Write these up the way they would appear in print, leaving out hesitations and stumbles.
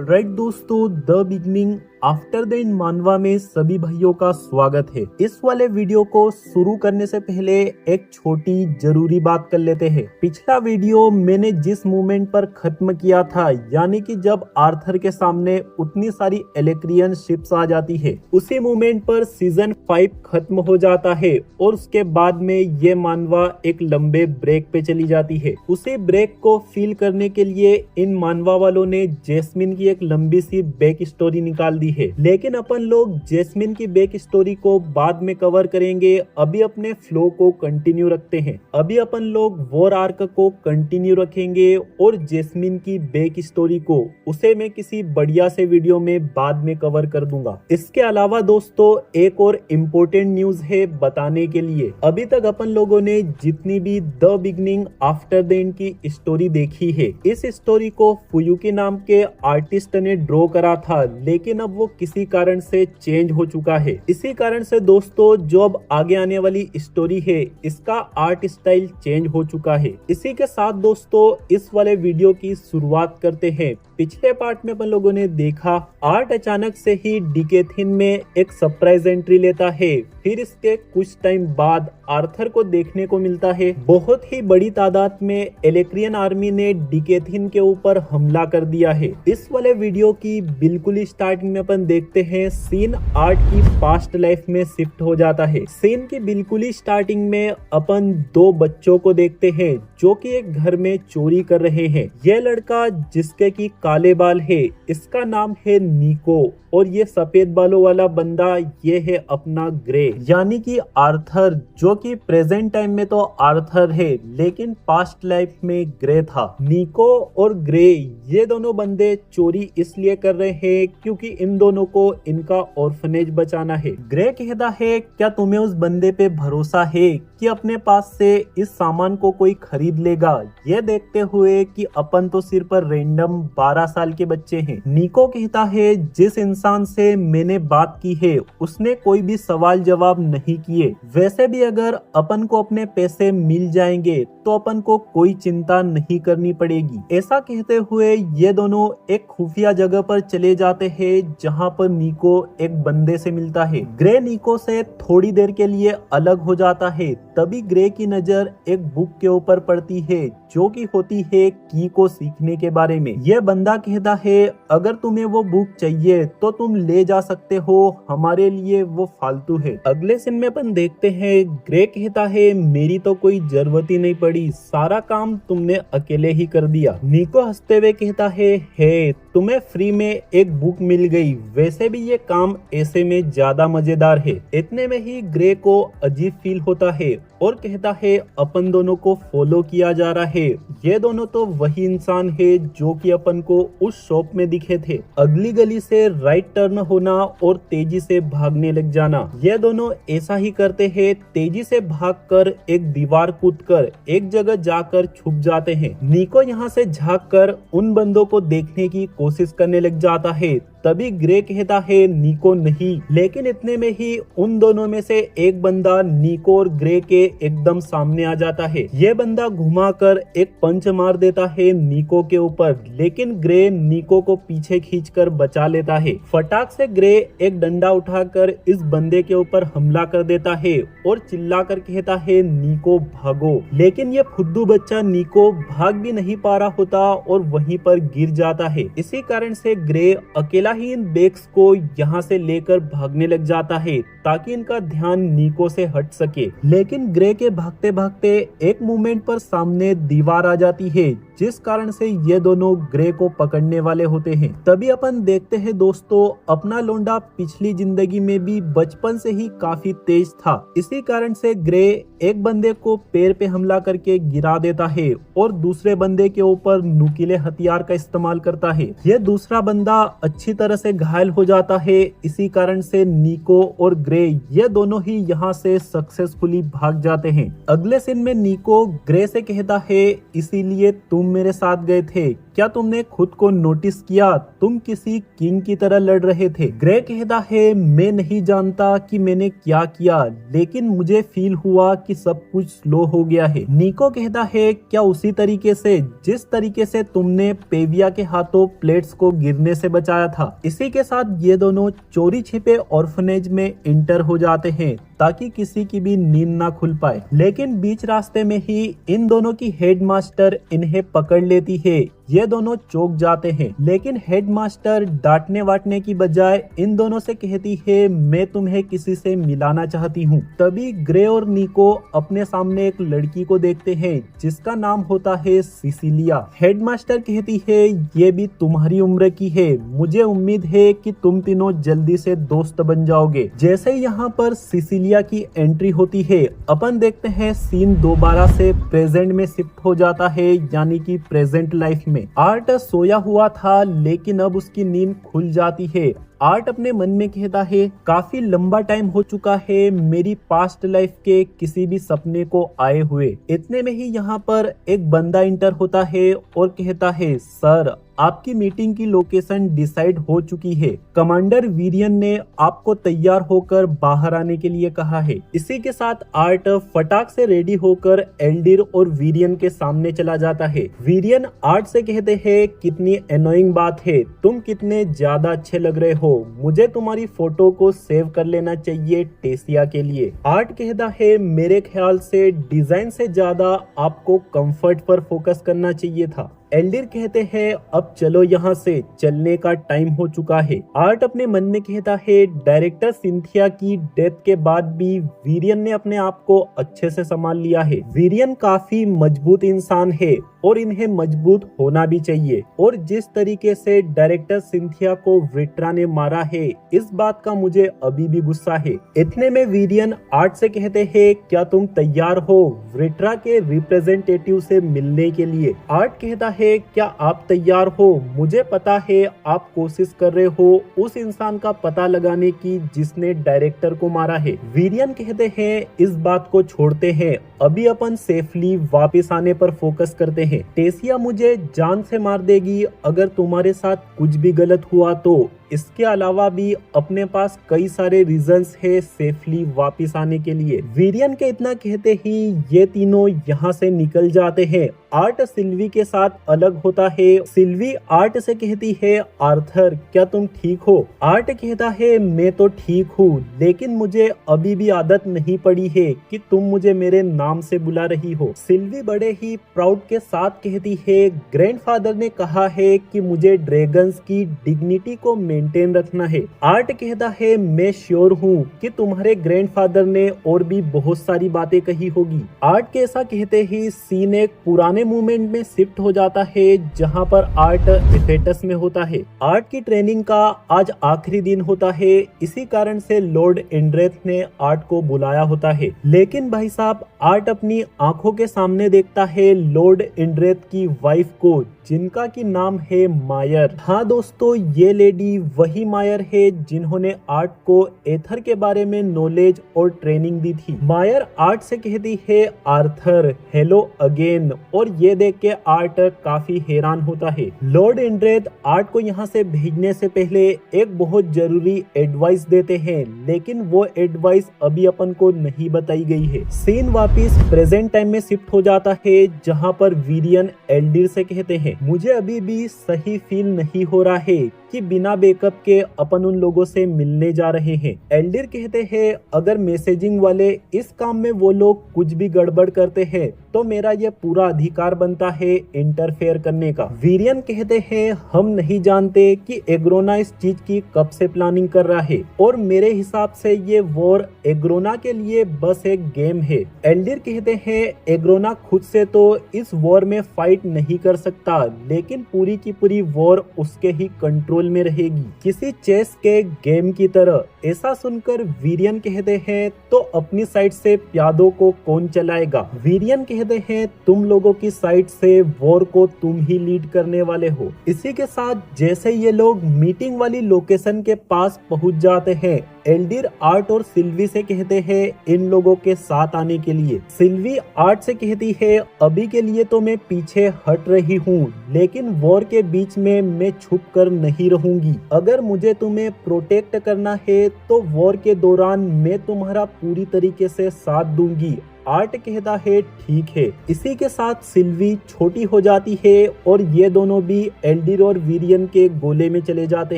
Alright दोस्तों, the beginning after the end मानवा में सभी भाइयों का स्वागत है। इस वाले वीडियो को शुरू करने से पहले एक छोटी जरूरी बात कर लेते हैं। पिछला वीडियो मैंने जिस मूवमेंट पर खत्म किया था, यानी कि जब आर्थर के सामने उतनी सारी एलेक्ट्रियन शिप्स आ जाती है, उसी मूवमेंट पर सीजन 5 खत्म हो जाता है और उसके बाद में ये मानवा एक लंबे ब्रेक पे चली जाती है। उसी ब्रेक को फील करने के लिए इन मानवा वालों ने जैस्मिन की एक लंबी सी बैक स्टोरी निकाल दी है, लेकिन अपन लोग जैस्मिन की बैक स्टोरी को बाद में कवर करेंगे। अभी अपने फ्लो को कंटिन्यू रखते हैं। अभी अपन लोग वॉर आर्क को कंटिन्यू रखेंगे और जैस्मिन की बैक स्टोरी को उसे मैं किसी बढ़िया से वीडियो में बाद में कवर कर दूंगा। इसके अलावा दोस्तों एक और इम्पोर्टेंट न्यूज है बताने के लिए। अभी तक अपन लोगों ने जितनी भी the beginning after the and की स्टोरी देखी है, इस स्टोरी को फुयुकी नाम के आर्टिस्ट ने ड्रॉ करा था, लेकिन अब वो किसी कारण से चेंज हो चुका है। इसी कारण से दोस्तों जो अब आगे आने वाली स्टोरी है, इसका आर्ट स्टाइल चेंज हो चुका है। इसी के साथ दोस्तों इस वाले वीडियो की शुरुआत करते हैं। पिछले पार्ट में अपन लोगों ने देखा आर्ट अचानक से ही डिकेथिन में एक सरप्राइज एंट्री लेता है। फिर इसके कुछ टाइम बाद आर्थर को देखने को मिलता है बहुत ही बड़ी तादाद में एलेक्ट्रियन आर्मी ने डिकेथिन के ऊपर हमला कर दिया है। इस वाले वीडियो की बिल्कुल ही स्टार्टिंग में अपन देखते हैं सीन आर्ट की पास्ट लाइफ में शिफ्ट हो जाता है। सीन की बिल्कुल ही स्टार्टिंग में अपन दो बच्चों को देखते हैं जो कि एक घर में चोरी कर रहे हैं। यह लड़का जिसके की काले बाल है, इसका नाम है निको, और ये सफेद बालों वाला बंदा ये है अपना ग्रे, यानी कि आर्थर, जो कि प्रेजेंट टाइम में तो आर्थर है लेकिन पास्ट लाइफ में ग्रे था। निको और ग्रे ये दोनों बंदे चोरी इसलिए कर रहे हैं क्योंकि इन दोनों को इनका ऑर्फनेज बचाना है। ग्रे कहता है क्या तुम्हें उस बंदे पे भरोसा है कि अपने पास से इस सामान को कोई खरीद लेगा, ये देखते हुए कि अपन तो सिर्फ पर रैंडम 12 साल के बच्चे हैं। निको कहता है जिस इंसान से मैंने बात की है उसने कोई भी सवाल जवाब नहीं किए। वैसे भी अगर अपन को अपने पैसे मिल जाएंगे तो अपन को कोई चिंता नहीं करनी पड़ेगी। ऐसा कहते हुए ये दोनों एक खुफिया जगह पर चले जाते हैं जहां पर निको एक बंदे से मिलता है। ग्रे निको से थोड़ी देर के लिए अलग हो जाता है। तभी ग्रे की नजर एक बुक के ऊपर पड़ती है जो कि होती है की को सीखने के बारे में। यह बंदा कहता है अगर तुम्हें वो बुक चाहिए तो तुम ले जा सकते हो, हमारे लिए वो फालतू है। अगले सीन में अपन देखते हैं ग्रे कहता है मेरी तो कोई जरूरत ही नहीं पड़ी, सारा काम तुमने अकेले ही कर दिया। निको हंसते हुए कहता है तुम्हें फ्री में एक बुक मिल गई, वैसे भी ये काम ऐसे में ज्यादा मजेदार है। इतने में ही ग्रे को अजीब फील होता है और कहता है अपन दोनों को फॉलो किया जा रहा है। ये दोनों तो वही इंसान है जो कि अपन को उस शॉप में दिखे थे। अगली गली से राइट टर्न होना और तेजी से भागने लग जाना, ये दोनों ऐसा ही करते हैं। तेजी से भागकर एक दीवार कूदकर एक जगह जाकर छुप जाते हैं। निको यहाँ से झाँक कर उन बंदों को देखने की कोशिश करने लग जाता है। तभी ग्रे कहता है निको नहीं, लेकिन इतने में ही उन दोनों में से एक बंदा निको और ग्रे के एकदम सामने आ जाता है। ये बंदा घुमाकर एक पंच मार देता है निको के ऊपर, लेकिन ग्रे निको को पीछे खींचकर बचा लेता है। फटाक से ग्रे एक डंडा उठाकर इस बंदे के ऊपर हमला कर देता है और चिल्लाकर कहता है निको भागो, लेकिन ये फुद्दू बच्चा निको भाग भी नहीं पा रहा होता और वहीं पर गिर जाता है। इसी कारण से ग्रे अकेला ही इन बैग्स को यहाँ से लेकर भागने लग जाता है ताकि इनका ध्यान निको से हट सके। लेकिन ग्रे के भागते भागते एक मोमेंट पर सामने दीवार आ जाती है जिस कारण से ये दोनों ग्रे को पकड़ने वाले होते हैं। तभी अपन देखते हैं दोस्तों अपना लोंडा पिछली जिंदगी में भी बचपन से ही काफी तेज था। इसी कारण से ग्रे एक बंदे को पैर पे हमला करके गिरा देता है और दूसरे बंदे के ऊपर नुकीले हथियार का इस्तेमाल करता है। यह दूसरा बंदा अच्छी तरह से घायल हो जाता है। इसी कारण से निको और ग्रे ये दोनों ही यहाँ से सक्सेसफुली भाग जाते हैं। अगले सीन में निको ग्रे से कहता है इसीलिए तुम मेरे साथ गए थे? क्या तुमने खुद को नोटिस किया? तुम किसी किंग की तरह लड़ रहे थे। ग्रे कहता है, मैं नहीं जानता कि मैंने क्या किया, लेकिन मुझे फील हुआ कि सब कुछ स्लो हो गया है। निको कहता है, क्या उसी तरीके से जिस तरीके से तुमने पेविया के हाथों प्लेट्स को गिरने से बचाया था। इसी के साथ ये दोनों चोरी छिपे ऑर्फनेज में इंटर हो जाते हैं ताकि किसी की भी नींद ना खुल पाए, लेकिन बीच रास्ते में ही इन दोनों की हेडमास्टर इन्हें पकड़ लेती है। ये दोनों चौंक जाते हैं, लेकिन हेडमास्टर डांटने वाटने की बजाय इन दोनों से कहती है, मैं तुम्हें किसी से मिलाना चाहती हूँ। तभी ग्रे और निको अपने सामने एक लड़की को देखते हैं जिसका नाम होता है सिसिलिया। हेडमास्टर कहती है, ये भी तुम्हारी उम्र की है, मुझे उम्मीद है कि तुम तीनों जल्दी से दोस्त बन जाओगे। जैसे ही यहाँ पर सिसिलिया की एंट्री होती है, अपन देखते हैं सीन दोबारा से प्रेजेंट में शिफ्ट हो जाता है, यानी कि प्रेजेंट लाइफ में। आर्ट सोया हुआ था, लेकिन अब उसकी नींद खुल जाती है। आर्ट अपने मन में कहता है, काफी लंबा टाइम हो चुका है मेरी पास्ट लाइफ के किसी भी सपने को आए हुए। इतने में ही यहाँ पर एक बंदा इंटर होता है और कहता है, सर आपकी मीटिंग की लोकेशन डिसाइड हो चुकी है। कमांडर वीरियन ने आपको तैयार होकर बाहर आने के लिए कहा है। इसी के साथ आर्ट फटाक से रेडी होकर एल्डिर और वीरियन के सामने चला जाता है। वीरियन आर्ट से कहते हैं, कितनी एनोइंग बात है, तुम कितने ज्यादा अच्छे लग रहे हो, मुझे तुम्हारी फोटो को सेव कर लेना चाहिए टेसिया के लिए। आर्ट कहता है, मेरे ख्याल से डिजाइन से ज्यादा आपको कंफर्ट पर फोकस करना चाहिए था। एल्डिर कहते हैं, अब चलो यहाँ से, चलने का टाइम हो चुका है। आर्ट अपने मन में कहता है, डायरेक्टर सिंथिया की डेथ के बाद भी वीरियन ने अपने आप को अच्छे से संभाल लिया है। वीरियन काफी मजबूत इंसान है और इन्हें मजबूत होना भी चाहिए, और जिस तरीके से डायरेक्टर सिंथिया को विट्रा ने मारा है, इस बात का मुझे अभी भी गुस्सा है। इतने में वीरियन आर्ट से कहते हैं, क्या तुम तैयार हो विट्रा के रिप्रेजेंटेटिव से मिलने के लिए? आर्ट कहता है, क्या आप तैयार हो? मुझे पता है आप कोशिश कर रहे हो उस इंसान का पता लगाने की जिसने डायरेक्टर को मारा है। वीरियन कहते हैं, इस बात को छोड़ते हैं, अभी अपन सेफली वापस आने पर फोकस करते हैं। टेसिया मुझे जान से मार देगी अगर तुम्हारे साथ कुछ भी गलत हुआ तो। इसके अलावा भी अपने पास कई सारे रीजंस है सेफली वापस आने के लिए। वीरियन के इतना कहते ही ये तीनों यहाँ से निकल जाते हैं। आर्ट सिल्वी के साथ अलग होता है। सिल्वी आर्ट से कहती है, आर्थर क्या तुम ठीक हो? आर्ट कहता है, मैं तो ठीक हूँ, लेकिन मुझे अभी भी आदत नहीं पड़ी है कि तुम मुझे मेरे नाम से बुला रही हो। सिल्वी बड़े ही प्राउड के साथ कहती है, ग्रैंडफादर ने कहा है कि मुझे ड्रैगन्स की डिग्निटी को मेंटेन रखना है। आर्ट कहता है, मैं श्योर हूँ कि तुम्हारे ग्रैंडफादर ने और भी बहुत सारी बातें कही होगी। आर्ट के ऐसा कहते ही सीन एक पुराने मूवमेंट में शिफ्ट हो जाता है, जहाँ पर आर्ट इफेटस में होता है। आर्ट की ट्रेनिंग का आज आखिरी दिन होता है, इसी कारण से लॉर्ड एंड्रेथ ने आर्ट को बुलाया होता है। लेकिन भाई साहब, आर्ट अपनी आंखों के सामने देखता है लॉर्ड एंड्रेथ की वाइफ को, जिनका की नाम है मायर। हाँ दोस्तों, ये लेडी वही मायर है जिन्होंने आर्ट को एथर के बारे में नॉलेज और ट्रेनिंग दी थी। मायर आर्ट से कहती है, आर्थर हेलो अगेन, और ये देख के आर्ट काफी हैरान होता है। लॉर्ड एंड्रेथ आर्ट को यहाँ से भेजने से पहले एक बहुत जरूरी एडवाइस देते हैं, लेकिन वो एडवाइस अभी अपन को नहीं बताई गई है। सीन वापिस प्रेजेंट टाइम में शिफ्ट हो जाता है, जहाँ पर वीरियन एल्डिर से कहते हैं, मुझे अभी भी सही फील नहीं हो रहा है कि बिना बैकअप के अपन उन लोगों से मिलने जा रहे हैं। एल्डिर कहते हैं, अगर मैसेजिंग वाले इस काम में वो लोग कुछ भी गड़बड़ करते हैं तो मेरा ये पूरा अधिकार बनता है इंटरफेयर करने का। वीरियन कहते हैं, हम नहीं जानते कि एग्रोना इस चीज की कब से प्लानिंग कर रहा है, और मेरे हिसाब से ये वॉर एग्रोना के लिए बस एक गेम है। एल्डिर कहते हैं, एग्रोना खुद से तो इस वॉर में फाइट नहीं कर सकता, लेकिन पूरी की पूरी वॉर उसके ही कंट्रोल कंट्रोल में रहेगी, किसी चेस के गेम की तरह। ऐसा सुनकर वीरियन कहते हैं तो अपनी साइड से प्यादों को कौन चलाएगा। वीरियन कहते हैं तुम लोगों की साइड से वॉर को तुम ही लीड करने वाले हो। इसी के साथ जैसे ये लोग मीटिंग वाली लोकेशन के पास पहुंच जाते हैं, एल्डिर आर्ट और सिल्वी से कहते हैं इन लोगों के साथ आने के लिए। सिल्वी आर्ट से कहती है अभी के लिए तो मैं पीछे हट रही हूँ, लेकिन वॉर के बीच में मैं छुप कर नहीं रहूंगी। अगर मुझे तुम्हें प्रोटेक्ट करना है तो वॉर के दौरान मैं तुम्हारा पूरी तरीके से साथ दूंगी। आर्ट कहता है ठीक है। इसी के साथ सिल्वी छोटी हो जाती है और ये दोनों भी एल्डिर और वीरियन के गोले में चले जाते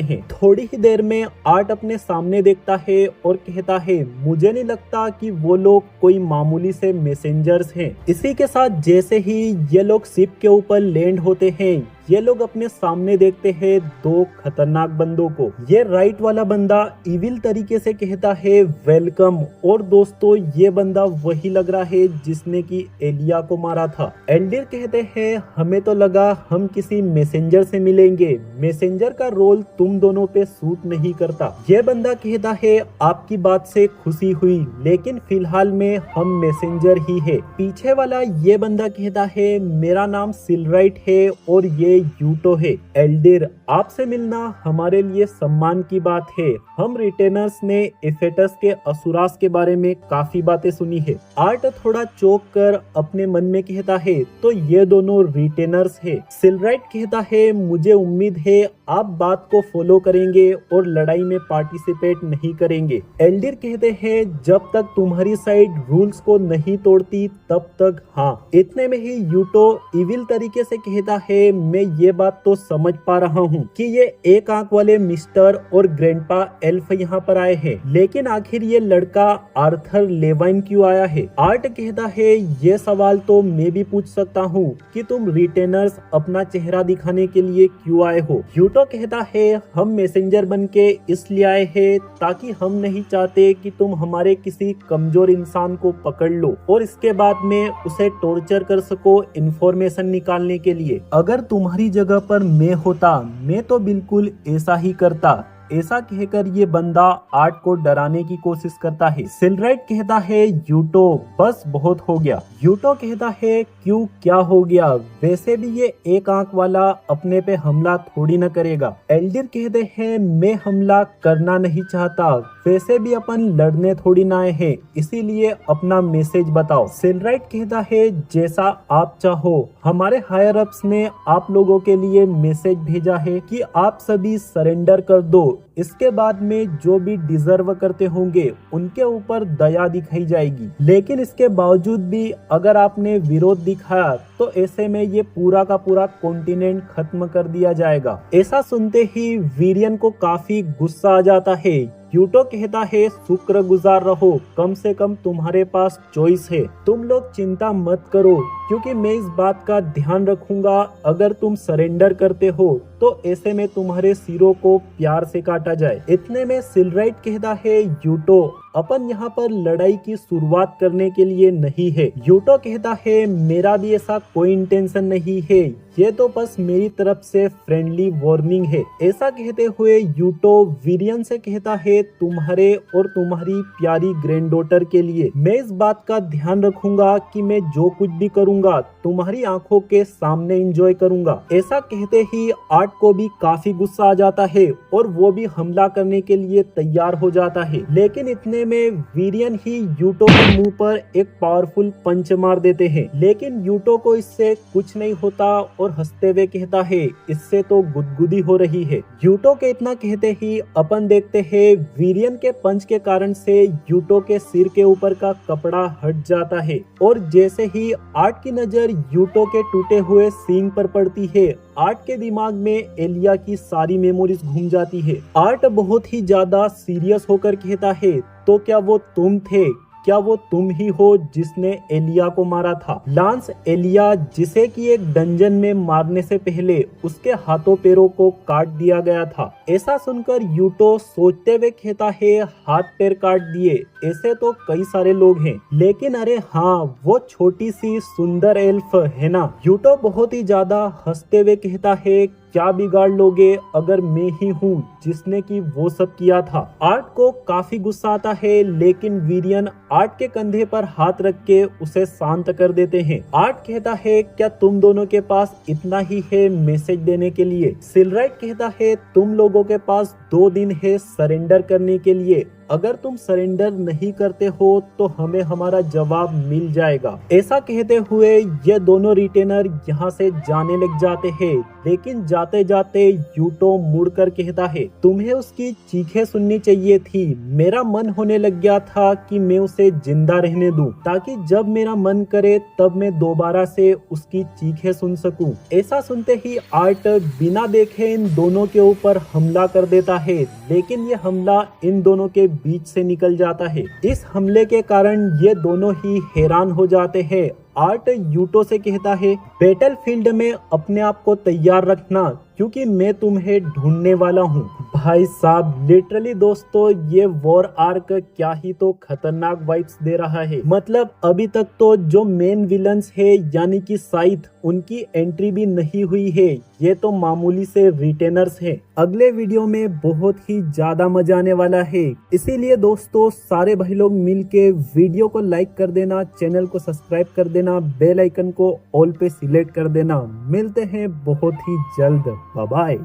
हैं। थोड़ी ही देर में आर्ट अपने सामने देखता है और कहता है मुझे नहीं लगता कि वो लोग कोई मामूली से मैसेंजर्स हैं। इसी के साथ जैसे ही ये लोग शिप के ऊपर लैंड होते हैं, ये लोग अपने सामने देखते हैं दो खतरनाक बंदों को। ये राइट वाला बंदा इविल तरीके से कहता है वेलकम, और दोस्तों ये बंदा वही लग रहा है जिसने की एलिया को मारा था। एल्डिर कहते हैं हमें तो लगा हम किसी मैसेंजर से मिलेंगे, मैसेंजर का रोल तुम दोनों पे सूट नहीं करता। ये बंदा कहता है आपकी बात से खुशी हुई, लेकिन फिलहाल में हम मैसेंजर ही है। पीछे वाला ये बंदा कहता है मेरा नाम सिलराइट है और ये यूटो है। एल्डिर आपसे मिलना हमारे लिए सम्मान की बात है। हम रिटेनर्स ने एफेटस के असुरास के बारे में काफी बातें सुनी है। आर्ट थोड़ा चौंक कर अपने मन में कहता है तो ये दोनों रिटेनर्स है। सिलराइट कहता है मुझे उम्मीद है आप बात को फॉलो करेंगे और लड़ाई में पार्टिसिपेट नहीं करेंगे। एल्डिर कहते हैं जब तक तुम्हारी साइड रूल्स को नहीं तोड़ती तब तक हाँ। इतने में ही यूटो इविल तरीके से कहता है मैं ये बात तो समझ पा रहा हूँ कि ये एक आंख वाले मिस्टर और ग्रैंडपा एल्फ यहाँ पर आए हैं, लेकिन आखिर ये लड़का आर्थर लेवाइन क्यों आया है। आर्ट कहता है ये सवाल तो मैं भी पूछ सकता हूँ कि तुम रिटेनर्स अपना चेहरा दिखाने के लिए क्यों आए हो। यूटो कहता है हम मैसेंजर बन के इसलिए आए हैं ताकि हम नहीं चाहते कि तुम हमारे किसी कमजोर इंसान को पकड़ लो और इसके बाद में उसे टॉर्चर कर सको इंफॉर्मेशन निकालने के लिए। अगर तुम्हारी जगह पर मैं होता मैं तो बिल्कुल ऐसा ही करता। ऐसा कहकर ये बंदा आर्ट को डराने की कोशिश करता है। सिलराइट कहता है यूटो बस बहुत हो गया। यूटो कहता है क्यों क्या हो गया, वैसे भी ये एक आंख वाला अपने पे हमला थोड़ी न करेगा। एल्डिर कहते हैं मैं हमला करना नहीं चाहता, वैसे भी अपन लड़ने थोड़ी ना आए हैं, इसीलिए अपना मैसेज बताओ। सिलराइट कहता है जैसा आप चाहो। हमारे हायर अप्स ने आप लोगों के लिए मैसेज भेजा है कि आप सभी सरेंडर कर दो, इसके बाद में जो भी डिजर्व करते होंगे उनके ऊपर दया दिखाई जाएगी। लेकिन इसके बावजूद भी अगर आपने विरोध दिखाया तो ऐसे में ये पूरा का पूरा कॉन्टिनेंट खत्म कर दिया जाएगा। ऐसा सुनते ही वीरियन को काफी गुस्सा आ जाता है। यूटो कहता है शुक्र गुजार रहो, कम से कम तुम्हारे पास चॉइस है। तुम लोग चिंता मत करो क्योंकि मैं इस बात का ध्यान रखूंगा अगर तुम सरेंडर करते हो तो ऐसे में तुम्हारे सिरों को प्यार से काटा जाए। इतने में सिलराइट कहता है यूटो अपन यहाँ पर लड़ाई की शुरुआत करने के लिए नहीं है। यूटो कहता है मेरा भी ऐसा कोई इंटेंशन नहीं है, ये तो बस मेरी तरफ से फ्रेंडली वार्निंग है। ऐसा कहते हुए यूटो वीरियन से कहता है तुम्हारे और तुम्हारी प्यारी ग्रैंडडॉटर के लिए मैं इस बात का ध्यान रखूंगा कि मैं जो कुछ भी करूंगा तुम्हारी आंखों के सामने एंजॉय करूंगा। ऐसा कहते ही आर्ट को भी काफी गुस्सा आ जाता है और वो भी हमला करने के लिए तैयार हो जाता है, लेकिन इतने में वीरियन ही यूटो के मुंह पर एक पावरफुल पंच मार देते हैं। लेकिन यूटो को इससे कुछ नहीं होता और हंसते हुए कहता है इससे तो गुदगुदी हो रही है। यूटो के इतना कहते ही अपन देखते हैं वीरियन के पंच के कारण से यूटो के सिर के ऊपर का कपड़ा हट जाता है और जैसे ही आर्ट की नजर यूटो के टूटे हुए सींग पर पड़ती है, आर्ट के दिमाग में एलिया की सारी मेमोरीज घूम जाती है। आर्ट बहुत ही ज्यादा सीरियस होकर कहता है तो क्या वो तुम थे, क्या वो तुम ही हो जिसने एलिया को मारा था। लांस एलिया जिसे कि एक डंजन में मारने से पहले उसके हाथों पैरों को काट दिया गया था। ऐसा सुनकर यूटो सोचते हुए कहता है हाथ पैर काट दिए, ऐसे तो कई सारे लोग हैं, लेकिन अरे हाँ वो छोटी सी सुंदर एल्फ है ना। यूटो बहुत ही ज्यादा हंसते हुए कहता है क्या बिगाड़ लोगे अगर मैं ही हूँ जिसने कि वो सब किया था। आर्ट को काफी गुस्सा आता है, लेकिन वीरियन आर्ट के कंधे पर हाथ रख के उसे शांत कर देते हैं। आर्ट कहता है क्या तुम दोनों के पास इतना ही है मैसेज देने के लिए। सिलराइट कहता है तुम लोगों के पास 2 दिन है सरेंडर करने के लिए, अगर तुम सरेंडर नहीं करते हो तो हमें हमारा जवाब मिल जाएगा। ऐसा कहते हुए ये दोनों रिटेनर यहाँ से जाने लग जाते हैं, लेकिन जाते जाते यूटो मुड़कर कहता है तुम्हें उसकी चीखें सुननी चाहिए थी। मेरा मन होने लग गया था कि मैं उसे जिंदा रहने दूं, ताकि जब मेरा मन करे तब मैं दोबारा से उसकी चीखें सुन सकूं। ऐसा सुनते ही आर्ट बिना देखे इन दोनों के ऊपर हमला कर देता है, लेकिन ये हमला इन दोनों के बीच से निकल जाता है। इस हमले के कारण ये दोनों ही हैरान हो जाते हैं। आर्ट यूटो से कहता है बैटलफील्ड में अपने आप को तैयार रखना, क्योंकि मैं तुम्हें ढूंढने वाला हूँ। भाई साहब लिटरली दोस्तों ये वॉर आर्क क्या ही तो खतरनाक वाइब्स दे रहा है। मतलब अभी तक तो जो मेन विलन्स है यानी कि साइथ, उनकी एंट्री भी नहीं हुई है, ये तो मामूली से रिटेनर्स हैं। अगले वीडियो में बहुत ही ज्यादा मजा आने वाला है, इसीलिए दोस्तों सारे भाई लोग मिलके वीडियो को लाइक कर देना, चैनल को सब्सक्राइब कर देना, बेल आइकन को ऑल पे सिलेक्ट कर देना। मिलते हैं बहुत ही जल्द, bye bye.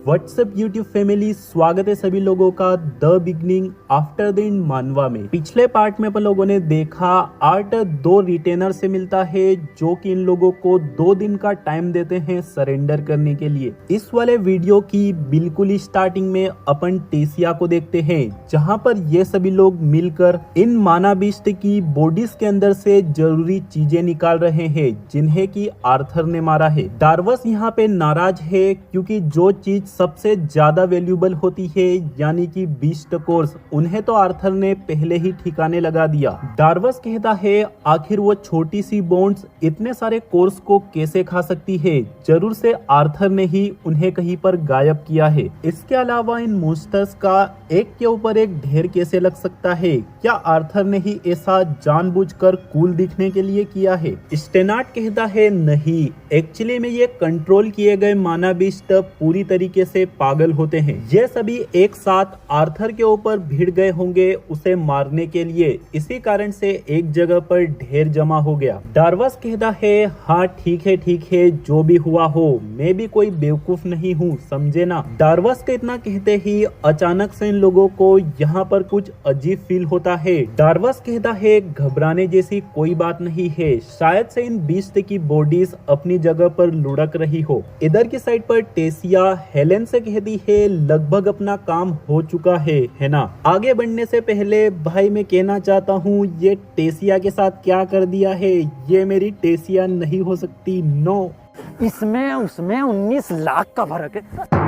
WhatsApp YouTube family, स्वागत है सभी लोगों का the beginning after the end मानवा में। पिछले पार्ट में अपन लोगों ने देखा आर्ट 2 रिटेनर से मिलता है जो कि इन लोगों को 2 दिन का टाइम देते हैं सरेंडर करने के लिए। इस वाले वीडियो की बिल्कुल स्टार्टिंग में अपन टेसिया को देखते हैं, जहां पर ये सभी लोग मिलकर इन माना बीस्ट की बॉडीज के अंदर से जरूरी चीजें निकाल रहे हैं जिन्हें की आर्थर ने मारा है। डार्वस यहाँ पे नाराज है क्योंकि जो चीज सबसे ज्यादा वैल्यूबल होती है यानी कि बीस्ट कोर्स, उन्हें तो आर्थर ने पहले ही ठिकाने लगा दिया। डार्वस कहता है आखिर वो छोटी सी बोन्स इतने सारे कोर्स को कैसे खा सकती है, जरूर से आर्थर ने ही उन्हें कहीं पर गायब किया है। इसके अलावा इन मॉन्स्टर्स का एक के ऊपर एक ढेर कैसे लग सकता है, क्या आर्थर ने ही ऐसा जानबूझकर कूल दिखने के लिए किया है। स्टेनार्ड कहता है नहीं, एक्चुअली में ये कंट्रोल किए गए माना बीस्ट पूरी तरीके से पागल होते हैं। ये सभी एक साथ आर्थर के ऊपर भिड़ गए होंगे उसे मारने के लिए, इसी कारण से एक जगह पर ढेर जमा हो गया। डार्वस कहता है हाँ ठीक है जो भी हुआ हो, मैं भी कोई बेवकूफ नहीं हूँ, समझे ना। डार्वस के इतना कहते ही अचानक से इन लोगों को यहाँ पर कुछ अजीब फील होता है। डार्वस कहता है घबराने जैसी कोई बात नहीं है, शायद से इन बीस्ट की बॉडीज अपनी जगह पर लुढ़क रही हो। इधर की साइड पर टेसिया हेलेन से कहती है लगभग अपना काम हो चुका है ना। आगे बढ़ने से पहले भाई मैं कहना चाहता हूँ ये टेसिया के साथ क्या कर दिया है, ये मेरी टेसिया नहीं हो सकती। नो, इसमें उसमें 19 लाख का फर्क है।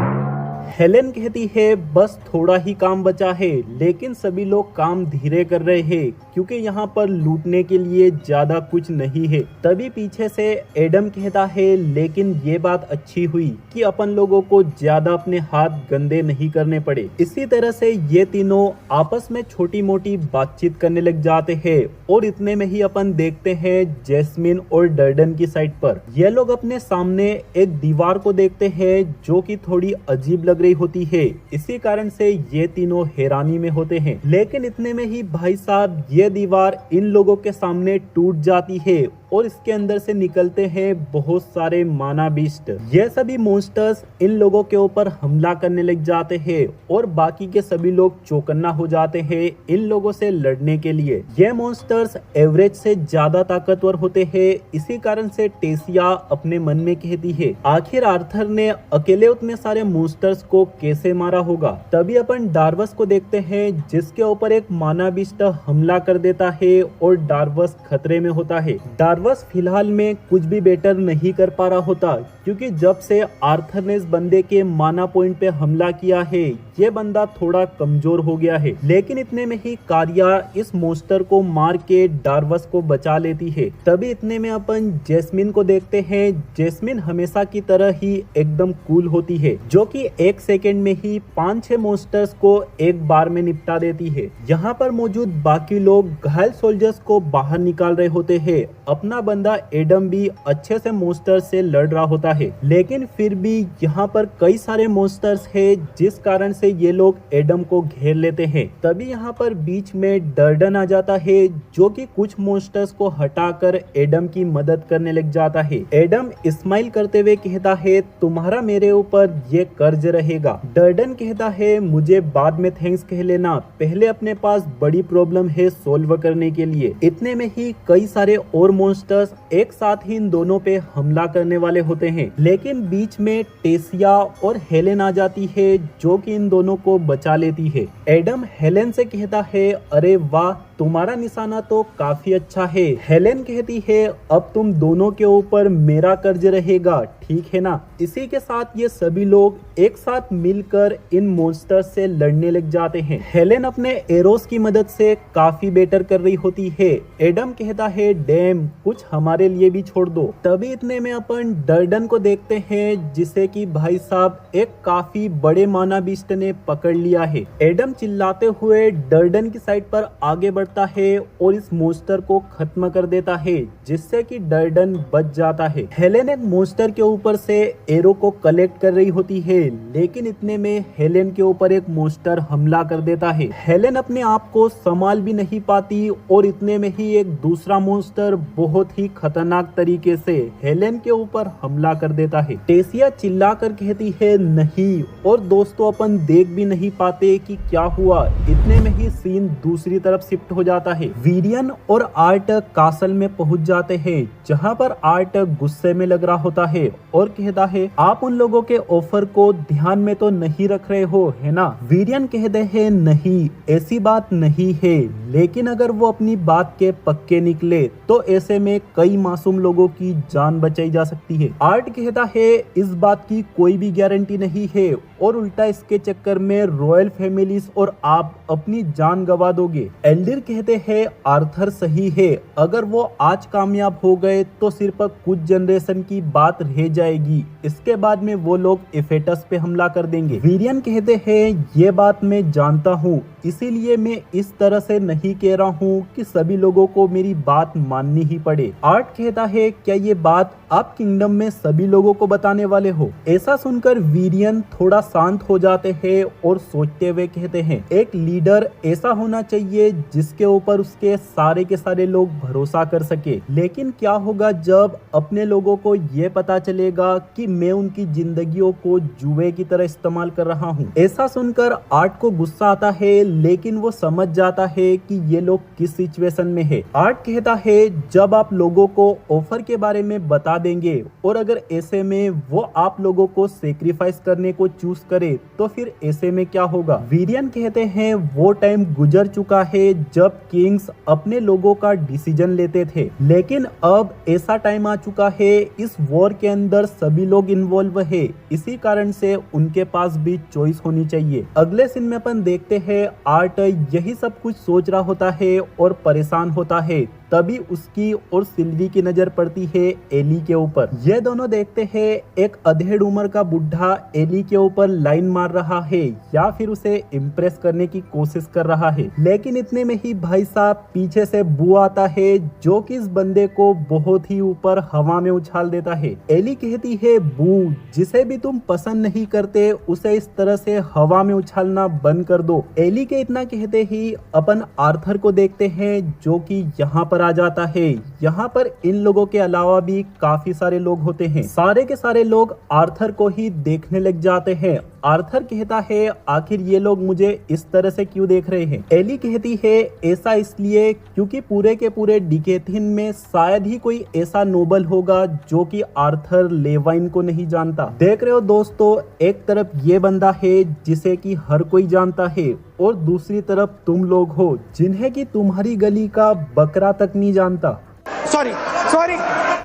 हेलेन कहती है बस थोड़ा ही काम बचा है, लेकिन सभी लोग काम धीरे कर रहे हैं क्योंकि यहाँ पर लूटने के लिए ज्यादा कुछ नहीं है। तभी पीछे से एडम कहता है लेकिन ये बात अच्छी हुई कि अपन लोगों को ज्यादा अपने हाथ गंदे नहीं करने पड़े। इसी तरह से ये तीनों आपस में छोटी मोटी बातचीत करने लग जाते हैं और इतने में ही अपन देखते हैं जैस्मिन और डर्डन की साइड पर ये लोग अपने सामने एक दीवार को देखते हैं जो कि थोड़ी अजीब लग रही होती है। इसी कारण से ये तीनों हैरानी में होते हैं, लेकिन इतने में ही भाई साहब ये दीवार इन लोगों के सामने टूट जाती है और इसके अंदर से निकलते हैं बहुत सारे माना बीस्ट। ये सभी मॉन्स्टर्स इन लोगों के ऊपर हमला करने लग जाते हैं और बाकी के सभी लोग चौकन्ना हो जाते हैं इन लोगों से लड़ने के लिए। ये मॉन्स्टर्स एवरेज से ज्यादा ताकतवर होते हैं, इसी कारण से टेसिया अपने मन में कहती है आखिर आर्थर ने अकेले उतने सारे मॉन्स्टर्स को कैसे मारा होगा। तभी अपन डार्वस को देखते हैं जिसके ऊपर एक माना बीस्ट हमला कर देता है और डार्वस खतरे में होता है। डार्वस फिलहाल में कुछ भी बेटर नहीं कर पा रहा होता क्योंकि जब से आर्थर ने इस बंदे के माना पॉइंट पे हमला किया है ये बंदा थोड़ा कमजोर हो गया है। लेकिन इतने में ही कारिया इस मॉन्स्टर को मार के डार्वस को बचा लेती है। तभी इतने में अपन जैस्मिन को देखते हैं। जैस्मिन हमेशा की तरह ही एकदम कूल होती है जो कि एक सेकेंड में ही 5-6 मॉन्स्टर्स को एक बार में निपटा देती है। यहाँ पर मौजूद बाकी लोग घायल सोल्जर्स को बाहर निकाल रहे होते हैं। अपना अपना बंदा एडम भी अच्छे से मॉन्स्टर्स से लड़ रहा होता है, लेकिन फिर भी यहाँ पर कई सारे मॉन्स्टर्स है जिस कारण से ये लोग एडम को घेर लेते हैं। तभी यहाँ पर बीच में डर्डन आ जाता है जो कि कुछ मॉन्स्टर्स को हटाकर एडम की मदद करने लग जाता है। एडम स्माइल करते हुए कहता है तुम्हारा मेरे ऊपर ये कर्ज रहेगा। डर्डन कहता है मुझे बाद में थैंक्स कह लेना, पहले अपने पास बड़ी प्रॉब्लम है सोल्व करने के लिए। इतने में ही कई सारे और मॉन्स्टर्स एक साथ ही इन दोनों पे हमला करने वाले होते हैं, लेकिन बीच में टेसिया और हेलेन आ जाती है जो कि इन दोनों को बचा लेती है। एडम हेलेन से कहता है अरे वाह तुम्हारा निशाना तो काफी अच्छा है। हेलेन कहती है अब तुम दोनों के ऊपर मेरा कर्ज रहेगा, ठीक है ना। इसी के साथ ये सभी लोग एक साथ मिलकर इन मॉन्स्टर से लड़ने लग जाते हैं। हेलेन अपने एरोस की मदद से काफी बेटर कर रही होती है। एडम कहता है डैम कुछ हमारे लिए भी छोड़ दो। तभी इतने में अपन डर्डन को देखते हैं जिसे कि भाई साहब एक काफी बड़े माना बीस्ट ने पकड़ लिया है। एडम चिल्लाते हुए डर्डन की साइड पर आगे बढ़ता है और इस मॉन्स्टर को खत्म कर देता है जिससे कि डर्डन बच जाता है। हेलेन एक मॉन्स्टर के ऊपर से एरो को कलेक्ट कर रही होती है, लेकिन इतने में हेलेन के ऊपर एक मॉन्स्टर हमला कर देता है। हेलेन अपने आप को संभाल भी नहीं पाती और इतने में ही एक दूसरा मॉन्स्टर बहुत ही खतरनाक तरीके से हेलेन के ऊपर हमला कर देता है। टेसिया चिल्ला कर कहती है नहीं, और दोस्तों अपन देख भी नहीं पाते कि क्या हुआ। इतने में ही सीन दूसरी तरफ शिफ्ट हो जाता है। वीरियन और आर्ट कासल में पहुंच जाते हैं जहां पर आर्ट गुस्से में लग रहा होता है और कहता है आप उन लोगों के ऑफर को ध्यान में तो नहीं रख रहे हो है ना। वीरियन कहते हैं नहीं ऐसी बात नहीं है, लेकिन अगर वो अपनी बात के पक्के निकले तो ऐसे में कई मासूम लोगों की जान बचाई जा सकती है। आर्ट कहता है इस बात की कोई भी गारंटी नहीं है और उल्टा इसके चक्कर में रॉयल फैमिलीज और आप अपनी जान गवा दोगे। एल्डर कहते हैं आर्थर सही है, अगर वो आज कामयाब हो गए तो सिर्फ कुछ जनरेशन की बात रह जाएगी, इसके बाद में वो लोग एफेटस पे हमला कर देंगे। वीरियन कहते हैं ये बात मैं जानता हूँ, इसीलिए मैं इस तरह से नहीं कह रहा हूँ कि सभी लोगों को मेरी बात माननी ही पड़े। आर्ट कहता है क्या ये बात आप किंगडम में सभी लोगों को बताने वाले हो। ऐसा सुनकर वीरियन थोड़ा शांत हो जाते हैं और सोचते हुए कहते हैं एक लीडर ऐसा होना चाहिए जिसके ऊपर उसके सारे के सारे लोग भरोसा कर सके, लेकिन क्या होगा जब अपने लोगों को ये पता चलेगा कि मैं उनकी जिंदगियों को जुए की तरह इस्तेमाल कर रहा हूँ। ऐसा सुनकर आर्ट को गुस्सा आता है, लेकिन वो समझ जाता है कि ये लोग किस सिचुएशन में है। आर्ट कहता है जब आप लोगों को ऑफर के बारे में बता देंगे और अगर ऐसे में वो आप लोगों को सेक्रीफाइस करने को चूज करे तो फिर ऐसे में क्या होगा। वीरियन कहते हैं वो टाइम गुजर चुका है जब किंग्स अपने लोगों का डिसीजन लेते थे, लेकिन अब ऐसा टाइम आ चुका है इस वॉर के अंदर सभी लोग इन्वॉल्व है, इसी कारण से उनके पास भी चॉइस होनी चाहिए। अगले सीन में अपन देखते हैं आर्ट यही सब कुछ सोच रहा होता है और परेशान होता है। तभी उसकी और सिल्वी की नजर पड़ती है एली के ऊपर। ये दोनों देखते हैं एक अधेड़ उम्र का बुढ़ा एली के ऊपर लाइन मार रहा है या फिर उसे इम्प्रेस करने की कोशिश कर रहा है, लेकिन इतने में ही भाई साहब पीछे से बू आता है जो कि इस बंदे को बहुत ही ऊपर हवा में उछाल देता है। एली कहती है बू जिसे भी तुम पसंद नहीं करते उसे इस तरह से हवा में उछालना बंद कर दो। एली के इतना कहते ही अपन आर्थर को देखते हैं जो कि यहाँ पर आ जाता है। यहाँ पर इन लोगों के अलावा भी काफी सारे लोग होते हैं। सारे के सारे लोग आर्थर को ही देखने लग जाते हैं। आर्थर कहता है आखिर ये लोग मुझे इस तरह से क्यों देख रहे हैं। एली कहती है ऐसा इसलिए क्योंकि पूरे के पूरे डिकेथिन में शायद ही कोई ऐसा नोबल होगा जो कि आर्थर लेवाइन को नहीं जानता। देख रहे हो दोस्तों, एक तरफ ये बंदा है जिसे कि हर कोई जानता है और दूसरी तरफ तुम लोग हो जिन्हें कि तुम्हारी गली का बकरा तक नहीं जानता। सॉरी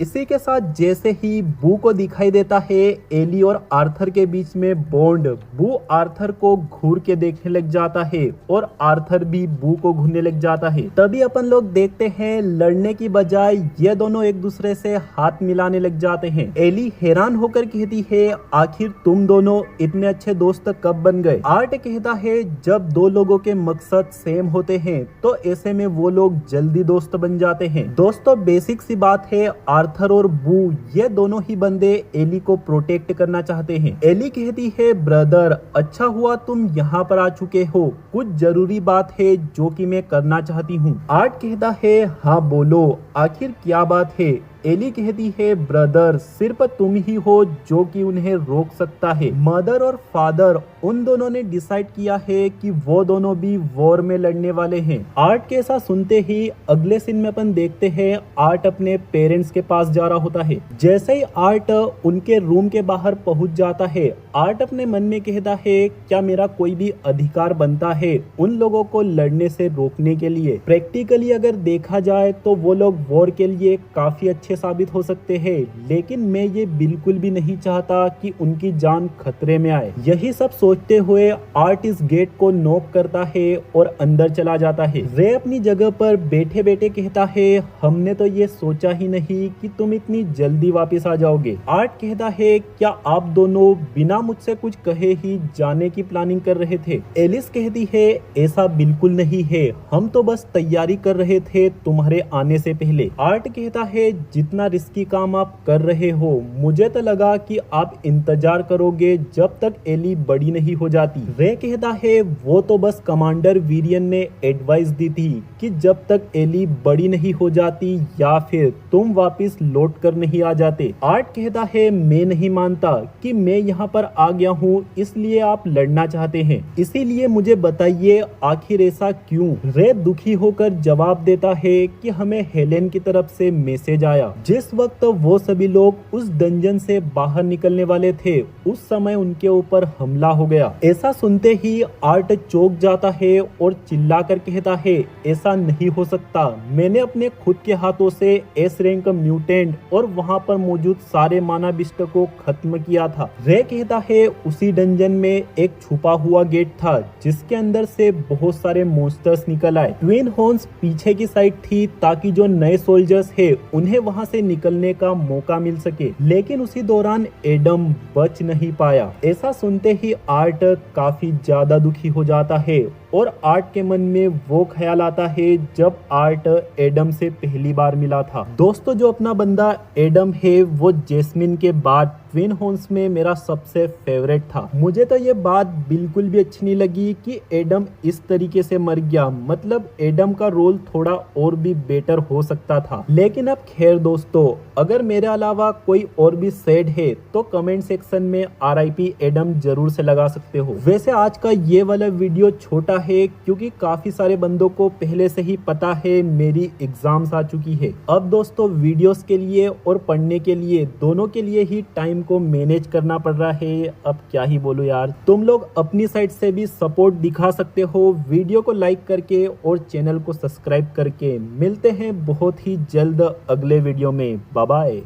इसी के साथ जैसे ही बू को दिखाई देता है एली और आर्थर के बीच में बॉन्ड, बू आर्थर को घूर के देखने लग जाता है और आर्थर भी बू को घूरने लग जाता है। तभी अपन लोग देखते हैं लड़ने की बजाय ये दोनों एक दूसरे से हाथ मिलाने लग जाते हैं। एली हैरान होकर कहती है आखिर तुम दोनों इतने अच्छे दोस्त कब बन गए। आर्ट कहता है जब दो लोगों के मकसद सेम होते हैं तो ऐसे में वो लोग जल्दी दोस्त बन जाते हैं। दोस्तों बेसिक सी बात है, आर्थर और बू ये दोनों ही बंदे एली को प्रोटेक्ट करना चाहते हैं। एली कहती है ब्रदर अच्छा हुआ तुम यहाँ पर आ चुके हो, कुछ जरूरी बात है जो कि मैं करना चाहती हूँ। आर्ट कहता है हाँ बोलो आखिर क्या बात है। एली कहती है ब्रदर सिर्फ तुम ही हो जो कि उन्हें रोक सकता है। मदर और फादर उन दोनों ने डिसाइड किया है कि वो दोनों भी वॉर में लड़ने वाले हैं। आर्ट के ऐसा सुनते ही अगले सीन में अपन देखते हैं आर्ट अपने पेरेंट्स के पास जा रहा होता है। जैसे ही आर्ट उनके रूम के बाहर पहुंच जाता है, आर्ट अपने मन में कहता है क्या मेरा कोई भी अधिकार बनता है उन लोगों को लड़ने से रोकने के लिए। प्रैक्टिकली अगर देखा जाए तो वो लोग वॉर के लिए काफी अच्छे साबित हो सकते हैं, लेकिन मैं ये बिल्कुल भी नहीं चाहता कि उनकी जान खतरे में आए। यही सब सोचते हुए आर्ट इस गेट को नॉक करता है और अंदर चला जाता है। रे अपनी जगह पर बैठे बैठे कहता है हमने तो ये सोचा ही नहीं कि तुम इतनी जल्दी वापस आ जाओगे। आर्ट कहता है क्या आप दोनों बिना मुझसे कुछ कहे ही जाने की प्लानिंग कर रहे थे। एलिस कहती है ऐसा बिल्कुल नहीं है, हम तो बस तैयारी कर रहे थे तुम्हारे आने से पहले। आर्ट कहता है जितना रिस्की काम आप कर रहे हो मुझे तो लगा कि आप इंतजार करोगे जब तक एली बड़ी नहीं हो जाती। रे कहता है वो तो बस कमांडर वीरियन ने एडवाइस दी थी कि जब तक एली बड़ी नहीं हो जाती या फिर तुम वापस लौट कर नहीं आ जाते। आर्ट कहता है मैं नहीं मानता कि मैं यहाँ पर आ गया हूँ इसलिए आप लड़ना चाहते हैं, इसीलिए मुझे बताइए आखिर ऐसा क्यों। रे दुखी होकर जवाब देता है कि हमें हेलेन की तरफ से मैसेज आया। जिस वक्त वो सभी लोग उस डंजन से बाहर निकलने वाले थे उस समय उनके ऊपर हमला हो गया। ऐसा सुनते ही आर्ट चौंक जाता है और चिल्लाकर कहता है ऐसा नहीं हो सकता, मैंने अपने खुद के हाथों से एस रैंक म्यूटेंट और वहां पर मौजूद सारे मानाबिस्ट को खत्म किया था। रे कहता है उसी डंजन में एक छुपा हुआ गेट था जिसके अंदर से बहुत सारे मॉन्स्टर्स निकल आए। ट्विन हॉर्न्स पीछे की साइड थी ताकि जो नए सोल्जर्स है उन्हें वहां से निकलने का मौका मिल सके, लेकिन उसी दौरान एडम बच नहीं पाया। ऐसा सुनते ही आर्ट काफी ज्यादा दुखी हो जाता है और आर्ट के मन में वो ख्याल आता है जब आर्ट एडम से पहली बार मिला था। दोस्तों जो अपना बंदा एडम है वो जैस्मिन के बाद ट्विन हॉर्न्स में मेरा सबसे फेवरेट था। मुझे तो ये बात बिल्कुल भी अच्छी नहीं लगी कि एडम इस तरीके से मर गया, मतलब एडम का रोल थोड़ा और भी बेटर हो सकता था। लेकिन अब खैर दोस्तों अगर मेरे अलावा कोई और भी सैड है तो कमेंट सेक्शन में RIP एडम जरूर से लगा सकते हो। वैसे आज का ये वाला वीडियो छोटा है क्योंकि काफी सारे बंदों को पहले से ही पता है मेरी एग्जाम्स आ चुकी है। अब दोस्तों वीडियोस के लिए और पढ़ने के लिए दोनों के लिए ही टाइम को मैनेज करना पड़ रहा है। अब क्या ही बोलूं यार, तुम लोग अपनी साइड से भी सपोर्ट दिखा सकते हो वीडियो को लाइक करके और चैनल को सब्सक्राइब करके। मिलते हैं बहुत ही जल्द अगले वीडियो में, bye bye.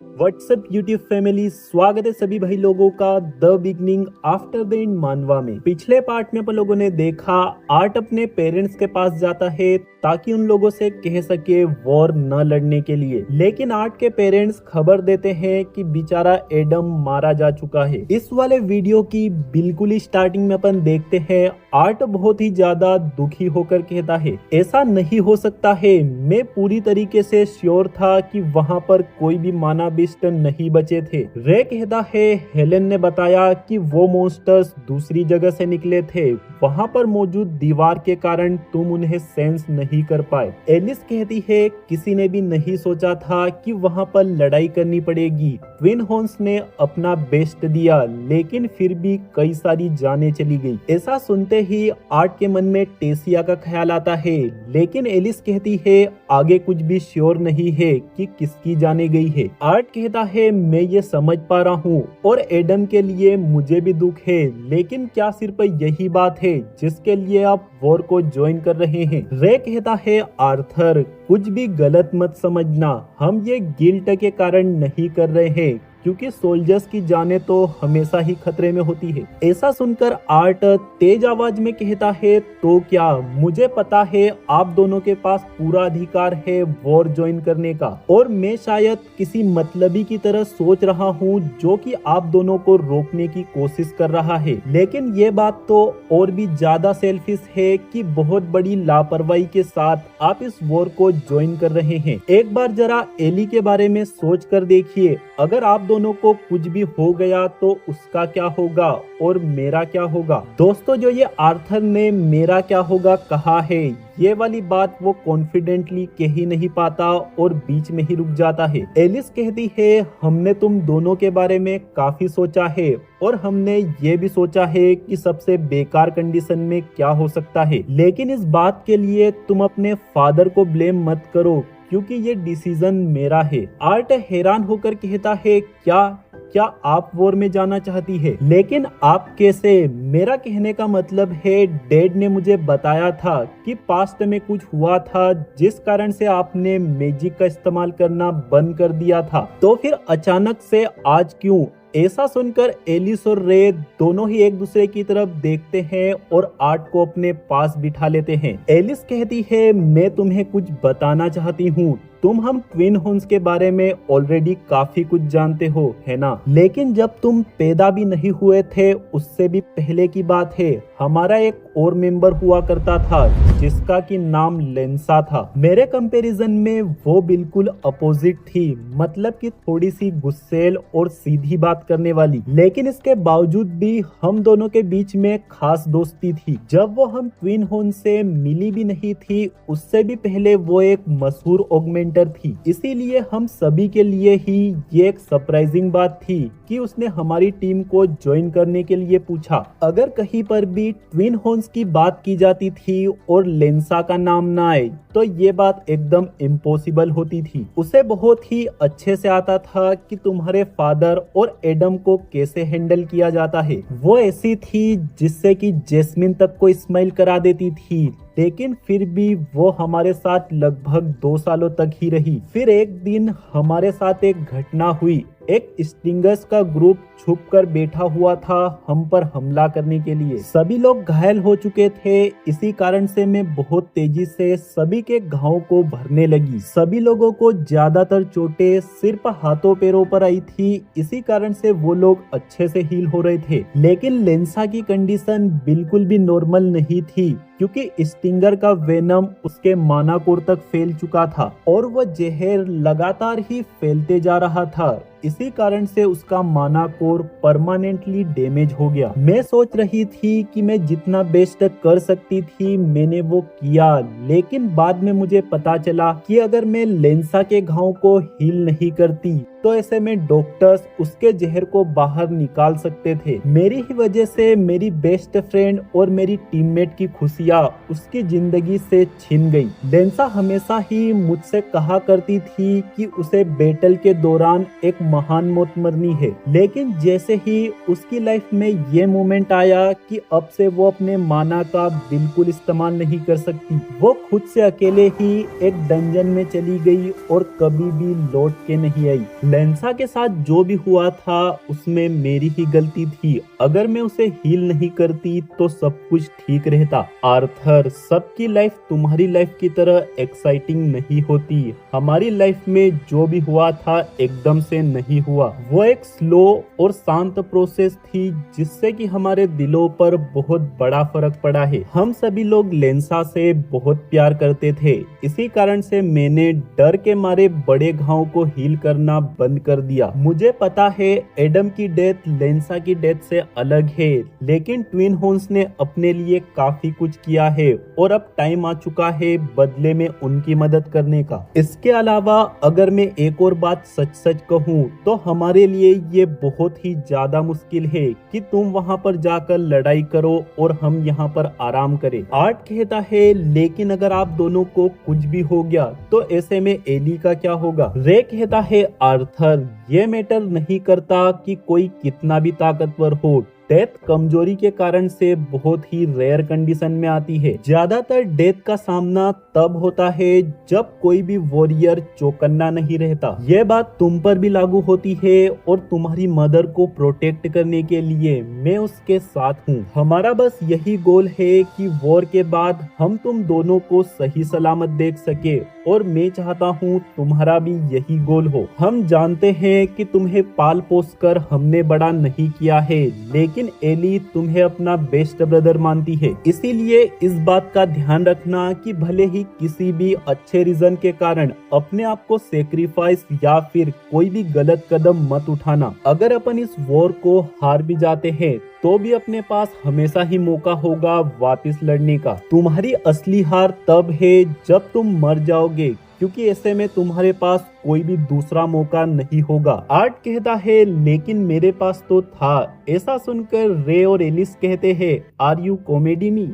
WhatsApp YouTube family, स्वागत है सभी भाई लोगों का the beginning after the end मानवा में। पिछले पार्ट में अपन लोगों ने देखा आर्ट अपने पेरेंट्स के पास जाता है ताकि उन लोगों से कह सके वॉर न लड़ने के लिए, लेकिन आर्ट के पेरेंट्स खबर देते हैं कि बेचारा एडम मारा जा चुका है। इस वाले वीडियो की बिल्कुल ही स्टार्टिंग में अपन देखते हैं आर्ट बहुत ही ज्यादा दुखी होकर कहता है ऐसा नहीं हो सकता है, मैं पूरी तरीके से श्योर था कि वहां पर कोई भी मानाबिस्ट नहीं बचे थे। रे कहता है हेलेन ने बताया कि वो मॉन्स्टर्स दूसरी जगह से निकले थे, वहां पर मौजूद दीवार के कारण तुम उन्हें सेंस नहीं कर पाए। एलिस कहती है किसी ने भी नहीं सोचा था कि वहां पर लड़ाई करनी पड़ेगी। ट्विन हॉर्न्स ने अपना बेस्ट दिया लेकिन फिर भी कई सारी जानें चली गई। ऐसा सुनते ही आर्ट के मन में टेसिया का ख्याल आता है, लेकिन एलिस कहती है आगे कुछ भी श्योर नहीं है कि किसकी जाने गई है। आर्ट कहता है मैं ये समझ पा रहा हूँ और एडम के लिए मुझे भी दुख है, लेकिन क्या सिर्फ यही बात है जिसके लिए आप वॉर को ज्वाइन कर रहे हैं? रे कहता है आर्थर कुछ भी गलत मत समझना, हम ये गिल्ट के कारण नहीं कर रहे हैं क्योंकि सोल्जर्स की जानें तो हमेशा ही खतरे में होती है। ऐसा सुनकर आर्ट तेज आवाज में कहता है तो क्या, मुझे पता है आप दोनों के पास पूरा अधिकार है वॉर ज्वाइन करने का, और मैं शायद किसी मतलबी की तरह सोच रहा हूँ जो कि आप दोनों को रोकने की कोशिश कर रहा है, लेकिन ये बात तो और भी ज्यादा सेल्फिश है कि बहुत बड़ी लापरवाही के साथ आप इस वॉर को ज्वाइन कर रहे हैं। एक बार जरा एली के बारे में सोच कर देखिए, अगर आप दोनों को कुछ भी हो गया तो उसका क्या होगा और मेरा क्या होगा। दोस्तों जो ये आर्थर ने मेरा क्या होगा कहा है, ये वाली बात वो कॉन्फिडेंटली कह ही नहीं पाता और बीच में ही रुक जाता है। एलिस कहती है हमने तुम दोनों के बारे में काफी सोचा है और हमने ये भी सोचा है कि सबसे बेकार कंडीशन में क्या हो सकता है, लेकिन इस बात के लिए तुम अपने फादर को ब्लेम मत करो क्योंकि ये डिसीजन मेरा है। आर्ट हैरान होकर कहता है क्या आप वॉर में जाना चाहती है, लेकिन आप कैसे? मेरा कहने का मतलब है डैड ने मुझे बताया था कि पास्ट में कुछ हुआ था जिस कारण से आपने मैजिक का इस्तेमाल करना बंद कर दिया था, तो फिर अचानक से आज क्यों? ऐसा सुनकर एलिस और रे दोनों ही एक दूसरे की तरफ देखते हैं और आर्ट को अपने पास बिठा लेते हैं। एलिस कहती है मैं तुम्हें कुछ बताना चाहती हूँ, तुम हम ट्विन हॉर्न्स के बारे में ऑलरेडी काफी कुछ जानते हो है ना, लेकिन जब तुम पैदा भी नहीं हुए थे उससे भी पहले की बात है, हमारा एक और मेंबर हुआ करता था जिसका की नाम लेंसा था। मेरे कंपैरिजन में वो बिल्कुल अपोजिट थी, मतलब कि थोड़ी सी गुस्सेल और सीधी बात करने वाली, लेकिन इसके बावजूद भी हम दोनों के बीच में खास दोस्ती थी। जब वो हम ट्विन हॉर्न से मिली भी नहीं थी उससे भी पहले वो एक मशहूर ऑगमेंटर थी, इसीलिए हम सभी के लिए ही ये एक सरप्राइजिंग बात थी कि उसने हमारी टीम को ज्वाइन करने के लिए पूछा। अगर कहीं पर भी ट्विन हॉर्न्स की बात की जाती थी और लेंसा का नाम ना आए तो ये बात एकदम इम्पॉसिबल होती थी। उसे बहुत ही अच्छे से आता था कि तुम्हारे फादर और एडम को कैसे हैंडल किया जाता है। वो ऐसी थी जिससे कि जैस्मिन तक को स्माइल करा देती थी, लेकिन फिर भी वो हमारे साथ लगभग 2 सालों तक ही रही। फिर एक दिन हमारे साथ एक घटना हुई, एक स्टिंगर्स का ग्रुप छुपकर बैठा हुआ था हम पर हमला करने के लिए। सभी लोग घायल हो चुके थे, इसी कारण से मैं बहुत तेजी से सभी के घावों को भरने लगी। सभी लोगों को ज्यादातर चोटें सिर्फ हाथों पैरों पर आई थी, इसी कारण से वो लोग अच्छे से हील हो रहे थे, लेकिन लेंसा की कंडीशन बिल्कुल भी नॉर्मल नहीं थी क्योंकि स्टिंगर का वेनम उसके मानाकोर तक फैल चुका था और वह जहर लगातार ही फैलते जा रहा था। इसी कारण से उसका मानाकोर परमानेंटली डैमेज हो गया। मैं सोच रही थी कि मैं जितना बेस्ट कर सकती थी मैंने वो किया, लेकिन बाद में मुझे पता चला कि अगर मैं लेंसा के घाव को हील नहीं करती तो ऐसे में डॉक्टर्स उसके जहर को बाहर निकाल सकते थे। मेरी ही वजह से मेरी बेस्ट फ्रेंड और मेरी टीममेट की खुशियाँ उसकी जिंदगी से छिन गई। लेंसा हमेशा ही मुझसे कहा करती थी कि उसे बैटल के दौरान एक महान मौत मरनी है, लेकिन जैसे ही उसकी लाइफ में ये मोमेंट आया कि अब से वो अपने माना का बिल्कुल इस्तेमाल नहीं कर सकती, वो खुद से अकेले ही एक डंजन में चली गई और कभी भी लौट के नहीं आई। लेंसा के साथ जो भी हुआ था उसमें मेरी ही गलती थी, अगर मैं उसे हील नहीं करती तो सब कुछ ठीक रहता। आर्थर, सबकी लाइफ तुम्हारी लाइफ की तरह एक्साइटिंग नहीं होती। हमारी लाइफ में जो भी हुआ था एकदम से नहीं हुआ, वो एक स्लो और शांत प्रोसेस थी जिससे कि हमारे दिलों पर बहुत बड़ा फर्क पड़ा है। हम सभी लोग लेंसा से बहुत प्यार करते थे, इसी कारण से मैंने डर के मारे बड़े घाव को हील करना बंद कर दिया। मुझे पता है एडम की डेथ लेंसा की डेथ से अलग है, लेकिन ट्विन हॉर्न्स ने अपने लिए काफी कुछ किया है और अब टाइम आ चुका है बदले में उनकी मदद करने का। इसके अलावा अगर मैं एक और बात सच सच कहूँ तो हमारे लिए ये बहुत ही ज्यादा मुश्किल है कि तुम वहाँ पर जाकर लड़ाई करो और हम यहाँ पर आराम करें। आर्ट कहता है लेकिन अगर आप दोनों को कुछ भी हो गया तो ऐसे में एली का क्या होगा? रे कहता है आर्थर, आर्थर, ये मैटर नहीं करता कि कोई कितना भी ताकतवर हो, डेथ कमजोरी के कारण से बहुत ही रेयर कंडीशन में आती है। ज्यादातर डेथ का सामना तब होता है जब कोई भी वॉरियर चौकन्ना नहीं रहता। यह बात तुम पर भी लागू होती है और तुम्हारी मदर को प्रोटेक्ट करने के लिए मैं उसके साथ हूँ। हमारा बस यही गोल है कि वॉर के बाद हम तुम दोनों को सही सलामत देख सके और मैं चाहता हूँ तुम्हारा भी यही गोल हो। हम जानते हैं कि तुम्हें पाल पोस कर हमने बड़ा नहीं किया है, लेकिन एली तुम्हें अपना बेस्ट ब्रदर मानती है। इसीलिए इस बात का ध्यान रखना कि भले ही किसी भी अच्छे रीजन के कारण अपने आप को सेक्रीफाइस या फिर कोई भी गलत कदम मत उठाना। अगर अपन इस वॉर को हार भी जाते हैं तो भी अपने पास हमेशा ही मौका होगा वापस लड़ने का। तुम्हारी असली हार तब है जब तुम मर जाओगे, क्योंकि ऐसे में तुम्हारे पास कोई भी दूसरा मौका नहीं होगा। आर्ट कहता है लेकिन मेरे पास तो था। ऐसा सुनकर रे और एलिस कहते हैं, आर यू कॉमेडी मी?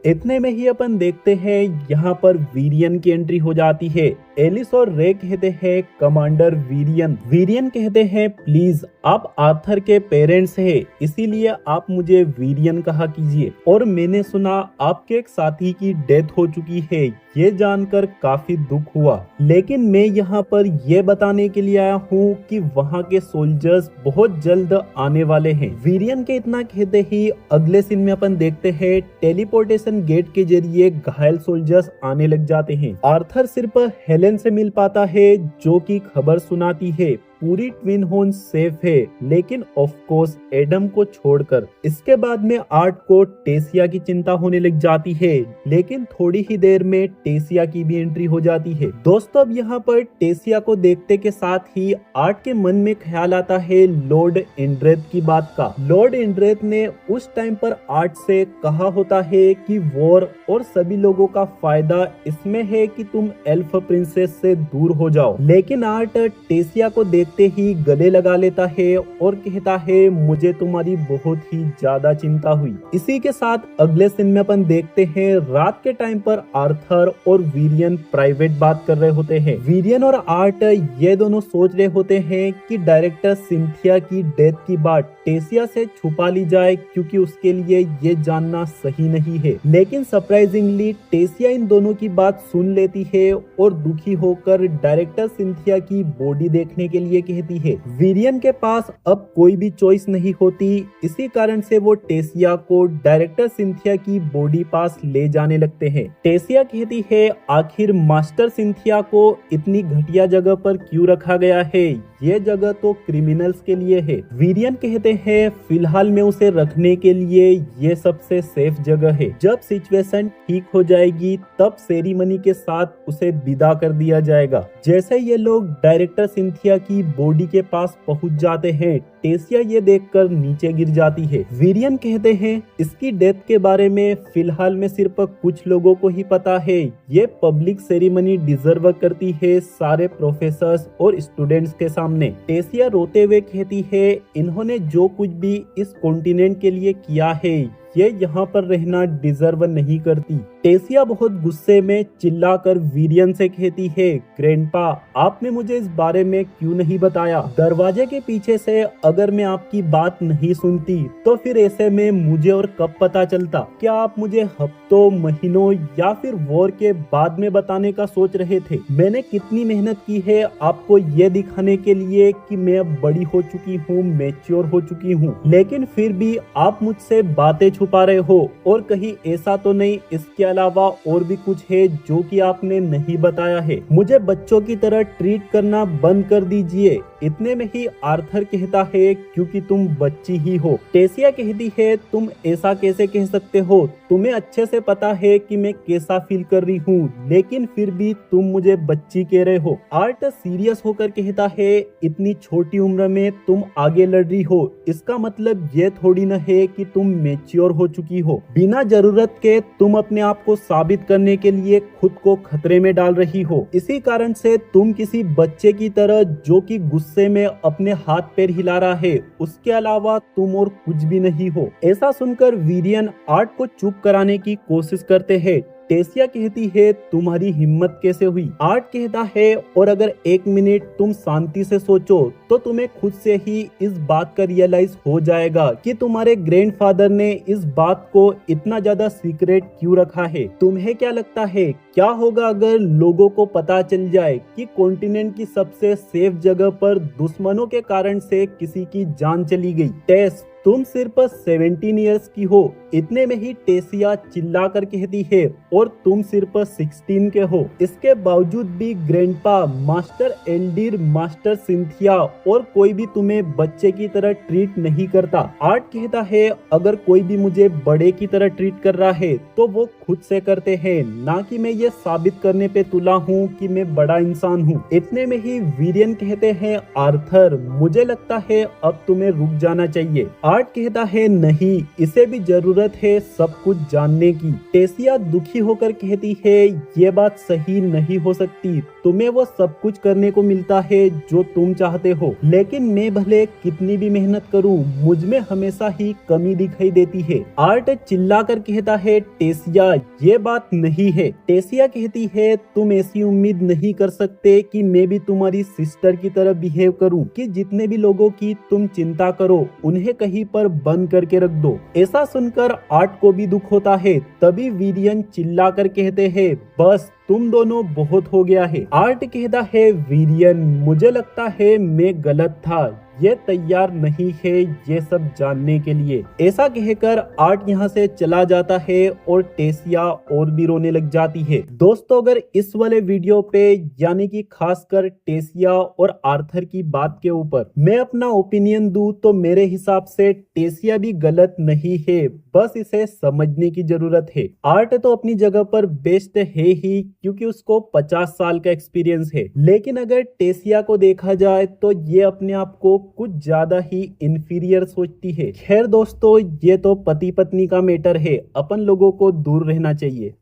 इतने में ही अपन देखते हैं यहाँ पर वीरियन की एंट्री हो जाती है। एलिस और रे कहते हैं, कमांडर वीरियन। वीरियन कहते हैं, प्लीज आप आर्थर के पेरेंट्स हैं, इसीलिए आप मुझे वीरियन कहा कीजिए। और मैंने सुना आपके एक साथी की डेथ हो चुकी है, ये जानकर काफी दुख हुआ। लेकिन मैं यहाँ पर ये बताने के लिए आया हूँ कि वहाँ के सोल्जर्स बहुत जल्द आने वाले हैं। वीरियन के इतना कहते ही अगले सीन में अपन देखते हैं टेलीपोर्टेशन गेट के जरिए घायल सोल्जर्स आने लग जाते हैं। आर्थर सिर्फ हेलेन से मिल पाता है, जो कि खबर सुनाती है पूरी ट्विन होन सेफ है, लेकिन ऑफ कोर्स एडम को छोड़कर। इसके बाद में आर्ट को टेसिया की चिंता होने लग जाती है, लेकिन थोड़ी ही देर में टेसिया की भी एंट्री हो जाती है। दोस्तों अब यहाँ पर टेसिया को देखते के साथ ही आर्ट के मन में ख्याल आता है लॉर्ड इंड्रेथ की बात का। लॉर्ड इंड्रेथ ने उस टाइम पर आर्ट से कहा होता है कि वॉर और सभी लोगों का फायदा इसमें है कि तुम एल्फ प्रिंसेस से दूर हो जाओ। लेकिन आर्ट टेसिया को देखते ही गले लगा लेता है और कहता है, मुझे तुम्हारी बहुत ही ज्यादा चिंता हुई। इसी के साथ अगले सीन में अपन देखते हैं रात के टाइम पर आर्थर और वीरियन प्राइवेट बात कर रहे होते हैं। वीरियन और आर्ट ये दोनों सोच रहे होते हैं कि डायरेक्टर सिंथिया की डेथ की बात टेसिया से छुपा ली जाए, क्योंकि उसके लिए ये जानना सही नहीं है। लेकिन सरप्राइजिंगली टेसिया इन दोनों की बात सुन लेती है और दुखी होकर डायरेक्टर सिंथिया की बॉडी देखने के लिए कहती है। वीरियन के पास अब कोई भी चॉइस नहीं होती, इसी कारण से वो टेसिया को डायरेक्टर सिंथिया की बॉडी पास ले जाने लगते हैं। टेसिया कहती है, आखिर मास्टर सिंथिया को इतनी घटिया जगह पर क्यों रखा गया है? ये जगह तो क्रिमिनल्स के लिए है। वीरियन कहते हैं, फिलहाल में उसे रखने के लिए ये सबसे सेफ जगह है। जब सिचुएशन ठीक हो जाएगी तब सेरेमनी के साथ उसे विदा कर दिया जाएगा। जैसे ये लोग डायरेक्टर सिंथिया की बॉडी के पास पहुंच जाते हैं, टेसिया ये देखकर नीचे गिर जाती है। वीरियन कहते हैं, इसकी डेथ के बारे में फिलहाल में सिर्फ कुछ लोगों को ही पता है। ये पब्लिक सेरेमनी डिजर्व करती है सारे प्रोफेसर्स और स्टूडेंट्स के सामने। टेसिया रोते हुए कहती है, इन्होंने जो कुछ भी इस कॉन्टिनेंट के लिए किया है ये यहाँ पर रहना डिजर्व नहीं करती। टेसिया बहुत गुस्से में चिल्लाकर वीरियन से कहती है, ग्रैंडपा आपने मुझे इस बारे में क्यों नहीं बताया? दरवाजे के पीछे से अगर मैं आपकी बात नहीं सुनती तो फिर ऐसे में मुझे और कब पता चलता? क्या आप मुझे हफ्तों, महीनों या फिर वॉर के बाद में बताने का सोच रहे थे? मैंने कितनी मेहनत की है आपको ये दिखाने के लिए कि मैं अब बड़ी हो चुकी हूँ, मैच्योर हो चुकी हूँ, लेकिन फिर भी आप मुझसे बातें छुपा रहे हो। और कहीं ऐसा तो नहीं इसके अलावा और भी कुछ है जो कि आपने नहीं बताया है? मुझे बच्चों की तरह ट्रीट करना बंद कर दीजिए। इतने में ही आर्थर कहता है, क्योंकि तुम बच्ची ही हो। टेसिया कहती है, तुम ऐसा कैसे कह सकते हो? तुम्हें अच्छे से पता है कि मैं कैसा फील कर रही हूँ, लेकिन फिर भी तुम मुझे बच्ची कह रहे हो। आर्ट सीरियस होकर कहता है, इतनी छोटी उम्र में तुम आगे लड़ रही हो, इसका मतलब ये थोड़ी न है कि तुम मैच्योर हो चुकी हो। बिना जरूरत के तुम अपने आप को साबित करने के लिए खुद को खतरे में डाल रही हो। इसी कारण से तुम किसी बच्चे की तरह जो कि गुस्से में अपने हाथ पैर हिला रहा है, उसके अलावा तुम और कुछ भी नहीं हो। ऐसा सुनकर वीरियन आर्ट को चुप कराने की कोशिश करते हैं। टेसिया कहती है तुम्हारी हिम्मत कैसे हुई। आर्ट कहता है और अगर 1 मिनट तुम शांति से सोचो तो तुम्हें खुद से ही इस बात का रियलाइज हो जाएगा कि तुम्हारे ग्रैंडफादर ने इस बात को इतना ज्यादा सीक्रेट क्यों रखा है। तुम्हें क्या लगता है क्या होगा अगर लोगों को पता चल जाए कि कॉन्टिनेंट की सबसे सेफ जगह पर दुश्मनों के कारण से किसी की जान चली गई। टेस तुम सिर्फ 17 इयर्स की हो। इतने में ही टेसिया चिल्लाकर कहती है और तुम सिर्फ 16 के हो। इसके बावजूद भी ग्रैंडपा, मास्टर एल्डीर, मास्टर सिंथिया और कोई भी तुम्हें बच्चे की तरह ट्रीट नहीं करता। आर्ट कहता है अगर कोई भी मुझे बड़े की तरह ट्रीट कर रहा है तो वो खुद से करते हैं, ना कि मैं ये साबित करने पे तुला हूँ कि मैं बड़ा इंसान हूँ। इतने में ही वीरियन कहते हैं आर्थर मुझे लगता है अब तुम्हें रुक जाना चाहिए। आर्ट कहता है नहीं, इसे भी जरूरत है सब कुछ जानने की। टेसिया दुखी होकर कहती है ये बात सही नहीं हो सकती, तुम्हें वो सब कुछ करने को मिलता है जो तुम चाहते हो, लेकिन मैं भले कितनी भी मेहनत करूं मुझ में हमेशा ही कमी दिखाई देती है। आर्ट चिल्लाकर कहता है टेसिया ये बात नहीं है। टेसिया कहती है तुम ऐसी उम्मीद नहीं कर सकते कि मैं भी तुम्हारी सिस्टर की तरह बिहेव करूं, कि जितने भी लोगों की तुम चिंता करो उन्हें कहीं पर बंद करके रख दो। ऐसा सुनकर आर्ट को भी दुख होता है। तभी वीरियन चिल्लाकर कहते हैं बस तुम दोनों बहुत हो गया है। आर्ट कहता है वीरियन मुझे लगता है मैं गलत था, ये तैयार नहीं है ये सब जानने के लिए। ऐसा कहकर आर्ट यहाँ से चला जाता है और टेसिया और भी रोने लग जाती है। दोस्तों अगर इस वाले वीडियो पे यानी कि खासकर टेसिया और आर्थर की बात के ऊपर मैं अपना ओपिनियन दूं तो मेरे हिसाब से टेसिया भी गलत नहीं है, बस इसे समझने की जरूरत है। आर्ट तो अपनी जगह पर बेस्ट है ही क्योंकि उसको 50 साल का एक्सपीरियंस है, लेकिन अगर टेसिया को देखा जाए तो ये अपने आप को कुछ ज्यादा ही इंफीरियर सोचती है। खैर दोस्तों ये तो पति पत्नी का मैटर है, अपन लोगों को दूर रहना चाहिए।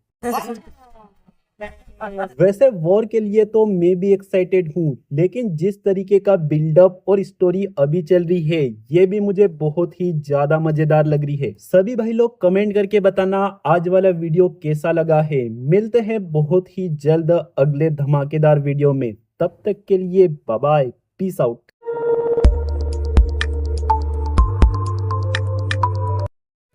वैसे वॉर के लिए तो मैं भी एक्साइटेड हूँ, लेकिन जिस तरीके का बिल्डअप और स्टोरी अभी चल रही है ये भी मुझे बहुत ही ज्यादा मजेदार लग रही है। सभी भाई लोग कमेंट करके बताना आज वाला वीडियो कैसा लगा है। मिलते हैं बहुत ही जल्द अगले धमाकेदार वीडियो में, तब तक के लिए bye bye, peace out.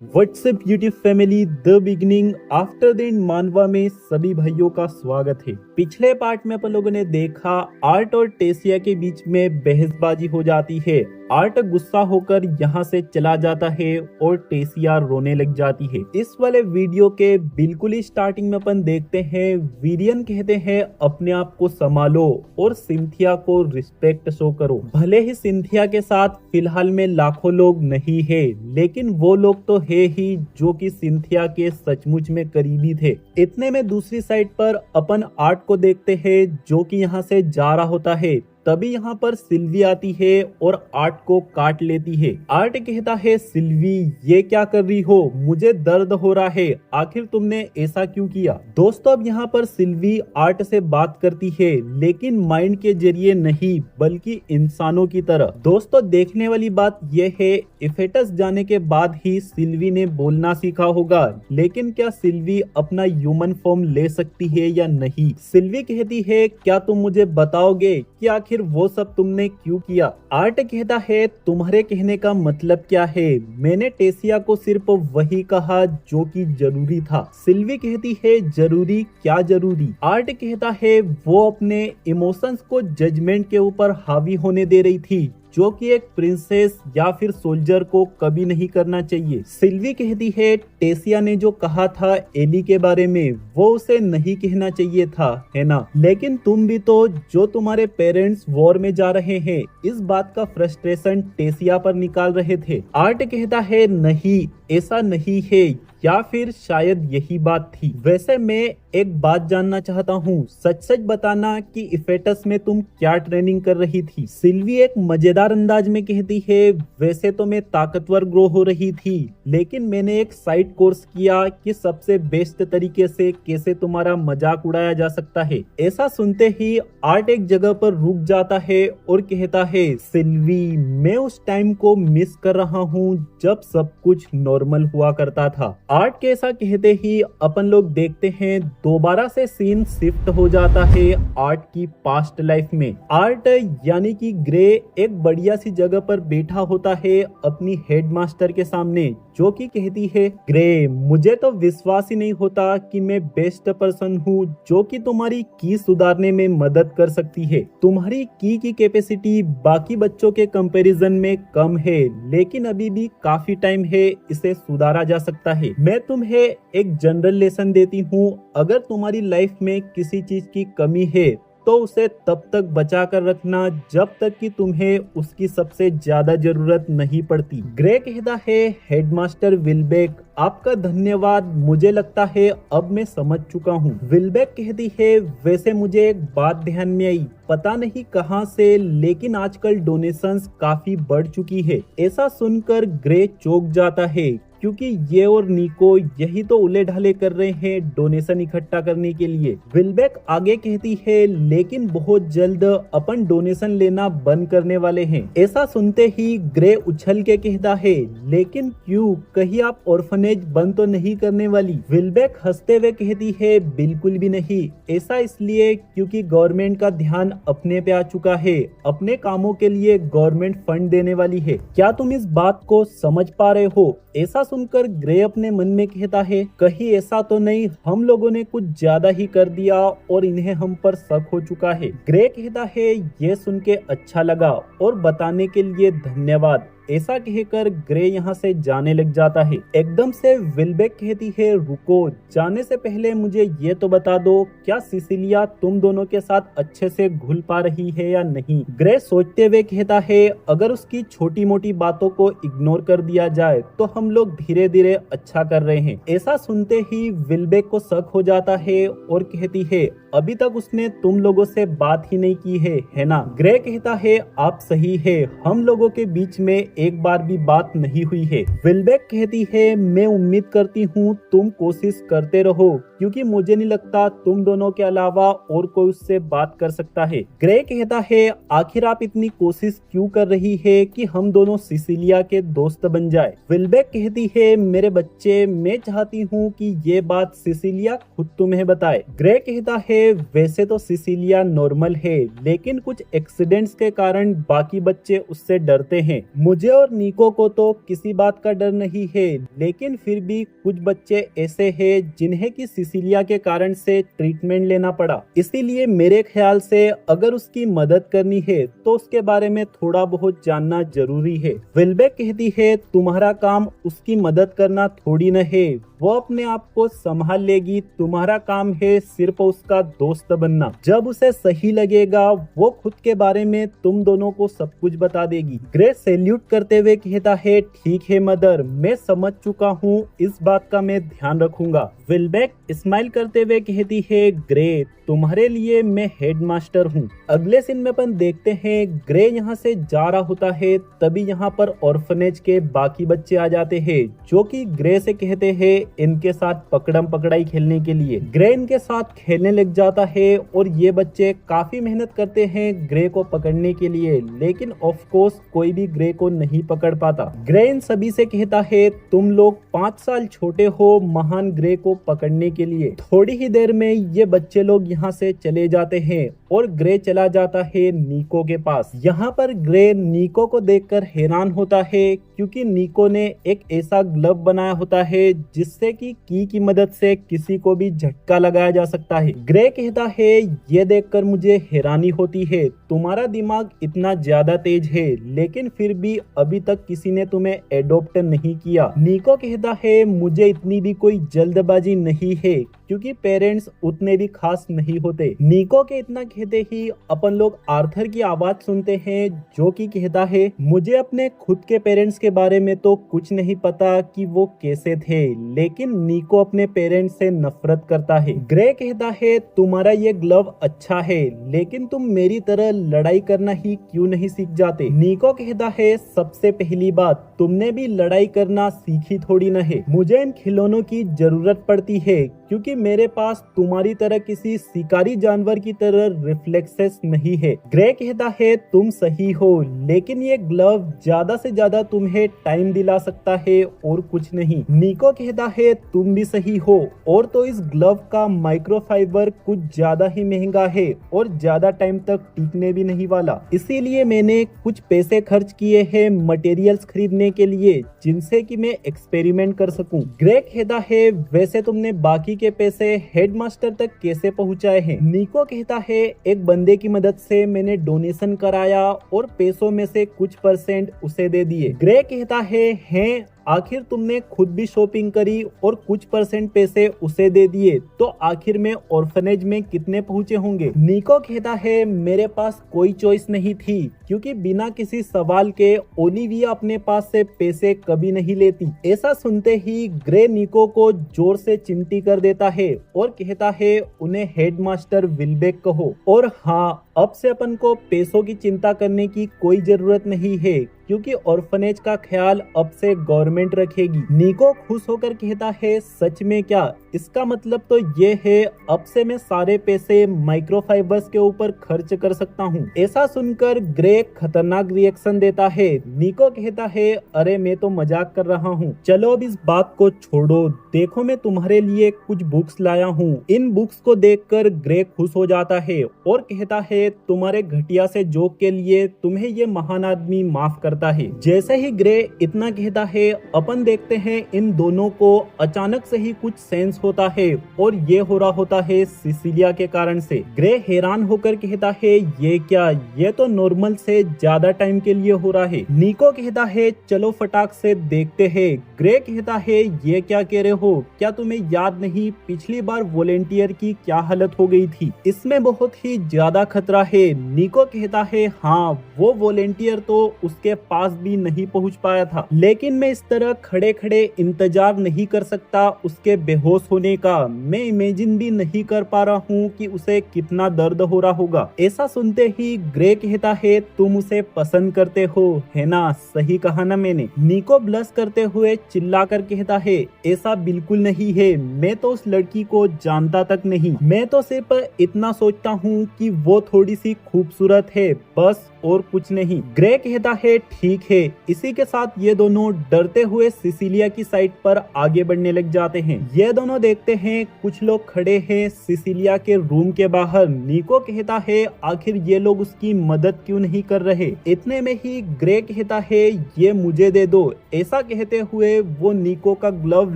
WhatsApp YouTube family, the beginning after the end मानवा में सभी भाइयों का स्वागत है। पिछले पार्ट में अपन लोगों ने देखा आर्ट और टेसिया के बीच में बहसबाजी हो जाती है। आर्ट गुस्सा होकर यहाँ से चला जाता है और टेसिया रोने लग जाती है। इस वाले वीडियो के बिल्कुल ही स्टार्टिंग में अपन देखते हैं वीरियन कहते हैं अपने आप को संभालो और सिंथिया को रिस्पेक्ट शो करो। भले ही सिंथिया के साथ फिलहाल में लाखों लोग नहीं है, लेकिन वो लोग तो है ही जो कि सिंथिया के सचमुच में करीबी थे। इतने में दूसरी साइड पर अपन आर्ट को देखते हैं जो कि यहाँ से जा रहा होता है। तभी यहाँ पर सिल्वी आती है और आर्ट को काट लेती है। आर्ट कहता है सिल्वी ये क्या कर रही हो, मुझे दर्द हो रहा है, आखिर तुमने ऐसा क्यों किया। दोस्तों अब यहाँ पर सिल्वी आर्ट से बात करती है, लेकिन माइंड के जरिए नहीं बल्कि इंसानों की तरह। दोस्तों देखने वाली बात यह है इफेटस जाने के बाद ही सिल्वी ने बोलना सीखा होगा, लेकिन क्या सिल्वी अपना ह्यूमन फॉर्म ले सकती है या नहीं। सिल्वी कहती है क्या तुम मुझे बताओगे कि आखिर वो सब तुमने क्यों किया। आर्ट कहता है तुम्हारे कहने का मतलब क्या है, मैंने टेसिया को सिर्फ वही कहा जो कि जरूरी था। सिल्वी कहती है जरूरी क्या जरूरी। आर्ट कहता है वो अपने इमोशंस को जजमेंट के ऊपर हावी होने दे रही थी जो कि एक प्रिंसेस या फिर सोल्जर को कभी नहीं करना चाहिए। सिल्वी कहती है टेसिया ने जो कहा था एली के बारे में वो उसे नहीं कहना चाहिए था, है ना, लेकिन तुम भी तो जो तुम्हारे पेरेंट्स वॉर में जा रहे हैं इस बात का फ्रस्ट्रेशन टेसिया पर निकाल रहे थे। आर्ट कहता है नहीं ऐसा नहीं है, या फिर शायद यही बात थी। वैसे मैं एक बात जानना चाहता हूँ, सच सच बताना कि इफेटस में तुम क्या ट्रेनिंग कर रही थी। सिल्वी एक मजेदार अंदाज में कहती है वैसे तो मैं ताकतवर ग्रो हो रही थी, लेकिन मैंने एक साइड कोर्स किया कि सबसे बेस्ट तरीके से कैसे तुम्हारा मजाक उड़ाया जा सकता है। ऐसा सुनते ही आर्ट एक जगह पर रुक जाता है और कहता है सिल्वी मैं उस टाइम को मिस कर रहा हूँ जब सब कुछ नॉर्मल नॉर्मल हुआ करता था। आर्ट के ऐसा कहते ही अपन लोग देखते हैं दोबारा से सीन शिफ्ट हो जाता है आर्ट की पास्ट लाइफ में। आर्ट यानी कि ग्रे एक बढ़िया सी जगह पर बैठा होता है अपनी हेडमास्टर के सामने, जो कि कहती है, ग्रे मुझे तो विश्वास ही नहीं होता कि मैं बेस्ट पर्सन हूँ जो कि तुम्हारी की सुधारने में मदद कर सकती है। तुम्हारी की कैपेसिटी बाकी बच्चों के कंपैरिजन में कम है, लेकिन अभी भी काफी टाइम है, इसे सुधारा जा सकता है। मैं तुम्हें एक जनरल लेसन देती हूँ, अगर तुम्हारी लाइफ में किसी चीज की कमी है तो उसे तब तक बचा कर रखना जब तक कि तुम्हें उसकी सबसे ज्यादा जरूरत नहीं पड़ती। ग्रे कहता है, हेडमास्टर विल्बेक आपका धन्यवाद, मुझे लगता है अब मैं समझ चुका हूँ। विल्बेक कहती है, वैसे मुझे एक बात ध्यान में आई, पता नहीं कहां से, लेकिन आजकल डोनेशंस काफी बढ़ चुकी है। ऐसा सुनकर ग्रे चौंक जाता है, क्योंकि ये और निको यही तो उले ढाले कर रहे हैं डोनेशन इकट्ठा करने के लिए। विल्बेक आगे कहती है, लेकिन बहुत जल्द अपन डोनेशन लेना बंद करने वाले हैं। ऐसा सुनते ही ग्रे उछल के कहता है, लेकिन क्यों, कहीं आप ऑर्फनेज बंद तो नहीं करने वाली? विल्बेक हंसते हुए कहती है, बिल्कुल भी नहीं, ऐसा इसलिए क्योंकि गवर्नमेंट का ध्यान अपने पे आ चुका है, अपने कामों के लिए गवर्नमेंट फंड देने वाली है। क्या तुम इस बात को समझ पा रहे हो? ऐसा सुनकर ग्रे अपने मन में कहता है, कहीं ऐसा तो नहीं हम लोगों ने कुछ ज्यादा ही कर दिया और इन्हें हम पर शक हो चुका है। ग्रे कहता है, ये सुन के अच्छा लगा और बताने के लिए धन्यवाद। ऐसा कहकर ग्रे यहाँ से जाने लग जाता है। एकदम से विल्बेक कहती है, रुको, जाने से पहले मुझे ये तो बता दो, क्या सिसिलिया तुम दोनों के साथ अच्छे से घुल पा रही है या नहीं? ग्रे सोचते हुए कहता है, अगर उसकी छोटी मोटी बातों को इग्नोर कर दिया जाए तो हम लोग धीरे धीरे अच्छा कर रहे हैं। ऐसा सुनते ही विल्बेक को शक हो जाता है और कहती है, अभी तक उसने तुम लोगों से बात ही नहीं की है ना? ग्रे कहता है, आप सही है, हम लोगों के बीच में एक बार भी बात नहीं हुई है। विल्बेक कहती है, मैं उम्मीद करती हूँ तुम कोशिश करते रहो, क्योंकि मुझे नहीं लगता तुम दोनों के अलावा और कोई उससे बात कर सकता है। ग्रे कहता है, आखिर आप इतनी कोशिश क्यों कर रही है कि हम दोनों सिसिलिया के दोस्त बन जाए? विल्बेक कहती है, मेरे बच्चे, मैं चाहती हूँ कि ये बात सिसिलिया खुद तुम्हें बताए। ग्रे कहता है, वैसे तो सिसिलिया नॉर्मल है, लेकिन कुछ एक्सीडेंट्स के कारण बाकी बच्चे उससे डरते हैं। मुझे और निको को तो किसी बात का डर नहीं है, लेकिन फिर भी कुछ बच्चे ऐसे हैं जिन्हें कि सिसिलिया के कारण से ट्रीटमेंट लेना पड़ा। इसीलिए मेरे ख्याल से अगर उसकी मदद करनी है तो उसके बारे में थोड़ा बहुत जानना जरूरी है। विल्बेक कहती है, तुम्हारा काम उसकी मदद करना थोड़ी न है, वो अपने आप को संभाल लेगी, तुम्हारा काम है सिर्फ उसका दोस्त बनना। जब उसे सही लगेगा वो खुद के बारे में तुम दोनों को सब कुछ बता देगी। ग्रे सैल्यूट करते हुए कहता है, ठीक है मदर, मैं समझ चुका हूँ, इस बात का मैं ध्यान रखूंगा। विल्बेक स्माइल करते हुए कहती है, ग्रे, तुम्हारे लिए मैं हेडमास्टर हूँ। अगले सीन में अपन देखते हैं ग्रे यहाँ से जा रहा होता है, तभी यहाँ पर ऑर्फनेज के बाकी बच्चे आ जाते हैं, जो कि ग्रे से कहते हैं इनके साथ पकड़म पकड़ाई खेलने के लिए। ग्रे इनके साथ खेलने लग जाता है और ये बच्चे काफी मेहनत करते हैं ग्रे को पकड़ने के लिए, लेकिन ऑफ कोर्स कोई भी ग्रे को नहीं पकड़ पाता। ग्रे इन सभी से कहता है, तुम लोग 5 साल छोटे हो महान ग्रे को पकड़ने के लिए। थोड़ी ही देर में ये बच्चे लोग यहाँ से चले जाते हैं और ग्रे चला जाता है निको के पास। यहाँ पर ग्रे निको को देखकर हैरान होता है, क्योंकि निको ने एक ऐसा ग्लव बनाया होता है जिससे कि की मदद से किसी को भी झटका लगाया जा सकता है। ग्रे कहता है, ये देखकर मुझे हैरानी होती है, तुम्हारा दिमाग इतना ज्यादा तेज है, लेकिन फिर भी अभी तक किसी ने तुम्हें एडॉप्ट नहीं किया। निको कहता है, मुझे इतनी भी कोई जल्दबाजी नहीं है, क्योंकि पेरेंट्स उतने भी खास नहीं होते। निको के इतना कहते ही अपन लोग आर्थर की आवाज सुनते हैं, जो कि कहता है, मुझे अपने खुद के पेरेंट्स के बारे में तो कुछ नहीं पता कि वो कैसे थे, लेकिन निको अपने पेरेंट्स से नफरत करता है। ग्रे कहता है, तुम्हारा ये ग्लव अच्छा है, लेकिन तुम मेरी तरह लड़ाई करना ही क्यों नहीं सीख जाते? निको कहता है, सबसे पहली बात, तुमने भी लड़ाई करना सीखी थोड़ी न है। मुझे इन खिलौनों की जरूरत पड़ती है, क्योंकि मेरे पास तुम्हारी तरह किसी शिकारी जानवर की तरह रिफ्लेक्सेस नहीं है। ग्रे कहता है तुम सही हो, लेकिन ये ग्लव ज्यादा से ज्यादा तुम्हें टाइम दिला सकता है और कुछ नहीं। निको कहता है तुम भी सही हो, और तो इस ग्लव का माइक्रोफाइबर कुछ ज्यादा ही महंगा है और ज्यादा टाइम तक टिकने भी नहीं वाला, इसीलिए मैंने कुछ पैसे खर्च किए हैं मटेरियल्स खरीदने के लिए जिनसे कि मैं एक्सपेरिमेंट कर सकूं। ग्रे कहता है वैसे तुमने बाकी के पैसे हेडमास्टर तक कैसे पहुंचाए हैं? निको कहता है एक बंदे की मदद से मैंने डोनेशन कराया और पैसों में से कुछ % उसे दे दिए। ग्रे कहता है आखिर तुमने खुद भी शॉपिंग करी और कुछ % पैसे उसे दे दिए, तो आखिर में ऑर्फनेज में कितने पहुंचे होंगे? निको कहता है मेरे पास कोई चॉइस नहीं थी, क्योंकि बिना किसी सवाल के ओलिविया अपने पास से पैसे कभी नहीं लेती। ऐसा सुनते ही ग्रे निको को जोर से चिमटी कर देता है और कहता है उन्हें हेडमास्टर विलबेक कहो। और हाँ, अब से अपन को पैसों की चिंता करने की कोई जरूरत नहीं है, क्योंकि ऑर्फनेज का ख्याल अब से गवर्नमेंट रखेगी। निको खुश होकर कहता है सच में क्या? इसका मतलब तो ये है अब से मैं सारे पैसे माइक्रोफाइबर्स के ऊपर खर्च कर सकता हूँ। ऐसा सुनकर ग्रे खतरनाक रिएक्शन देता है। निको कहता है अरे मैं तो मजाक कर रहा हूँ, चलो अब इस बात को छोड़ो, देखो मैं तुम्हारे लिए कुछ बुक्स लाया हूँ। इन बुक्स को देखकर ग्रे खुश हो जाता है और कहता है तुम्हारे घटिया से जोक के लिए तुम्हें ये महान आदमी माफ करता है। जैसे ही ग्रे इतना कहता है, अपन देखते हैं इन दोनों को अचानक से ही कुछ सेंस होता है और ये हो रहा होता है सिसिलिया के कारण से। ग्रे हैरान होकर कहता है ये क्या, ये तो नॉर्मल से ज्यादा टाइम के लिए हो रहा है। निको कहता है चलो फटाक से देखते हैं। ग्रे कहता है ये क्या कह रहे हो, क्या तुम्हें याद नहीं पिछली बार वॉलेंटियर की क्या हालत हो गई थी? इसमें बहुत ही ज्यादा खतरा है। निको कहता है हाँ, वो वॉलेंटियर तो उसके पास भी नहीं पहुंच पाया था, लेकिन मैं इस तरह खड़े खड़े इंतजार नहीं कर सकता उसके बेहोश होने का। मैं इमेजिन भी नहीं कर पा रहा हूँ कि उसे कितना दर्द हो रहा होगा। ऐसा सुनते ही ग्रे कहता है तुम उसे पसंद करते हो, है ना? सही कहा ना मैंने? निको ब्लश करते हुए चिल्लाकर कहता है ऐसा बिल्कुल नहीं है, मैं तो उस लड़की को जानता तक नहीं, मैं तो सिर्फ इतना सोचता हूँ कि वो थोड़ी सी खूबसूरत है, बस और कुछ नहीं। ग्रे कहता है ठीक है। इसी के साथ ये दोनों डरते हुए सिसिलिया की साइड पर आगे बढ़ने लग जाते हैं। ये दोनों देखते हैं कुछ लोग खड़े हैं सिसिलिया के रूम के बाहर। निको कहता है आखिर ये लोग उसकी मदद क्यों नहीं कर रहे? इतने में ही ग्रे कहता है ये मुझे दे दो। ऐसा कहते हुए वो निको का ग्लव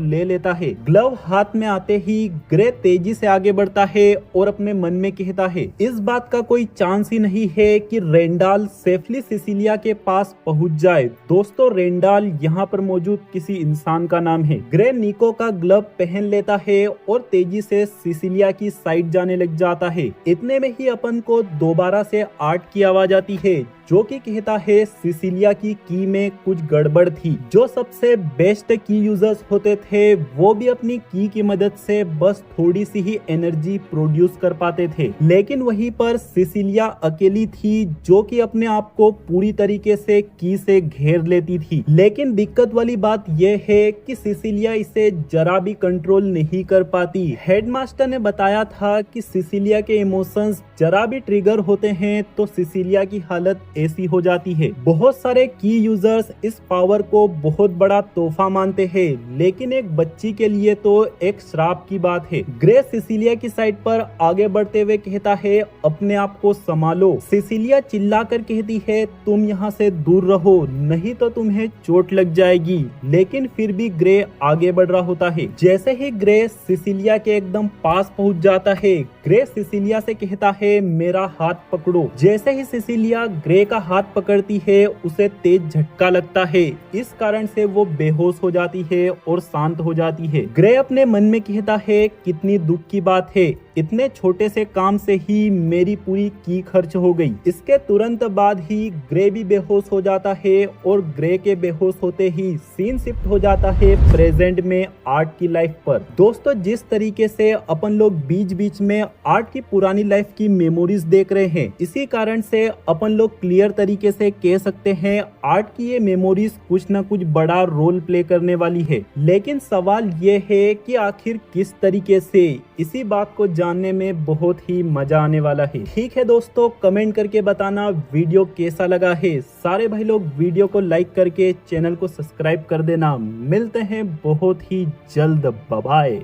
ले लेता है। ग्लव हाथ में आते ही ग्रे तेजी से आगे बढ़ता है और अपने मन में कहता है इस बात का कोई चांस ही नहीं है कि रेंडाल सेफली सिसिलिया के पास पहुंच जाए। दोस्तों, रेंडाल यहाँ पर मौजूद किसी इंसान का नाम है। ग्रे निको का ग्लव पहन लेता है और तेजी से सिसिलिया की साइड जाने लग जाता है। इतने में ही अपन को दोबारा से आर्ट की आवाज आती है, जो कि कहता है सिसिलिया की में कुछ गड़बड़ थी। जो सबसे बेस्ट की यूजर्स होते थे वो भी अपनी की मदद से बस थोड़ी सी ही एनर्जी प्रोड्यूस कर पाते थे, लेकिन वहीं पर सिसिलिया अकेली थी जो कि अपने आप को पूरी तरीके से की से घेर लेती थी। लेकिन दिक्कत वाली बात यह है कि सिसिलिया इसे जरा भी कंट्रोल नहीं कर पाती। हेडमास्टर ने बताया था कि सिसिलिया के इमोशंस जरा भी ट्रिगर होते हैं तो सिसिलिया की हालत ऐसी हो जाती है। बहुत सारे की यूजर्स इस पावर को बहुत बड़ा तोहफा मानते हैं, लेकिन एक बच्ची के लिए तो एक श्राप की बात है। ग्रे सिसिलिया की साइड पर आगे बढ़ते हुए कहता है अपने आप को संभालो। सिसिलिया चिल्लाकर कहती है तुम यहाँ से दूर रहो, नहीं तो तुम्हें चोट लग जाएगी। लेकिन फिर भी ग्रे आगे बढ़ रहा होता है। जैसे ही ग्रे सिसिलिया के एकदम पास पहुँच जाता है, ग्रे सिसिलिया से कहता है मेरा हाथ पकड़ो। जैसे ही सिसिलिया ग्रे का हाथ पकड़ती है, उसे तेज झटका लगता है। इस कारण से वो बेहोश हो जाती है और शांत हो जाती है। ग्रे अपने मन में कहता है कितनी दुख की बात है, इतने छोटे से काम से ही मेरी पूरी की खर्च हो गई। इसके तुरंत बाद ही ग्रे भी बेहोश हो जाता है और ग्रे के बेहोश होते ही सीन शिफ्ट हो जाता है प्रेजेंट में आर्ट की लाइफ पर। दोस्तों, जिस तरीके से अपन लोग बीच बीच में आर्ट की पुरानी लाइफ की मेमोरीज देख रहे हैं, इसी कारण से अपन लोग क्लियर तरीके से कह सकते हैं आर्ट की ये मेमोरीज कुछ न कुछ बड़ा रोल प्ले करने वाली है। लेकिन सवाल ये है कि आखिर किस तरीके से, इसी बात को जानने में बहुत ही मजा आने वाला है। ठीक है दोस्तों, कमेंट करके बताना वीडियो कैसा लगा है। सारे भाई लोग वीडियो को लाइक करके चैनल को सब्सक्राइब कर देना। मिलते हैं बहुत ही जल्द। Bye bye.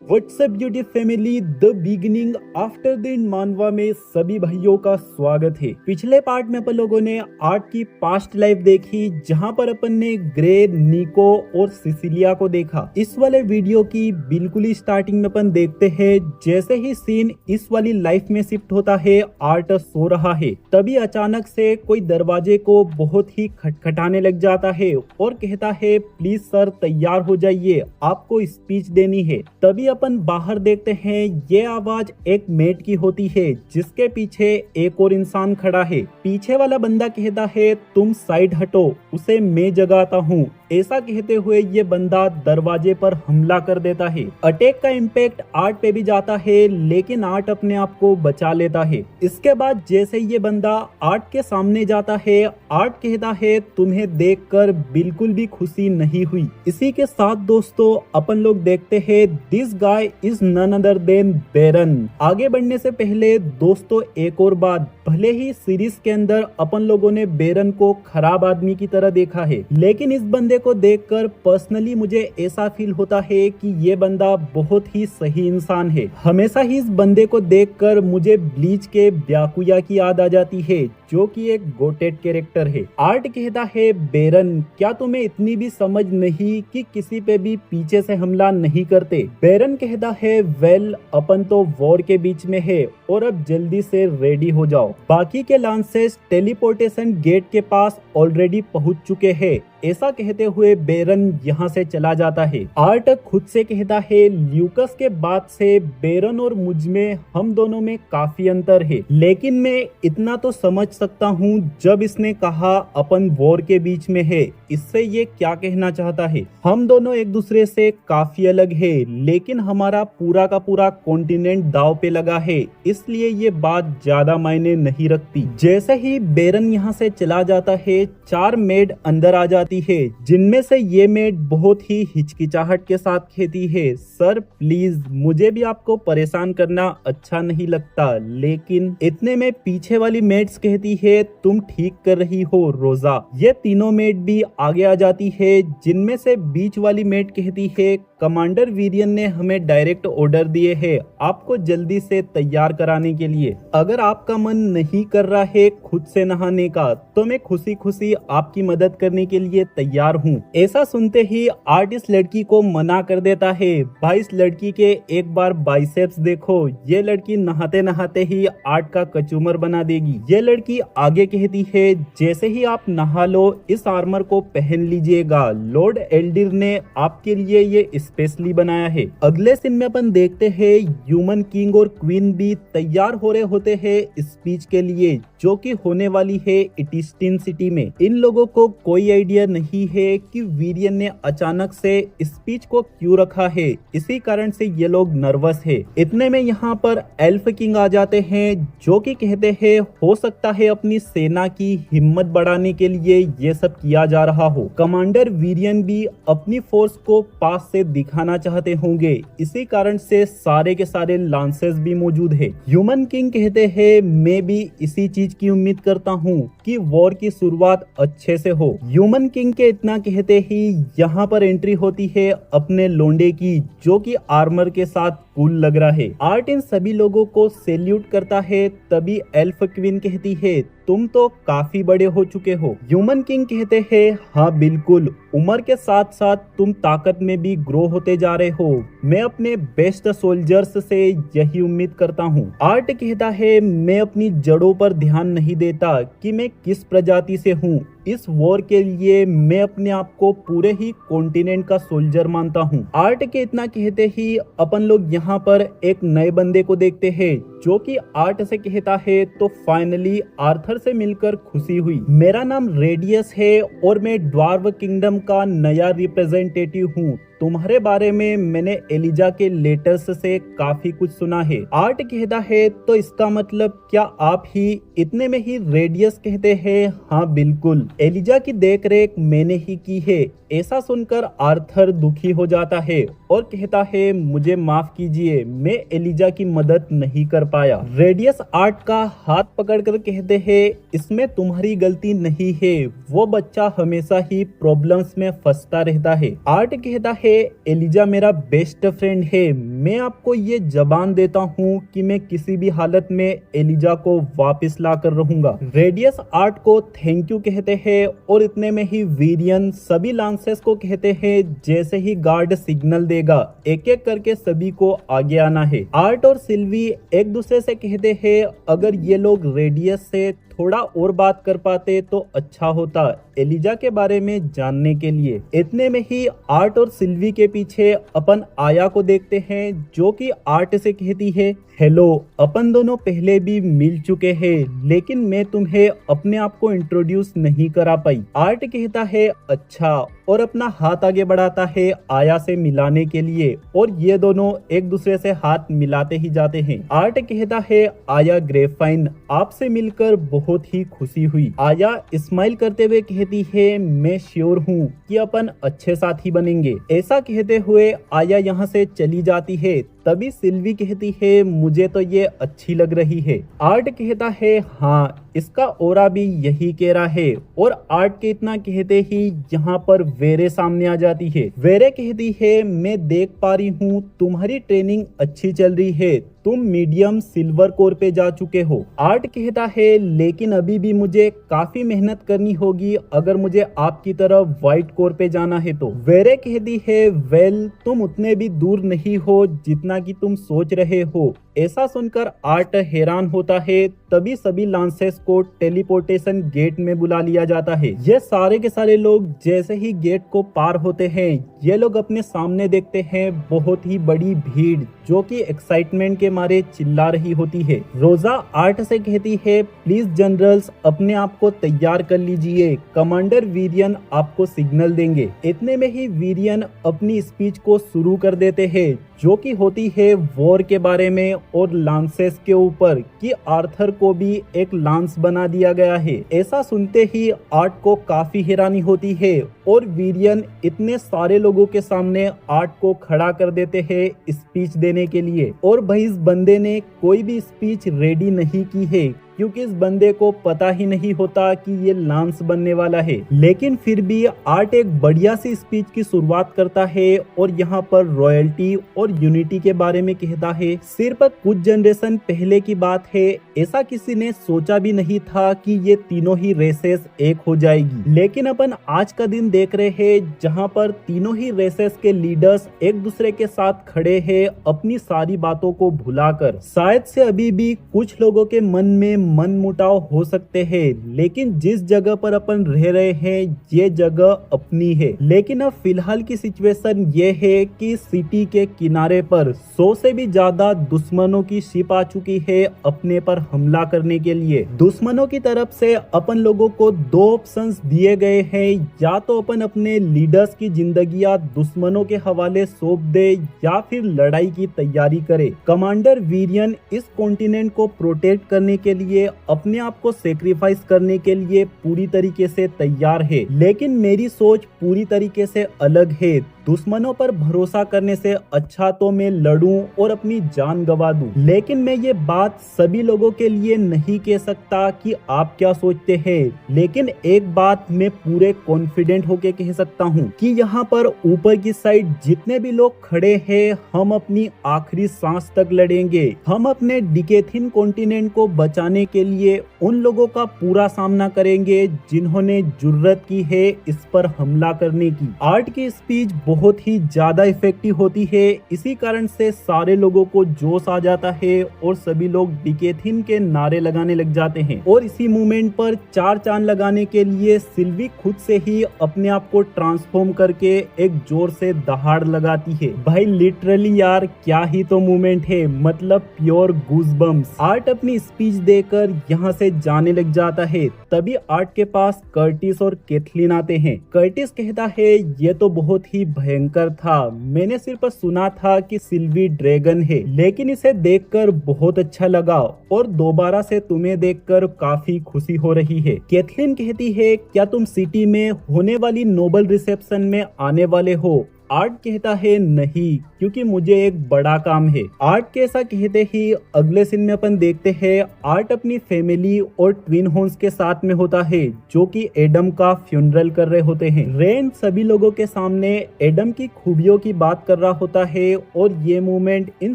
WhatsApp beauty family, the beginning after the मानवा में सभी भाइयों का स्वागत है। पिछले पार्ट में अपन लोगों ने आर्ट की पास्ट लाइफ देखी, जहां पर अपन ने ग्रे, निको और सिसिलिया को देखा। इस वाले वीडियो की बिल्कुल ही स्टार्टिंग में अपन देखते हैं, जैसे ही सीन इस वाली लाइफ में शिफ्ट होता है, आर्ट सो रहा है, तभी अचानक से कोई दरवाजे को बहुत ही खटखटाने लग जाता है और कहता है प्लीज सर तैयार हो जाइए, आपको स्पीच देनी है। तभी अपन बाहर देखते हैं, ये आवाज एक मेट की होती है, जिसके पीछे एक और इंसान खड़ा है। पीछे वाला बंदा कहता है तुम साइड हटो, उसे मैं जगाता हूँ। ऐसा कहते हुए ये बंदा दरवाजे पर हमला कर देता है। अटैक का इम्पैक्ट आर्ट पे भी जाता है, लेकिन आर्ट अपने आप को बचा लेता है। इसके बाद जैसे ये बंदा आर्ट के सामने जाता है, आर्ट कहता है तुम्हें देखकर बिल्कुल भी खुशी नहीं हुई। इसी के साथ दोस्तों अपन लोग देखते हैं this guy is none other than Baron. आगे बढ़ने से पहले दोस्तों एक और बात, भले ही सीरीज के अंदर अपन लोगों ने बेरन को खराब आदमी की तरह देखा है, लेकिन इस बंदे को देखकर पर्सनली मुझे ऐसा फील होता है कि ये बंदा बहुत ही सही इंसान है। हमेशा ही इस बंदे को देखकर मुझे ब्लीच के ब्याकुया की याद आ जाती है, जो कि एक गोटेड कैरेक्टर है। आर्ट कहता है बेरन, क्या तुम्हें इतनी भी समझ नहीं कि किसी पे भी पीछे से हमला नहीं करते। बेरन कहता है वेल, अपन तो वॉर के बीच में है और अब जल्दी से रेडी हो जाओ। बाकी के लांसेस टेलीपोर्टेशन गेट के पास ऑलरेडी पहुंच चुके हैं। ऐसा कहते हुए बेरन यहाँ से चला जाता है। आर्ट खुद से कहता है ल्यूकस के बाद से बेरन और मुझ में, हम दोनों में काफी अंतर है, लेकिन मैं इतना तो समझ सकता हूँ जब इसने कहा अपन वॉर के बीच में है, इससे ये क्या कहना चाहता है। हम दोनों एक दूसरे से काफी अलग है, लेकिन हमारा पूरा का पूरा कॉन्टिनेंट दाव पे लगा है, इसलिए ये बात ज्यादा मायने नहीं रखती। जैसे ही बेरन यहाँ से चला जाता है, 4 मेड अंदर आ जाती है, जिनमें से ये मेड बहुत ही हिचकिचाहट के साथ कहती है सर प्लीज, मुझे भी आपको परेशान करना अच्छा नहीं लगता, लेकिन इतने में पीछे वाली मेड्स कहती है तुम ठीक कर रही हो रोजा। ये तीनों मेड भी आगे आ जाती है, जिनमें से बीच वाली मेड कहती है कमांडर वीरियन ने हमें डायरेक्ट ऑर्डर दिए हैं आपको जल्दी से तैयार कराने के लिए। अगर आपका मन नहीं कर रहा है खुद से नहाने का, तो मैं खुशी खुशी आपकी मदद करने के लिए तैयार हूँ। ऐसा सुनते ही आर्ट इस लड़की को मना कर देता है। भाई इस लड़की के एक बार बाइसेप्स देखो, ये लड़की नहाते नहाते ही आर्ट का कचूमर बना देगी। ये लड़की आगे कहती है जैसे ही आप नहा लो इस आर्मर को पहन लीजिएगा, लॉर्ड एल्डिर ने आपके लिए ये स्पेशली बनाया है। अगले सीन में अपन देखते हैं ह्यूमन किंग और क्वीन भी तैयार हो रहे होते हैं स्पीच के लिए, जो कि होने वाली है इटिस्टिन सिटी में। इन लोगों को कोई आइडिया नहीं है कि वीरियन ने अचानक से स्पीच को क्यों रखा है, इसी कारण से ये लोग नर्वस है। इतने में यहाँ पर एल्फ किंग आ जाते हैं, जो कि कहते हैं हो सकता है अपनी सेना की हिम्मत बढ़ाने के लिए ये सब किया जा रहा हो। कमांडर वीरियन भी अपनी फोर्स को पास से दिखाना चाहते होंगे, इसी कारण से सारे के सारे लांसेस भी मौजूद है। ह्यूमन किंग कहते हैं मैं भी इसी चीज की उम्मीद करता हूँ कि वॉर की शुरुआत अच्छे से हो। ह्यूमन किंग के इतना कहते ही यहाँ पर एंट्री होती है अपने लोंडे की, जो कि आर्मर के साथ कूल लग रहा है। आर्ट इन सभी लोगों को सैल्यूट करता है, तभी एल्फ क्वीन कहती है तुम तो काफी बड़े हो चुके हो। ह्यूमन किंग कहते हैं हाँ बिल्कुल, उम्र के साथ साथ तुम ताकत में भी ग्रो होते जा रहे हो। मैं अपने बेस्ट सोल्जर्स से यही उम्मीद करता हूँ। आर्ट कहता है मैं अपनी जड़ों पर ध्यान नहीं देता कि मैं किस प्रजाति से हूँ, इस वॉर के लिए मैं अपने आप को पूरे ही कॉन्टिनेंट का सोल्जर मानता हूँ। आर्ट के इतना कहते ही अपन लोग यहाँ पर एक नए बंदे को देखते हैं जो कि आर्ट से कहता है तो फाइनली आर्थर से मिलकर खुशी हुई। मेरा नाम रेडियस है और मैं ड्वार्फ किंगडम का नया रिप्रेजेंटेटिव हूँ। तुम्हारे बारे में मैंने एलिजा के लेटर्स से काफी कुछ सुना है। आर्ट कहता है तो इसका मतलब क्या आप ही इतने में ही रेडियस कहते हैं? हाँ बिल्कुल, एलिजा की देखरेख मैंने ही की है। ऐसा सुनकर आर्थर दुखी हो जाता है और कहता है मुझे माफ कीजिए, मैं एलिजा की मदद नहीं कर पाया। रेडियस आर्ट का हाथ पकड़कर कहते हैं इसमें तुम्हारी गलती नहीं है, वो बच्चा हमेशा ही प्रॉब्लम्स में फंसता रहता है। आर्ट कहता है एलिजा मेरा बेस्ट फ्रेंड है, मैं आपको ये जबान देता हूँ कि मैं किसी भी हालत में एलिजा को वापस ला कर रहूंगा। रेडियस आर्ट को थैंक यू कहते हैं और इतने में ही वीरियन सभी लांसेस को कहते हैं जैसे ही गार्ड सिग्नल देगा एक एक करके सभी को आगे आना है। आर्ट और सिल्वी एक दूसरे से कहते हैं अगर ये लोग रेडियस से थोड़ा और बात कर पाते तो अच्छा होता एलिजा के बारे में जानने के लिए। इतने में ही आर्ट और सिल्वी के पीछे अपन आया को देखते हैं जो कि आर्ट से कहती है हेलो, अपन दोनों पहले भी मिल चुके हैं लेकिन मैं तुम्हें अपने आप को इंट्रोड्यूस नहीं करा पाई। आर्ट कहता है अच्छा और अपना हाथ आगे बढ़ाता है आया से मिलाने के लिए और ये दोनों एक दूसरे से हाथ मिलाते ही जाते हैं। आर्ट कहता है आया ग्रेफाइन, आपसे मिलकर बहुत ही खुशी हुई। आया स्माइल करते हुए कहती है मैं श्योर हूँ कि अपन अच्छे साथी बनेंगे। ऐसा कहते हुए आया यहाँ से चली जाती है। तभी सिल्वी कहती है मुझे तो ये अच्छी लग रही है। आर्ट कहता है हाँ, इसका ओरा भी यही कह रहा है। और आर्ट के इतना कहते ही यहाँ पर वेरे सामने आ जाती है। वेरे कहती है मैं देख पा रही हूँ तुम्हारी ट्रेनिंग अच्छी चल रही है, तुम मीडियम सिल्वर कोर पे जा चुके हो। आर्ट कहता है लेकिन अभी भी मुझे काफी मेहनत करनी होगी अगर मुझे आपकी तरफ व्हाइट कोर पे जाना है तो। वेरे कहती है वेल, तुम उतने भी दूर नहीं हो जितना कि तुम सोच रहे हो। ऐसा सुनकर आर्ट हैरान होता है। तभी सभी लांसेस को टेलीपोर्टेशन गेट में बुला लिया जाता है। ये सारे के सारे लोग जैसे ही गेट को पार होते हैं ये लोग अपने सामने देखते हैं बहुत ही बड़ी भीड़ जो कि एक्साइटमेंट के मारे चिल्ला रही होती है। रोजा आर्ट से कहती है प्लीज जनरल्स अपने आप को तैयार कर लीजिए, कमांडर वीरियन आपको सिग्नल देंगे। इतने में ही वीरियन अपनी स्पीच को शुरू कर देते हैं जो कि होती है वॉर के बारे में और लांसेस के ऊपर कि आर्थर को भी एक लांस बना दिया गया है। ऐसा सुनते ही आर्ट को काफी हैरानी होती है और वीरियन इतने सारे लोगों के सामने आर्ट को खड़ा कर देते हैं स्पीच देने के लिए। और भाई इस बंदे ने कोई भी स्पीच रेडी नहीं की है क्योंकि इस बंदे को पता ही नहीं होता कि ये लांस बनने वाला है। लेकिन फिर भी आर्ट एक बढ़िया सी स्पीच की शुरुआत करता है और यहाँ पर रॉयल्टी और यूनिटी के बारे में कहता है। सिर्फ कुछ जनरेशन पहले की बात है, ऐसा किसी ने सोचा भी नहीं था कि ये तीनों ही रेसेस एक हो जाएगी। लेकिन अपन आज का दिन देख रहे हैं जहाँ पर तीनों ही रेसेस के लीडर्स एक दूसरे के साथ खड़े हैं अपनी सारी बातों को भुलाकर। शायद से अभी भी कुछ लोगों के मन में मन मुटाव हो सकते हैं लेकिन जिस जगह पर अपन रह रहे हैं ये जगह अपनी है। लेकिन अब फिलहाल की सिचुएशन ये है कि सिटी के किनारे पर 100 से भी ज्यादा दुश्मनों की शिप आ चुकी है अपने पर हमला करने के लिए। दुश्मनों की तरफ से अपन लोगों को दो ऑप्शंस दिए गए हैं, या तो अपन अपने लीडर्स की जिंदगियां दुश्मनों के हवाले सौंप दे या फिर लड़ाई की तैयारी करे। कमांडर वीरियन इस कॉन्टिनेंट को प्रोटेक्ट करने के लिए अपने आप को सेक्रीफाइस करने के लिए पूरी तरीके से तैयार है। लेकिन मेरी सोच पूरी तरीके से अलग है। दुश्मनों पर भरोसा करने से अच्छा तो मैं लड़ूं और अपनी जान गंवा दूं। लेकिन मैं ये बात सभी लोगों के लिए नहीं कह सकता कि आप क्या सोचते हैं। लेकिन एक बात मैं पूरे कॉन्फिडेंट होके कह सकता हूँ कि यहाँ पर ऊपर की साइड जितने भी लोग खड़े हैं हम अपनी आखिरी सांस तक लड़ेंगे। हम अपने डिकेथिन कॉन्टिनेंट को बचाने के लिए उन लोगों का पूरा सामना करेंगे जिन्होंने जुर्रत की है इस पर हमला करने की। आर्ट की स्पीच बहुत ही ज्यादा इफेक्टिव होती है। इसी कारण से सारे लोगों को जोश आ जाता है और सभी लोग डिकेथिन के नारे लगाने लग जाते हैं। और इसी मोमेंट पर 4 चांद लगाने के लिए सिल्वी खुद से ही अपने आप को ट्रांसफॉर्म करके एक जोर से दहाड़ लगाती है। भाई लिटरली यार क्या ही तो मोमेंट है, मतलब प्योर गूज़बम्प्स। आर्ट अपनी स्पीच देकर यहाँ से जाने लग जाता है। तभी आर्ट के पास कर्टिस और कैथलीन आते हैं। कर्टिस कहता है ये तो बहुत ही भयंकर था, मैंने सिर्फ सुना था कि सिल्वी ड्रैगन है, लेकिन इसे देखकर बहुत अच्छा लगा और दोबारा से तुम्हें देखकर काफी खुशी हो रही है। कैथलीन कहती है क्या तुम सिटी में होने वाली नोबल रिसेप्शन में आने वाले हो? आर्ट कहता है नहीं, क्योंकि मुझे एक बड़ा काम है। आर्ट के ऐसा कहते ही अगले सीन में अपन देखते हैं आर्ट अपनी फैमिली और ट्विन हॉर्न्स के साथ में होता है, जो कि एडम का फ्यूनरल कर रहे होते हैं। रेन सभी लोगों के सामने एडम की खूबियों की बात कर रहा होता है और ये मोमेंट इन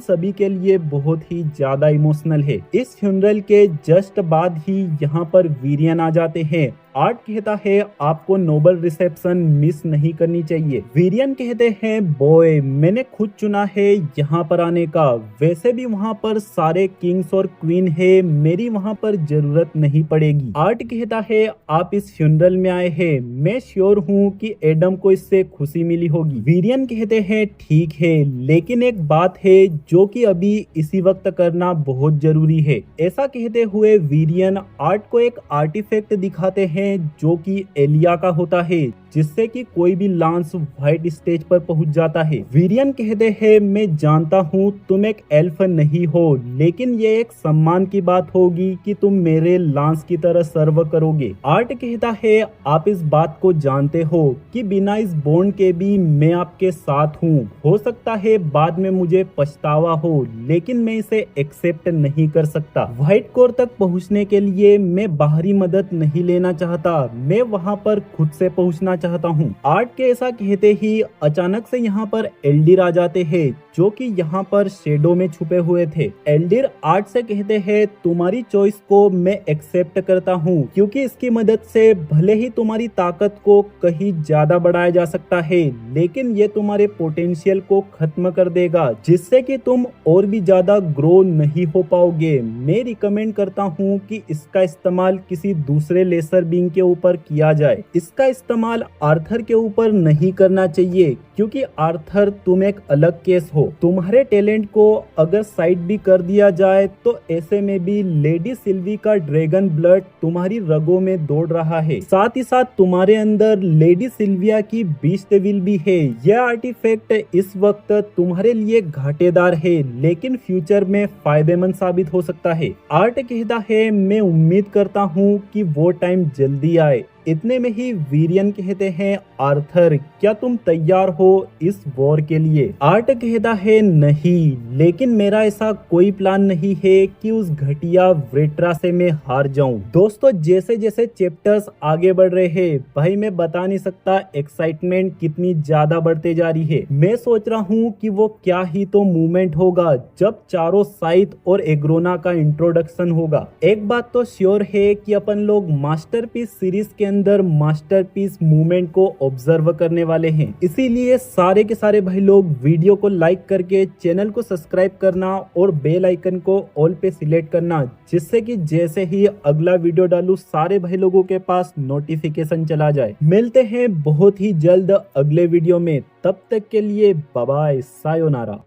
सभी के लिए बहुत ही ज्यादा इमोशनल है। इस फ्यूनरल के जस्ट बाद ही यहाँ पर वीरियन आ जाते हैं। आर्ट कहता है आपको नोबल रिसेप्शन मिस नहीं करनी चाहिए। वीरियन कहते हैं बॉय मैंने खुद चुना है यहाँ पर आने का, वैसे भी वहाँ पर सारे किंग्स और क्वीन है, मेरी वहाँ पर जरूरत नहीं पड़ेगी। आर्ट कहता है आप इस फ्यूनरल में आए हैं, मैं श्योर हूँ कि एडम को इससे खुशी मिली होगी। वीरियन कहते हैं ठीक है, लेकिन एक बात है जो कि अभी इसी वक्त करना बहुत जरूरी है। ऐसा कहते हुए वीरियन आर्ट को एक आर्टिफैक्ट दिखाते हैं जो कि एलिया का होता है, जिससे कि कोई भी लांस व्हाइट स्टेज पर पहुंच जाता है। वीरियन कहते हैं मैं जानता हूँ तुम एक एल्फ नहीं हो, लेकिन ये एक सम्मान की बात होगी कि तुम मेरे लांस की तरह सर्व करोगे। आर्ट कहता है आप इस बात को जानते हो कि बिना इस बॉन्ड के भी मैं आपके साथ हूँ। हो सकता है बाद में मुझे पछतावा हो, लेकिन मैं इसे एक्सेप्ट नहीं कर सकता। व्हाइट कोर तक पहुँचने के लिए मैं बाहरी मदद नहीं लेना चाहता, मैं वहाँ पर खुद से पहुँचना चाहता हूँ। आर्ट के ऐसा कहते ही अचानक से यहाँ पर एल्डिर आ जाते हैं, जो कि यहाँ पर शेडो में छुपे हुए थे। एल्डिर आर्ट से कहते हैं तुम्हारी चॉइस को मैं एक्सेप्ट करता हूँ, क्योंकि इसकी मदद से भले ही तुम्हारी ताकत को कहीं ज्यादा बढ़ाया जा सकता है, लेकिन ये तुम्हारे पोटेंशियल को खत्म कर देगा, जिससे कि तुम और भी ज्यादा ग्रो नहीं हो पाओगे। मैं रिकमेंड करता हूँ कि इसका इस्तेमाल किसी दूसरे लेसर बीइंग के ऊपर किया जाए। इसका इस्तेमाल आर्थर के ऊपर नहीं करना चाहिए, क्योंकि आर्थर तुम एक अलग केस हो। तुम्हारे टैलेंट को अगर साइड भी कर दिया जाए तो ऐसे में भी लेडी सिल्वी का ड्रैगन ब्लड तुम्हारी रगों में दौड़ रहा है। साथ ही साथ तुम्हारे अंदर लेडी सिल्विया की बीस्ट विल भी है। यह आर्टिफैक्ट इस वक्त तुम्हारे लिए घाटेदार है, लेकिन फ्यूचर में फायदेमंद साबित हो सकता है। आर्ट कहता है मैं उम्मीद करता हूँ कि वो टाइम जल्दी आए। इतने में ही वीरियन कहते हैं आर्थर क्या तुम तैयार हो इस वॉर के लिए? आर्ट कहता है नहीं, लेकिन मेरा ऐसा कोई प्लान नहीं है कि उस घटिया व्रेट्रा से मैं हार जाऊं। दोस्तों जैसे जैसे चैप्टर्स आगे बढ़ रहे हैं, भाई मैं बता नहीं सकता एक्साइटमेंट कितनी ज्यादा बढ़ते जा रही है। मैं सोच रहा हूँ कि वो क्या ही तो मूवमेंट होगा जब चारों साइथ और एग्रोना का इंट्रोडक्शन होगा। एक बात तो श्योर है कि अपन लोग मास्टरपीस सीरीज के अंदर मास्टरपीस मूवमेंट को ऑब्जर्व करने वाले हैं। इसीलिए सारे के सारे भाई लोग वीडियो को लाइक करके चैनल को सब्सक्राइब करना और बेल आइकन को ऑल पे सिलेक्ट करना, जिससे कि जैसे ही अगला वीडियो डालूं सारे भाई लोगों के पास नोटिफिकेशन चला जाए। मिलते हैं बहुत ही जल्द अगले वीडियो में, तब तक के लिए bye bye, sayonara.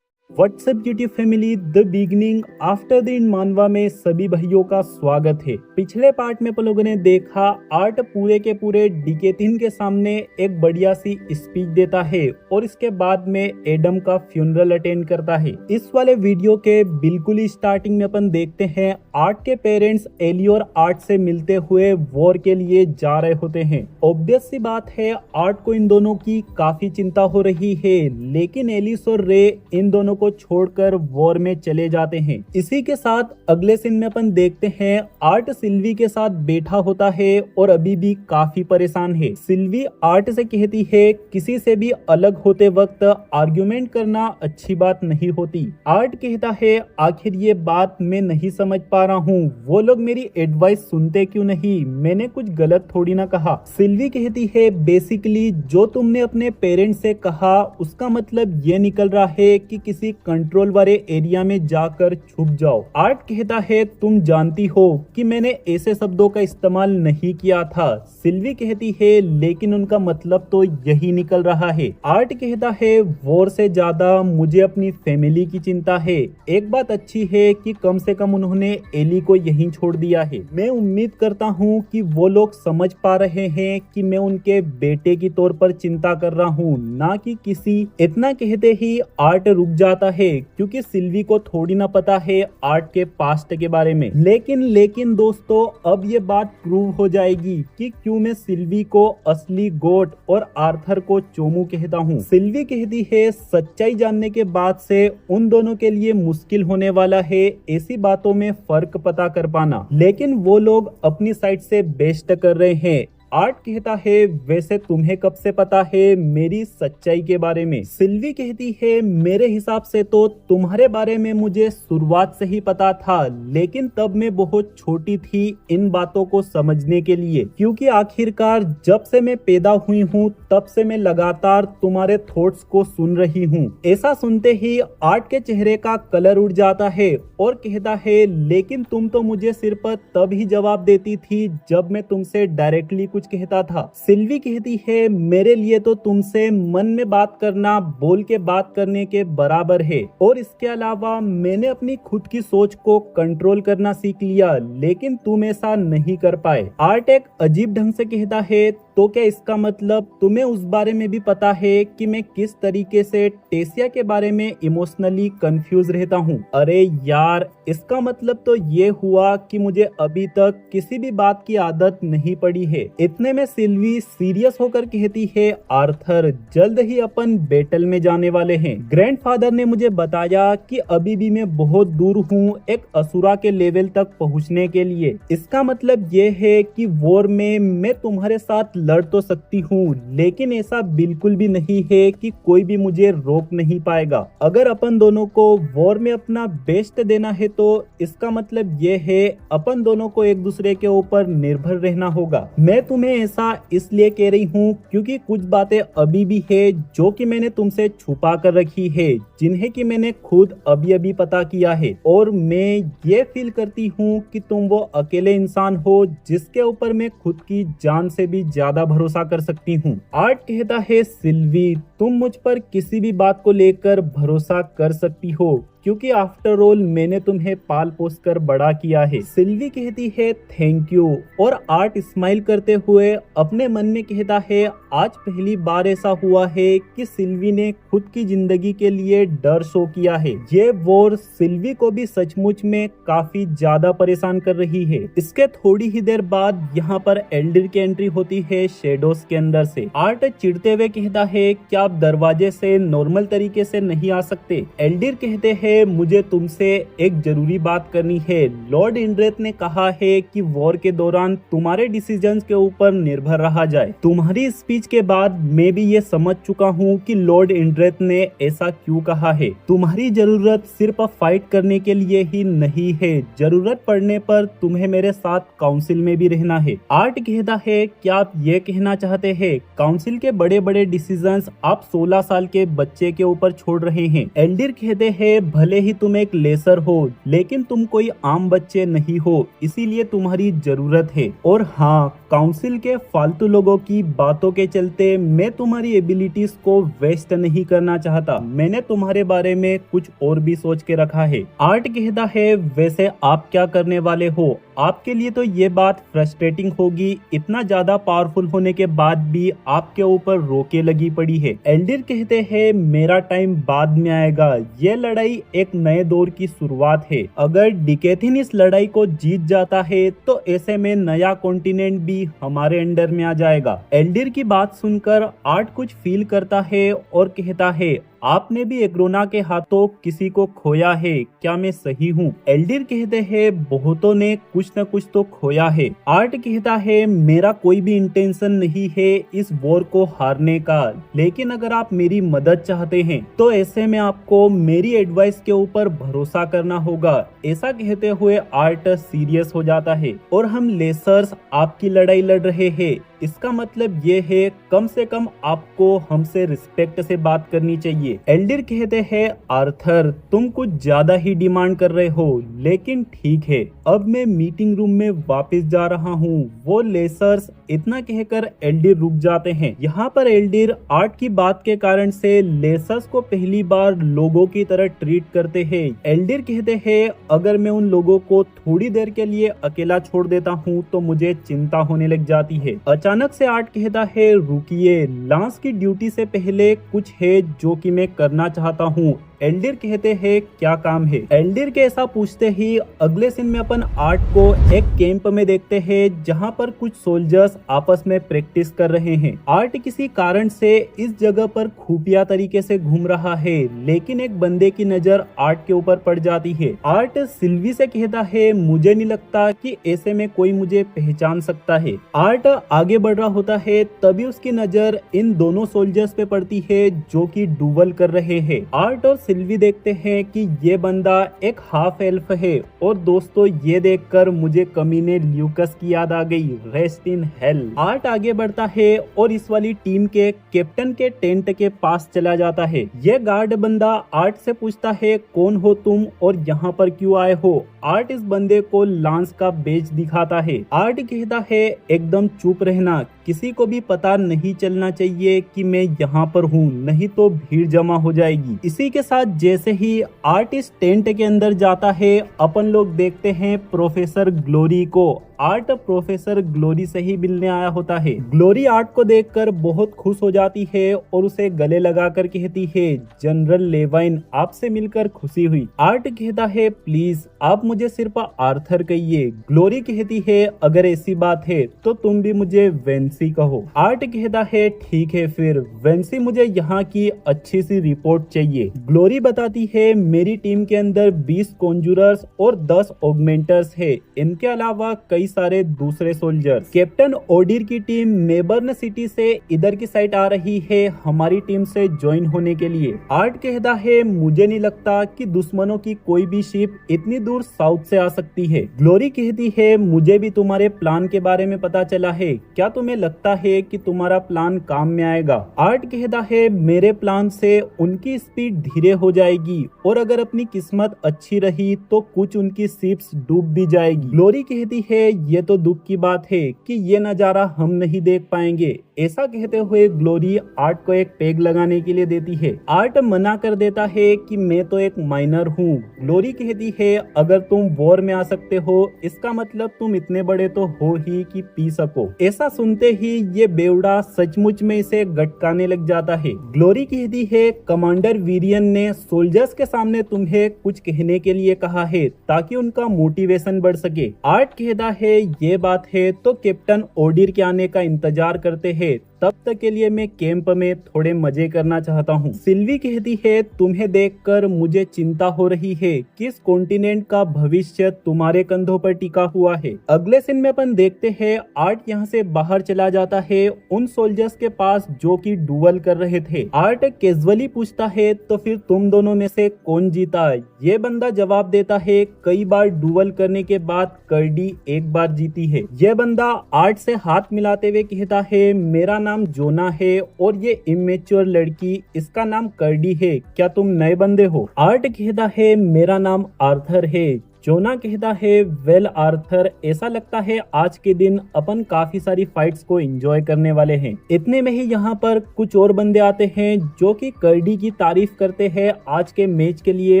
WhatsApp YouTube family, the beginning after the end मानवा में सभी भाइयों का स्वागत है। पिछले पार्ट में अपन लोगों ने देखा आर्ट पूरे के पूरे डिकेथिन के सामने एक बढ़िया सी स्पीच देता है और इसके बाद में एडम का फ्यूनरल अटेंड करता है। इस वाले वीडियो के बिल्कुल ही स्टार्टिंग में अपन देखते हैं आर्ट के पेरेंट्स एली और आर्ट से मिलते हुए वॉर के लिए जा रहे होते हैं। ऑब्वियस सी बात है आर्ट को इन दोनों की काफी चिंता हो रही है, लेकिन एलिस और रे इन दोनों को को छोड़कर वॉर में चले जाते हैं। इसी के साथ अगले सीन में अपन देखते हैं आर्ट सिल्वी के साथ बैठा होता है और अभी भी काफी परेशान है। सिल्वी आर्ट से कहती है किसी से भी अलग होते वक्त आर्ग्यूमेंट करना अच्छी बात नहीं होती। आर्ट कहता है आखिर ये बात मैं नहीं समझ पा रहा हूँ, वो लोग मेरी एडवाइस सुनते क्यों नहीं, मैंने कुछ गलत थोड़ी ना कहा। सिल्वी कहती है बेसिकली जो तुमने अपने पेरेंट्स से कहा उसका मतलब ये निकल रहा है कि किसी कंट्रोल वाले एरिया में जाकर छुप जाओ। आर्ट कहता है तुम जानती हो कि मैंने ऐसे शब्दों का इस्तेमाल नहीं किया था। सिल्वी कहती है लेकिन उनका मतलब तो यही निकल रहा है। आर्ट कहता है वॉर से ज्यादा मुझे अपनी फैमिली की चिंता है। एक बात अच्छी है कि कम से कम उन्होंने एली को यहीं छोड़ दिया है। मैं उम्मीद करता हूँ कि वो लोग समझ पा रहे हैं कि मैं उनके बेटे की तौर पर चिंता कर रहा हूँ, ना कि किसी। इतना कहते ही आर्ट रुक जाता है क्योंकि सिल्वी को थोड़ी ना पता है आर्ट के पास्ट के बारे में। लेकिन दोस्तों अब ये बात प्रूव हो जाएगी कि क्यों मैं सिल्वी को असली गोट और आर्थर को चोमू कहता हूँ। सिल्वी कहती है सच्चाई जानने के बाद से उन दोनों के लिए मुश्किल होने वाला है ऐसी बातों में फर्क पता कर पाना, लेकिन वो लोग अपनी साइड से बेस्ट कर रहे हैं। आर्ट कहता है वैसे तुम्हें कब से पता है मेरी सच्चाई के बारे में। सिल्वी कहती है मेरे हिसाब से तो तुम्हारे बारे में मुझे शुरुआत से ही पता था, लेकिन तब मैं बहुत छोटी थी इन बातों को समझने के लिए, क्योंकि आखिरकार जब से मैं पैदा हुई हूँ तब से मैं लगातार तुम्हारे थॉट्स को सुन रही हूँ। ऐसा सुनते ही आर्ट के चेहरे का कलर उड़ जाता है और कहता है लेकिन तुम तो मुझे सिर्फ तब ही जवाब देती थी जब मैं तुमसे डायरेक्टली कुछ कहता था। सिल्वी कहती है मेरे लिए तो तुमसे मन में बात करना बोल के बात करने के बराबर है, और इसके अलावा मैंने अपनी खुद की सोच को कंट्रोल करना सीख लिया, लेकिन तुम ऐसा नहीं कर पाए। आर्ट एक अजीब ढंग से कहता है तो क्या इसका मतलब तुम्हें उस बारे में भी पता है कि मैं किस तरीके से टेसिया के बारे में इमोशनली कंफ्यूज रहता हूँ। अरे यार इसका मतलब तो ये हुआ कि मुझे अभी तक किसी भी बात की आदत नहीं पड़ी है। इतने में सिल्वी सीरियस होकर कहती है आर्थर जल्द ही अपन बैटल में जाने वाले हैं। ग्रैंडफादर ने मुझे बताया कि अभी भी मैं बहुत दूर हूँ एक असुरा के लेवल तक पहुँचने के लिए। इसका मतलब ये है कि वॉर में मैं तुम्हारे साथ लड़ तो सकती हूँ, लेकिन ऐसा बिल्कुल भी नहीं है कि कोई भी मुझे रोक नहीं पाएगा। अगर अपन दोनों को वॉर में अपना बेस्ट देना है तो इसका मतलब ये है अपन दोनों को एक दूसरे के ऊपर निर्भर रहना होगा। मैं तुम्हें ऐसा इसलिए कह रही हूँ क्योंकि कुछ बातें अभी भी है जो कि मैंने तुमसे छुपा कर रखी है, जिन्हें कि मैंने खुद अभी अभी पता किया है, और मैं ये फील करती हूँ कि तुम वो अकेले इंसान हो जिसके ऊपर मैं खुद की जान से भी ज्यादा भरोसा कर सकती हूँ। आर्ट कहता है सिल्वी तुम मुझ पर किसी भी बात को लेकर भरोसा कर सकती हो क्योंकि आफ्टर ऑल मैंने तुम्हें पाल पोस कर बड़ा किया है। सिल्वी कहती है थैंक यू, और आर्ट स्माइल करते हुए अपने मन में कहता है आज पहली बार ऐसा हुआ है कि सिल्वी ने खुद की जिंदगी के लिए डर शो किया है। ये वॉर सिल्वी को भी सचमुच में काफी ज्यादा परेशान कर रही है। इसके थोड़ी ही देर बाद यहाँ पर एल्डर की एंट्री होती है शेडोज के अंदर से। आर्ट चिढ़ते हुए कहता है क्या आप दरवाजे से नॉर्मल तरीके से नहीं आ सकते। एल्डर कहते हैं मुझे तुमसे एक जरूरी बात करनी है। लॉर्ड इंड्रेथ ने कहा है कि वॉर के दौरान तुम्हारे डिसीजंस के ऊपर निर्भर रहा जाए। तुम्हारी स्पीच के बाद मैं भी ये समझ चुका हूँ कि लॉर्ड इंड्रेथ ने ऐसा क्यों कहा है। तुम्हारी जरूरत सिर्फ फाइट करने के लिए ही नहीं है, जरूरत पड़ने पर तुम्हें मेरे साथ काउंसिल में भी रहना है। आर्ट कहता है क्या आप ये कहना चाहते हैं काउंसिल के बड़े बड़े डिसीजंस आप 16 साल के बच्चे के ऊपर छोड़ रहे हैं। एल्डर कहते हैं भले ही तुम एक लेसर हो लेकिन तुम कोई आम बच्चे नहीं हो, इसीलिए तुम्हारी जरूरत है। और हाँ, काउंसिल के फालतू लोगों की बातों के चलते मैं तुम्हारी एबिलिटीज को वेस्ट नहीं करना चाहता। मैंने तुम्हारे बारे में कुछ और भी सोच के रखा है। आर्ट कहता है वैसे आप क्या करने वाले हो। आपके लिए तो ये बात फ्रस्ट्रेटिंग होगी, इतना ज्यादा पावरफुल होने के बाद भी आपके ऊपर रोके लगी पड़ी है। एल्डर कहते हैं मेरा टाइम बाद में आएगा, ये लड़ाई एक नए दौर की शुरुआत है। अगर डिकेथिन इस लड़ाई को जीत जाता है तो ऐसे में नया कॉन्टिनेंट भी हमारे अंडर में आ जाएगा। एल्डर की बात सुनकर आर्ट कुछ फील करता है और कहता है आपने भी एग्रोना के हाथों किसी को खोया है, क्या मैं सही हूँ? एल्डिर कहते हैं बहुतों ने कुछ न कुछ तो खोया है। आर्ट कहता है मेरा कोई भी इंटेंशन नहीं है इस वॉर को हारने का, लेकिन अगर आप मेरी मदद चाहते हैं तो ऐसे में आपको मेरी एडवाइस के ऊपर भरोसा करना होगा। ऐसा कहते हुए आर्ट सीरियस हो जाता है और हम लेसर्स आपकी लड़ाई लड़ रहे हैं, इसका मतलब ये है कम से कम आपको हमसे रिस्पेक्ट से बात करनी चाहिए। एल्डिर कहते हैं आर्थर तुम कुछ ज्यादा ही डिमांड कर रहे हो, लेकिन ठीक है अब मैं मीटिंग रूम में वापस जा रहा हूँ। वो लेसर्स इतना कहकर एल्डिर रुक जाते हैं। यहाँ पर एल्डिर आर्ट की बात के कारण से लेसर्स को पहली बार लोगों की तरह ट्रीट करते हैं। एल्डिर कहते हैं अगर मैं उन लोगों को थोड़ी देर के लिए अकेला छोड़ देता हूँ तो मुझे चिंता होने लग जाती है। अचानक से आर्ट कहता है रुकिए, लांस की ड्यूटी से पहले कुछ है जो कि मैं करना चाहता हूँ। एल्डिर कहते हैं क्या काम है? एल्डिर के ऐसा पूछते ही अगले सीन में अपन आर्ट को एक कैंप में देखते हैं जहां पर कुछ सोल्जर्स आपस में प्रैक्टिस कर रहे हैं। आर्ट किसी कारण से इस जगह पर खुफिया तरीके से घूम रहा है, लेकिन एक बंदे की नजर आर्ट के ऊपर पड़ जाती है। आर्ट सिल्वी से कहता है मुझे नहीं लगता कि ऐसे में कोई मुझे पहचान सकता है। आर्ट आगे बढ़ रहा होता है तभी उसकी नजर इन दोनों सोल्जर्स पे पड़ती है जो कि डुवल कर रहे हैं। आर्ट और सिल्वी देखते हैं कि ये बंदा एक हाफ एल्फ है और दोस्तों ये देखकर मुझे कमीने ल्यूकस की याद आ गई, रेस्ट इन हेल। आर्ट आगे बढ़ता है और इस वाली टीम के कैप्टन के टेंट के पास चला जाता है। ये गार्ड बंदा आर्ट से पूछता है कौन हो तुम और यहाँ पर क्यों आए हो? आर्ट इस बंदे को लांस का बेच दिखाता है। आर्ट कहता है एकदम चुप रहना, किसी को भी पता नहीं चलना चाहिए कि मैं यहाँ पर हूँ, नहीं तो भीड़ जमा हो जाएगी। इसी के साथ जैसे ही आर्ट इस टेंट के अंदर जाता है अपन लोग देखते हैं प्रोफेसर ग्लोरी को। आर्ट प्रोफेसर ग्लोरी से ही मिलने आया होता है। ग्लोरी आर्ट को देखकर बहुत खुश हो जाती है और उसे गले लगाकर कहती है जनरल लेवाइन आपसे मिलकर खुशी हुई। आर्ट कहता है प्लीज आप मुझे सिर्फ आर्थर कहिए। ग्लोरी कहती है अगर ऐसी बात है तो तुम भी मुझे वेंसी कहो। आर्ट कहता है ठीक है फिर वेंसी मुझे यहाँ की अच्छी सी रिपोर्ट चाहिए। ग्लोरी बताती है मेरी टीम के अंदर 20 कॉन्जूरर्स और 10 ऑगमेंटर्स है, इनके अलावा कई सारे दूसरे सोल्जर्स। कैप्टन ओडिर की टीम मेबर्न सिटी से इधर की साइड आ रही है हमारी टीम से ज्वाइन होने के लिए। आर्ट कहता है मुझे नहीं लगता कि दुश्मनों की कोई भी शिप इतनी दूर साउथ से आ सकती है। ग्लोरी कहती है मुझे भी तुम्हारे प्लान के बारे में पता चला है, क्या तुम्हें लगता है कि तुम्हारा प्लान काम में आएगा? आर्ट कहता है मेरे प्लान से उनकी स्पीड धीरे हो जाएगी और अगर अपनी किस्मत अच्छी रही तो कुछ उनकी शिप्स डूब भी जाएगी। ग्लोरी कहती है ये तो दुख की बात है कि ये नजारा हम नहीं देख पाएंगे। ऐसा कहते हुए ग्लोरी आर्ट को एक पेग लगाने के लिए देती है। आर्ट मना कर देता है कि मैं तो एक माइनर हूँ। ग्लोरी कहती है अगर तुम वॉर में आ सकते हो इसका मतलब तुम इतने बड़े तो हो ही कि पी सको। ऐसा सुनते ही ये बेवड़ा सचमुच में इसे गटकाने लग जाता है। ग्लोरी कहती है कमांडर वीरियन ने सोल्जर्स के सामने तुम्हें कुछ कहने के लिए कहा है ताकि उनका मोटिवेशन बढ़ सके। आर्ट कहता है ये बात है तो कैप्टन ओडिर के आने का इंतजार करते हैं, तब तक के लिए मैं कैंप में थोड़े मजे करना चाहता हूँ। सिल्वी कहती है तुम्हें देखकर मुझे चिंता हो रही है कि इस कॉन्टिनेंट का भविष्य तुम्हारे कंधों पर टिका हुआ है। अगले सीन में अपन देखते हैं आर्ट यहाँ से बाहर चला जाता है उन सोल्जर्स के पास जो कि डुअल कर रहे थे। आर्ट कैजुअली पूछता है तो फिर तुम दोनों में से कौन जीता? ये बंदा जवाब देता है कई बार डुअल करने के बाद कर्डी एक बार जीती है। यह बंदा आर्ट से हाथ मिलाते हुए कहता है मेरा नाम जोना है और ये इमेच्योर लड़की इसका नाम कर्डी है, क्या तुम नए बंदे हो? आर्ट कहता है मेरा नाम आर्थर है। जोना कहता है वेल आर्थर ऐसा लगता है आज के दिन अपन काफी सारी फाइट्स को एंजॉय करने वाले हैं। इतने में ही यहाँ पर कुछ और बंदे आते हैं जो कि कर्डी की तारीफ करते हैं आज के मैच के लिए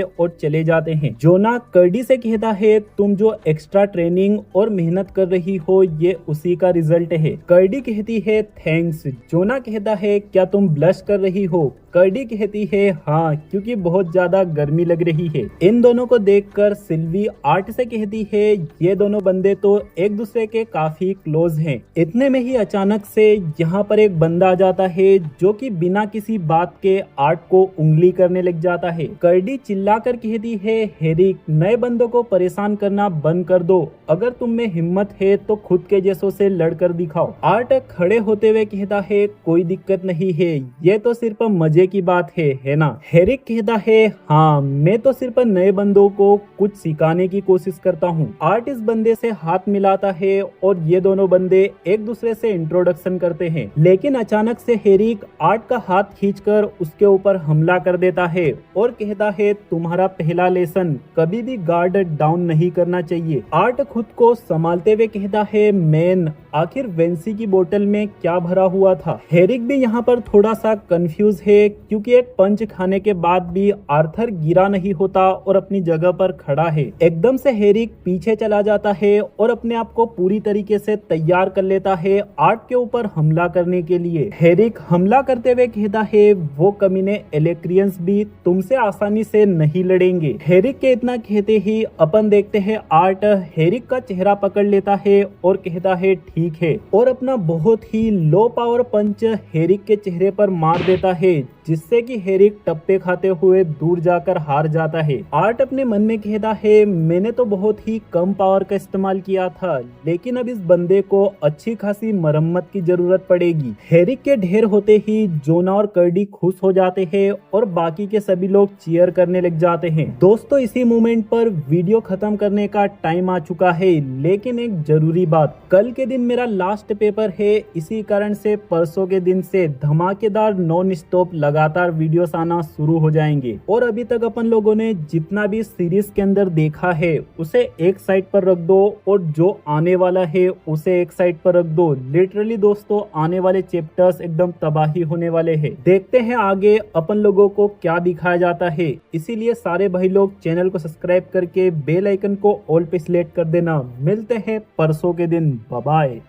और चले जाते हैं। जोना कर्डी से कहता है तुम जो एक्स्ट्रा ट्रेनिंग और मेहनत कर रही हो ये उसी का रिजल्ट है। कर्डी कहती है थैंक्स। जोना कहता है क्या तुम ब्लश कर रही हो? कर्डी कहती है हाँ क्योंकि बहुत ज्यादा गर्मी लग रही है। इन दोनों को देखकर सिल्वी आर्ट से कहती है ये दोनों बंदे तो एक दूसरे के काफी क्लोज हैं। इतने में ही अचानक से यहाँ पर एक बंदा आ जाता है जो कि बिना किसी बात के आर्ट को उंगली करने लग जाता है। कर्डी चिल्लाकर कहती है हेरिक, नए बंदों को परेशान करना बंद कर दो, अगर तुम में हिम्मत है तो खुद के जैसों से लड़कर दिखाओ। आर्ट खड़े होते हुए कहता है कोई दिक्कत नहीं है, ये तो सिर्फ मजे की बात है ना। हेरिक कहता है हाँ, मैं तो सिर्फ नए बंदों को कुछ सिखाने की कोशिश करता हूँ। आर्ट इस बंदे से हाथ मिलाता है और ये दोनों बंदे एक दूसरे से इंट्रोडक्शन करते हैं, लेकिन अचानक से हेरिक आर्ट का हाथ खींचकर उसके ऊपर हमला कर देता है और कहता है तुम्हारा पहला लेसन, कभी भी गार्ड डाउन नहीं करना चाहिए। आर्ट खुद को संभालते हुए कहता है मैन, आखिर वेंसी की बोतल में क्या भरा हुआ था। हेरिक भी यहाँ पर थोड़ा सा कंफ्यूज है क्योंकि एक पंच खाने के बाद भी आर्थर गिरा नहीं होता और अपनी जगह पर खड़ा है। एकदम से हेरिक पीछे चला जाता है और अपने आप को पूरी तरीके से तैयार कर लेता है आर्ट के ऊपर हमला करने के लिए। हेरिक हमला करते हुए कहता है वो कमीने एलेक्ट्रियंस भी तुमसे आसानी से नहीं लड़ेंगे। हेरिक के इतना कहते ही अपन देखते हैं आर्ट हेरिक का चेहरा पकड़ लेता है और कहता है ठीक है, और अपना बहुत ही लो पावर पंच हेरिक के चेहरे पर मार देता है, जिससे कि हेरिक टप्पे खाते हुए दूर जाकर हार जाता है। आर्ट अपने मन में कहता है मैंने तो बहुत ही कम पावर का इस्तेमाल किया था, लेकिन अब इस बंदे को अच्छी खासी मरम्मत की जरूरत पड़ेगी। हेरिक के ढेर होते ही जोना और कर्डी खुश हो जाते हैं और बाकी के सभी लोग चीयर करने लग जाते हैं। दोस्तों इसी मोमेंट पर वीडियो खत्म करने का टाइम आ चुका है, लेकिन एक जरूरी बात, कल के दिन मेरा लास्ट पेपर है, इसी कारण से परसों के दिन से धमाकेदार नॉन स्टॉप लगातार वीडियोस आना शुरू हो जाएंगे। और अभी तक अपन लोगों ने जितना भी सीरीज के अंदर देखा है उसे एक साइड पर रख दो और जो आने वाला है उसे एक साइड पर रख दो। लिटरली दोस्तों आने वाले चैप्टर्स एकदम तबाही होने वाले हैं। देखते हैं आगे अपन लोगों को क्या दिखाया जाता है, इसीलिए सारे भाई लोग चैनल को सब्सक्राइब करके बेल आइकन को ऑल पे सिलेक्ट कर देना। मिलते हैं परसों के दिन, बाय बाय।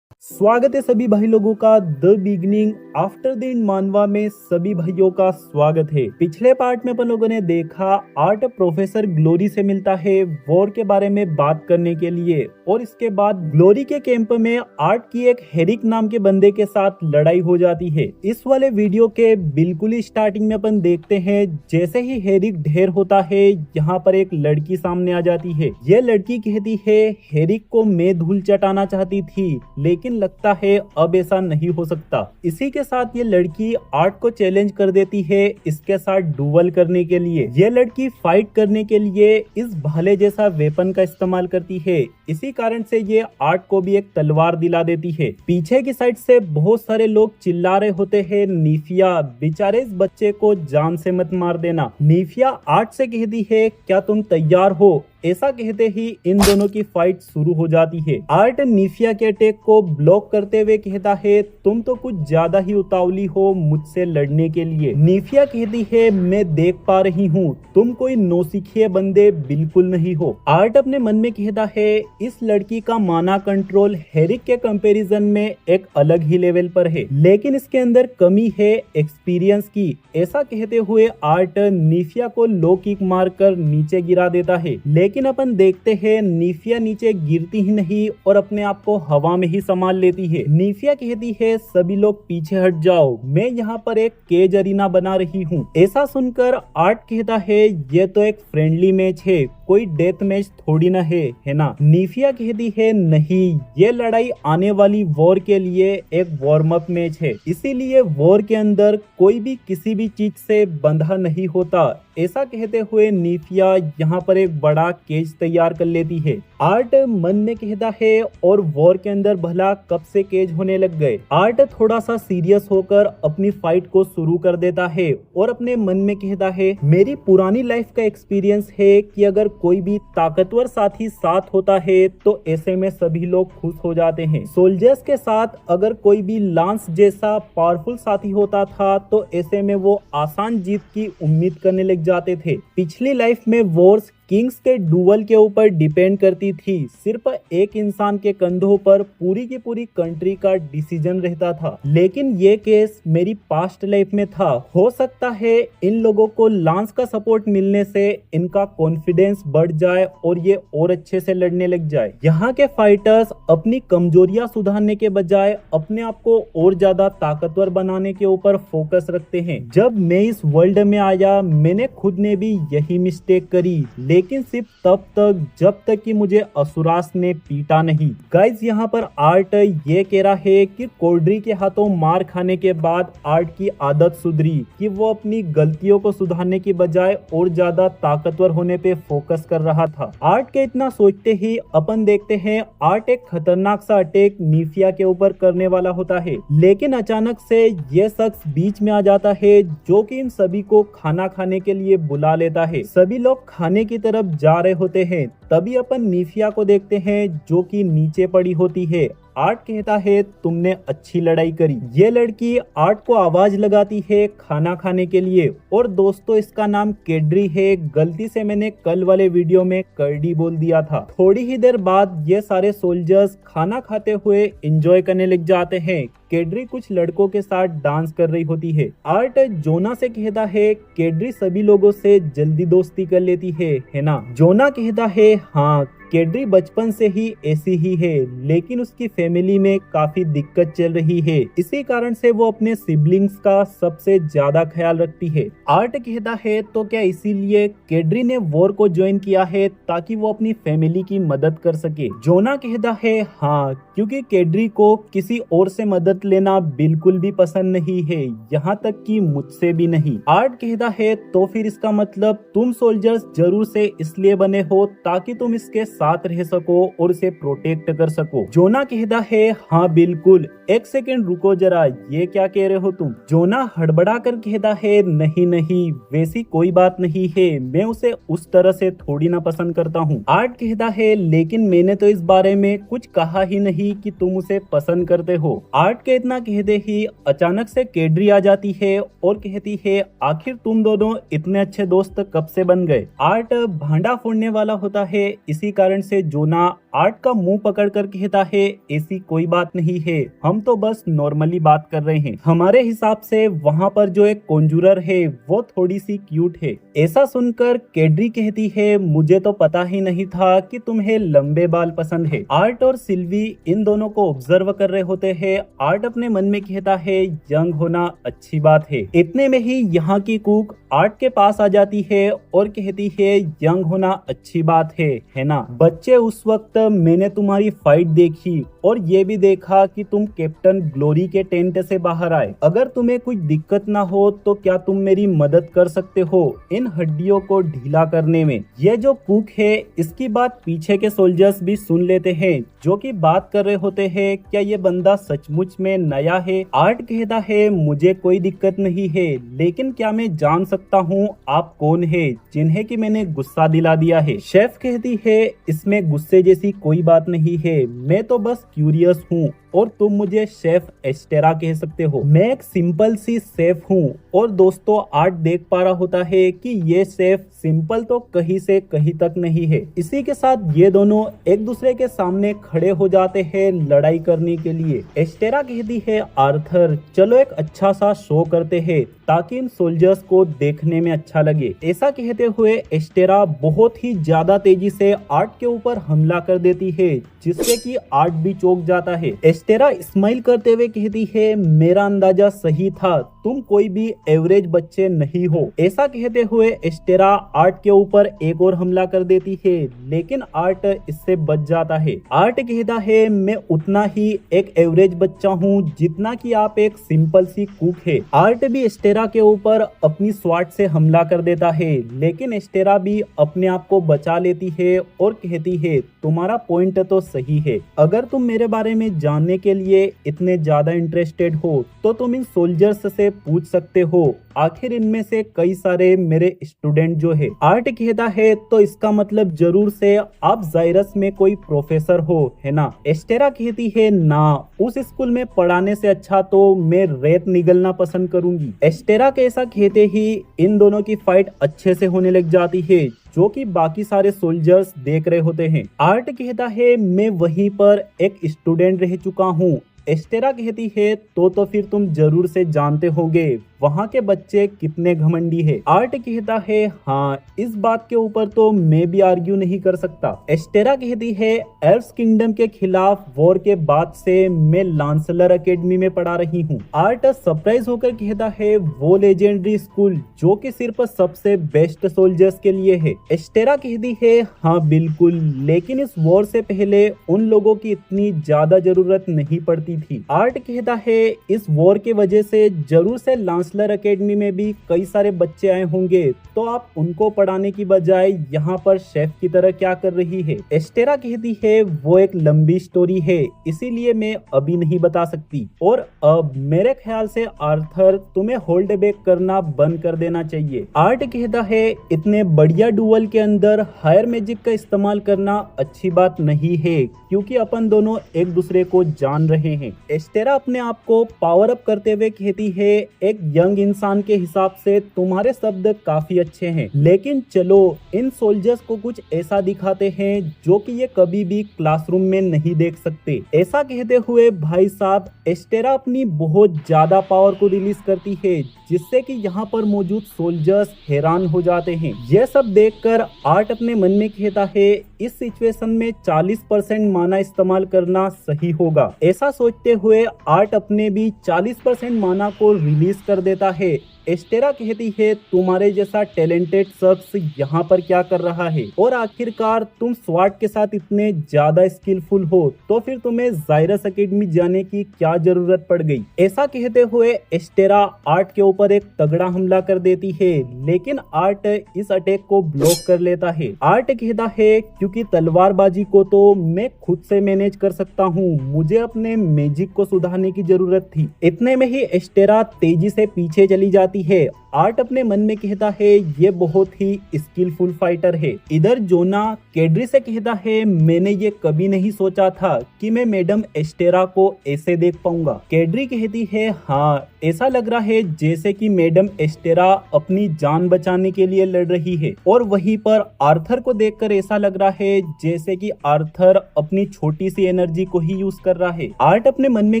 स्वागत है सभी भाई लोगों का the beginning after the end मानवा में सभी भाइयों का स्वागत है। पिछले पार्ट में अपन लोगों ने देखा आर्ट प्रोफेसर ग्लोरी से मिलता है वॉर के बारे में बात करने के लिए, और इसके बाद ग्लोरी के कैंप में आर्ट की एक हेरिक नाम के बंदे के साथ लड़ाई हो जाती है। इस वाले वीडियो के बिल्कुल ही स्टार्टिंग में अपन देखते हैं जैसे ही हेरिक ढेर होता है यहाँ पर एक लड़की सामने आ जाती है। यह लड़की कहती है हेरिक को मैं धूल चटाना चाहती थी, लेकिन लगता है अब ऐसा नहीं हो सकता। इसी के साथ ये लड़की आर्ट को चैलेंज कर देती है इसके साथ डुअल करने के लिए। ये लड़की फाइट करने के लिए इस भाले जैसा वेपन का इस्तेमाल करती है, इसी कारण से ये आर्ट को भी एक तलवार दिला देती है। पीछे की साइड से बहुत सारे लोग चिल्ला रहे होते हैं नीफिया, बेचारे इस बच्चे को जान से मत मार देना। नीफिया आर्ट से कहती है क्या तुम तैयार हो? ऐसा कहते ही इन दोनों की फाइट शुरू हो जाती है। आर्ट नीफिया के अटैक को ब्लॉक करते हुए कहता है तुम तो कुछ ज्यादा ही उतावली हो मुझसे लड़ने के लिए। नीफिया कहती है मैं देख पा रही हूँ तुम कोई नौसिखिए बंदे बिल्कुल नहीं हो। आर्ट अपने मन में कहता है इस लड़की का माना कंट्रोल हेरिक के कंपैरिजन में एक अलग ही लेवल पर है, लेकिन इसके अंदर कमी है एक्सपीरियंस की। ऐसा कहते हुए आर्ट नीफिया को लो किक मारकर नीचे गिरा देता है, लेकिन अपन देखते हैं नीफिया नीचे गिरती ही नहीं और अपने आप को हवा में ही संभाल लेती है। नीफिया कहती है सभी लोग पीछे हट जाओ, मैं यहाँ पर एक केज अरीना बना रही हूँ। ऐसा सुनकर आर्ट कहता है ये तो एक फ्रेंडली मैच है, कोई डेथ मैच थोड़ी ना है ना। नीफिया कहती है नहीं, ये लड़ाई आने वाली वॉर के लिए एक वार्म अप मैच है, इसीलिए वॉर के अंदर कोई भी किसी भी चीज से बंधा नहीं होता। ऐसा कहते हुए नीफिया यहाँ पर एक बड़ा केज तैयार कर लेती है। आर्ट मन में कहता है और वॉर के अंदर भला कब से केज होने लग गए। आर्ट थोड़ा सा सीरियस होकर अपनी फाइट को शुरू कर देता है और अपने मन में कहता है मेरी पुरानी लाइफ का एक्सपीरियंस है कि अगर कोई भी ताकतवर साथी साथ होता है तो ऐसे में सभी लोग खुश हो जाते हैं। सोल्जर्स के साथ अगर कोई भी लांस जैसा पावरफुल साथी होता था तो ऐसे में वो आसान जीत की उम्मीद करने लग जाते थे। पिछली लाइफ में वॉर्स किंग्स के डुअल के ऊपर डिपेंड करती थी। सिर्फ एक इंसान के कंधों पर पूरी की पूरी कंट्री का डिसीजन रहता था। लेकिन ये केस मेरी पास्ट लाइफ में था। हो सकता है इन लोगों को लांस का सपोर्ट मिलने से इनका कॉन्फिडेंस बढ़ जाए और ये और अच्छे से लड़ने लग जाए। यहाँ के फाइटर्स अपनी कमजोरियां सुधारने के बजाय अपने आप को और ज्यादा ताकतवर बनाने के ऊपर फोकस रखते हैं। जब मैं इस वर्ल्ड में आया मैंने खुद ने भी यही मिस्टेक करी, लेकिन सिर्फ तब तक जब तक कि मुझे असुरास ने पीटा नहीं। गाइस यहाँ पर आर्ट ये कह रहा है कि कोर्डरी के हाथों मार खाने के बाद आर्ट की आदत सुधरी कि वो अपनी गलतियों को सुधारने की बजाय और ज्यादा ताकतवर होने पे फोकस कर रहा था। आर्ट के इतना सोचते ही अपन देखते हैं आर्ट एक खतरनाक सा अटैक नीफिया के ऊपर करने वाला होता है, लेकिन अचानक से ये शख्स बीच में आ जाता है जो कि इन सभी को खाना खाने के लिए बुला लेता है। सभी लोग खाने की तरफ जा रहे होते हैं, तभी अपन नीफिया को देखते हैं जो कि नीचे पड़ी होती है। आर्ट कहता है तुमने अच्छी लड़ाई करी। ये लड़की आर्ट को आवाज लगाती है खाना खाने के लिए, और दोस्तों इसका नाम केड्री है। गलती से मैंने कल वाले वीडियो में कर्डी बोल दिया था। थोड़ी ही देर बाद ये सारे सोल्जर्स खाना खाते हुए एंजॉय करने लग जाते हैं। केड्री कुछ लड़कों के साथ डांस कर रही होती है। आर्ट जोना से कहता है केड्री सभी लोगों से जल्दी दोस्ती कर लेती है ना? जोना कहता है हाँ, केड्री बचपन से ही ऐसी ही है, लेकिन उसकी फैमिली में काफी दिक्कत चल रही है। इसी कारण से वो अपने सिबलिंग्स का सबसे ज्यादा ख्याल रखती है। आर्ट कहता है तो क्या इसीलिए केड्री ने वॉर को ज्वाइन किया है ताकि वो अपनी फैमिली की मदद कर सके? जोना कहता है हाँ, क्योंकि केड्री को किसी और से मदद लेना बिल्कुल भी पसंद नहीं है, यहाँ तक कि मुझसे भी नहीं। आर्ट कहता है तो फिर इसका मतलब तुम सोल्जर्स जरूर से इसलिए बने हो ताकि तुम इसके साथ रह सको और उसे प्रोटेक्ट कर सको। जोना कहता है हाँ बिल्कुल। एक सेकेंड रुको जरा, ये क्या कह रहे हो तुम? जोना हड़बड़ा कर कहता है नहीं नहीं, वैसी कोई बात नहीं है, मैं उसे उस तरह से थोड़ी ना पसंद करता हूँ। आर्ट कहता है लेकिन मैंने तो इस बारे में कुछ कहा ही नहीं कि तुम उसे पसंद करते हो। आर्ट के इतना कहते ही अचानक से केड्री आ जाती है और कहती है आखिर तुम दोनों इतने अच्छे दोस्त कब से बन गए? आर्ट भांडा फोड़ने वाला होता है, इसी कारण से जोना आर्ट का मुंह पकड़कर कहता है ऐसी कोई बात नहीं है, हम तो बस नॉर्मली बात कर रहे हैं। हमारे हिसाब से वहाँ पर जो एक कॉन्जूरर है वो थोड़ी सी क्यूट है। ऐसा सुनकर केड्री कहती है मुझे तो पता ही नहीं था कि तुम्हें लंबे बाल पसंद है। आर्ट और सिल्वी इन दोनों को ऑब्जर्व कर रहे होते हैं। आर्ट अपने मन में कहता है यंग होना अच्छी बात है। इतने में ही यहाँ की कुक आर्ट के पास आ जाती है और कहती है यंग होना अच्छी बात है ना? बच्चे उस वक्त मैंने तुम्हारी फाइट देखी और ये भी देखा कि तुम कैप्टन ग्लोरी के टेंट से बाहर आए। अगर तुम्हें कुछ दिक्कत ना हो तो क्या तुम मेरी मदद कर सकते हो इन हड्डियों को ढीला करने में? ये जो कुक है इसकी बात पीछे के सोल्जर्स भी सुन लेते हैं जो कि बात कर रहे होते हैं क्या ये बंदा सचमुच में नया है? आर्ट कहता है मुझे कोई दिक्कत नहीं है, लेकिन क्या मैं जान सकता हूँ आप कौन है जिन्हें कि मैंने गुस्सा दिला दिया है? शेफ कहती है इसमें गुस्से जैसी कोई बात नहीं है, मैं तो बस क्यूरियस हूँ और तुम मुझे शेफ एस्टेरा कह सकते हो। मैं एक सिंपल सी शेफ हूँ। और दोस्तों आर्ट देख पा रहा होता है कि ये शेफ सिंपल तो कहीं से कहीं तक नहीं है। इसी के साथ ये दोनों एक दूसरे के सामने खड़े हो जाते हैं लड़ाई करने के लिए। एस्टेरा कहती है आर्थर चलो एक अच्छा सा शो करते हैं ताकि इन सोल्जर्स को देखने में अच्छा लगे। ऐसा कहते हुए एस्टेरा बहुत ही ज्यादा तेजी से आर्ट के ऊपर हमला कर देती है जिससे कि आर्ट भी चौंक जाता है। एस्टेरा स्माइल करते हुए कहती है मेरा अंदाजा सही था, तुम कोई भी एवरेज बच्चे नहीं हो। ऐसा कहते हुए एस्टेरा आर्ट के ऊपर एक और हमला कर देती है, लेकिन आर्ट इससे बच जाता है। आर्ट कहता है मैं उतना ही एक एवरेज बच्चा हूँ जितना कि आप एक सिंपल सी कुक है। आर्ट भी एस्टेरा के ऊपर अपनी स्वाट से हमला कर देता है, लेकिन एस्टेरा भी अपने आप को बचा लेती है और कहती है तुम्हारा पॉइंट तो सही है, अगर तुम मेरे बारे में जानने के लिए इतने ज्यादा इंटरेस्टेड हो तो तुम इन सोल्जर्स से पूछ सकते हो, आखिर इनमें से कई सारे मेरे स्टूडेंट जो है। आर्ट कहता है तो इसका मतलब जरूर से आप जायरस में कोई प्रोफेसर हो है ना? एस्टेरा कहती है ना, उस स्कूल में पढ़ाने से अच्छा तो मैं रेत निगलना पसंद करूंगी। एस्टेरा के ऐसा कहते ही इन दोनों की फाइट अच्छे से होने लग जाती है जो कि बाकी सारे सोल्जर्स देख रहे होते हैं। आर्ट कहता है मैं वहीं पर एक स्टूडेंट रह चुका हूँ। एस्टेरा कहती है तो फिर तुम जरूर से जानते होंगे वहाँ के बच्चे कितने घमंडी है। आर्ट कहता है हाँ, इस बात के ऊपर तो मैं भी आर्ग्यू नहीं कर सकता। एस्टेरा कहती है एल्फ्स किंगडम के खिलाफ वॉर के बाद से मैं लांसलर एकेडमी में पढ़ा रही हूँ। आर्ट सरप्राइज होकर कहता है वो लेजेंडरी स्कूल जो कि सिर्फ सबसे बेस्ट सोल्जर्स के लिए है। एस्टेरा कहती है हाँ बिल्कुल, लेकिन इस वॉर से पहले उन लोगों की इतनी ज्यादा जरूरत नहीं पड़ती थी। आर्ट कहता है इस वॉर की वजह से जरूर से लांसलर एकेडमी में भी कई सारे बच्चे आए होंगे, तो आप उनको पढ़ाने की बजाय यहाँ पर शेफ की तरह क्या कर रही है। एस्टेरा कहती है वो एक लंबी स्टोरी है, इसीलिए मैं अभी नहीं बता सकती। और अब मेरे ख्याल से आर्थर तुम्हें होल्ड बैक करना बंद कर देना चाहिए। आर्ट कहता है इतने बढ़िया डुअल के अंदर हायर मैजिक का इस्तेमाल करना अच्छी बात नहीं है, क्योंकि अपन दोनों एक दूसरे को जान रहे हैं। एस्टेरा अपने आप को पावर अप करते हुए कहती है एक यंग इंसान के हिसाब से तुम्हारे शब्द काफी अच्छे हैं, लेकिन चलो इन सोल्जर्स को कुछ ऐसा दिखाते हैं जो कि ये कभी भी क्लासरूम में नहीं देख सकते। ऐसा कहते हुए भाई साहब एस्टेरा अपनी बहुत ज्यादा पावर को रिलीज करती है, जिससे कि यहाँ पर मौजूद सोल्जर्स हैरान हो जाते हैं। यह सब देखकर आर्ट अपने मन में कहता है इस सिचुएशन में 40% माना इस्तेमाल करना सही होगा। ऐसा सोचते हुए आर्ट अपने भी 40% माना को रिलीज कर देता है। एस्टेरा कहती है तुम्हारे जैसा टैलेंटेड शख्स यहाँ पर क्या कर रहा है, और आखिरकार तुम स्वाट के साथ इतने ज्यादा स्किलफुल हो तो फिर तुम्हें जायरस एकेडमी जाने की क्या जरूरत पड़ गई। ऐसा कहते हुए एस्टेरा आर्ट के ऊपर एक तगड़ा हमला कर देती है, लेकिन आर्ट इस अटैक को ब्लॉक कर लेता है। आर्ट कहता है क्योंकि तलवारबाजी को तो मैं खुद से मैनेज कर सकता हूँ, मुझे अपने मैजिक को सुधारने की जरूरत थी। इतने में ही एस्टेरा तेजी से पीछे चली जाती है। आर्ट अपने मन में कहता है ये बहुत ही स्किलफुल फाइटर है। इधर जोना केड्री से कहता है मैंने ये कभी नहीं सोचा था कि मैं मैडम एस्टेरा को ऐसे देख पाऊंगा। केड्री कहती है हाँ, ऐसा लग रहा है जैसे कि मैडम एस्टेरा अपनी जान बचाने के लिए लड़ रही है, और वहीं पर आर्थर को देखकर ऐसा लग रहा है जैसे कि आर्थर अपनी छोटी सी एनर्जी को ही यूज कर रहा है। आर्ट अपने मन में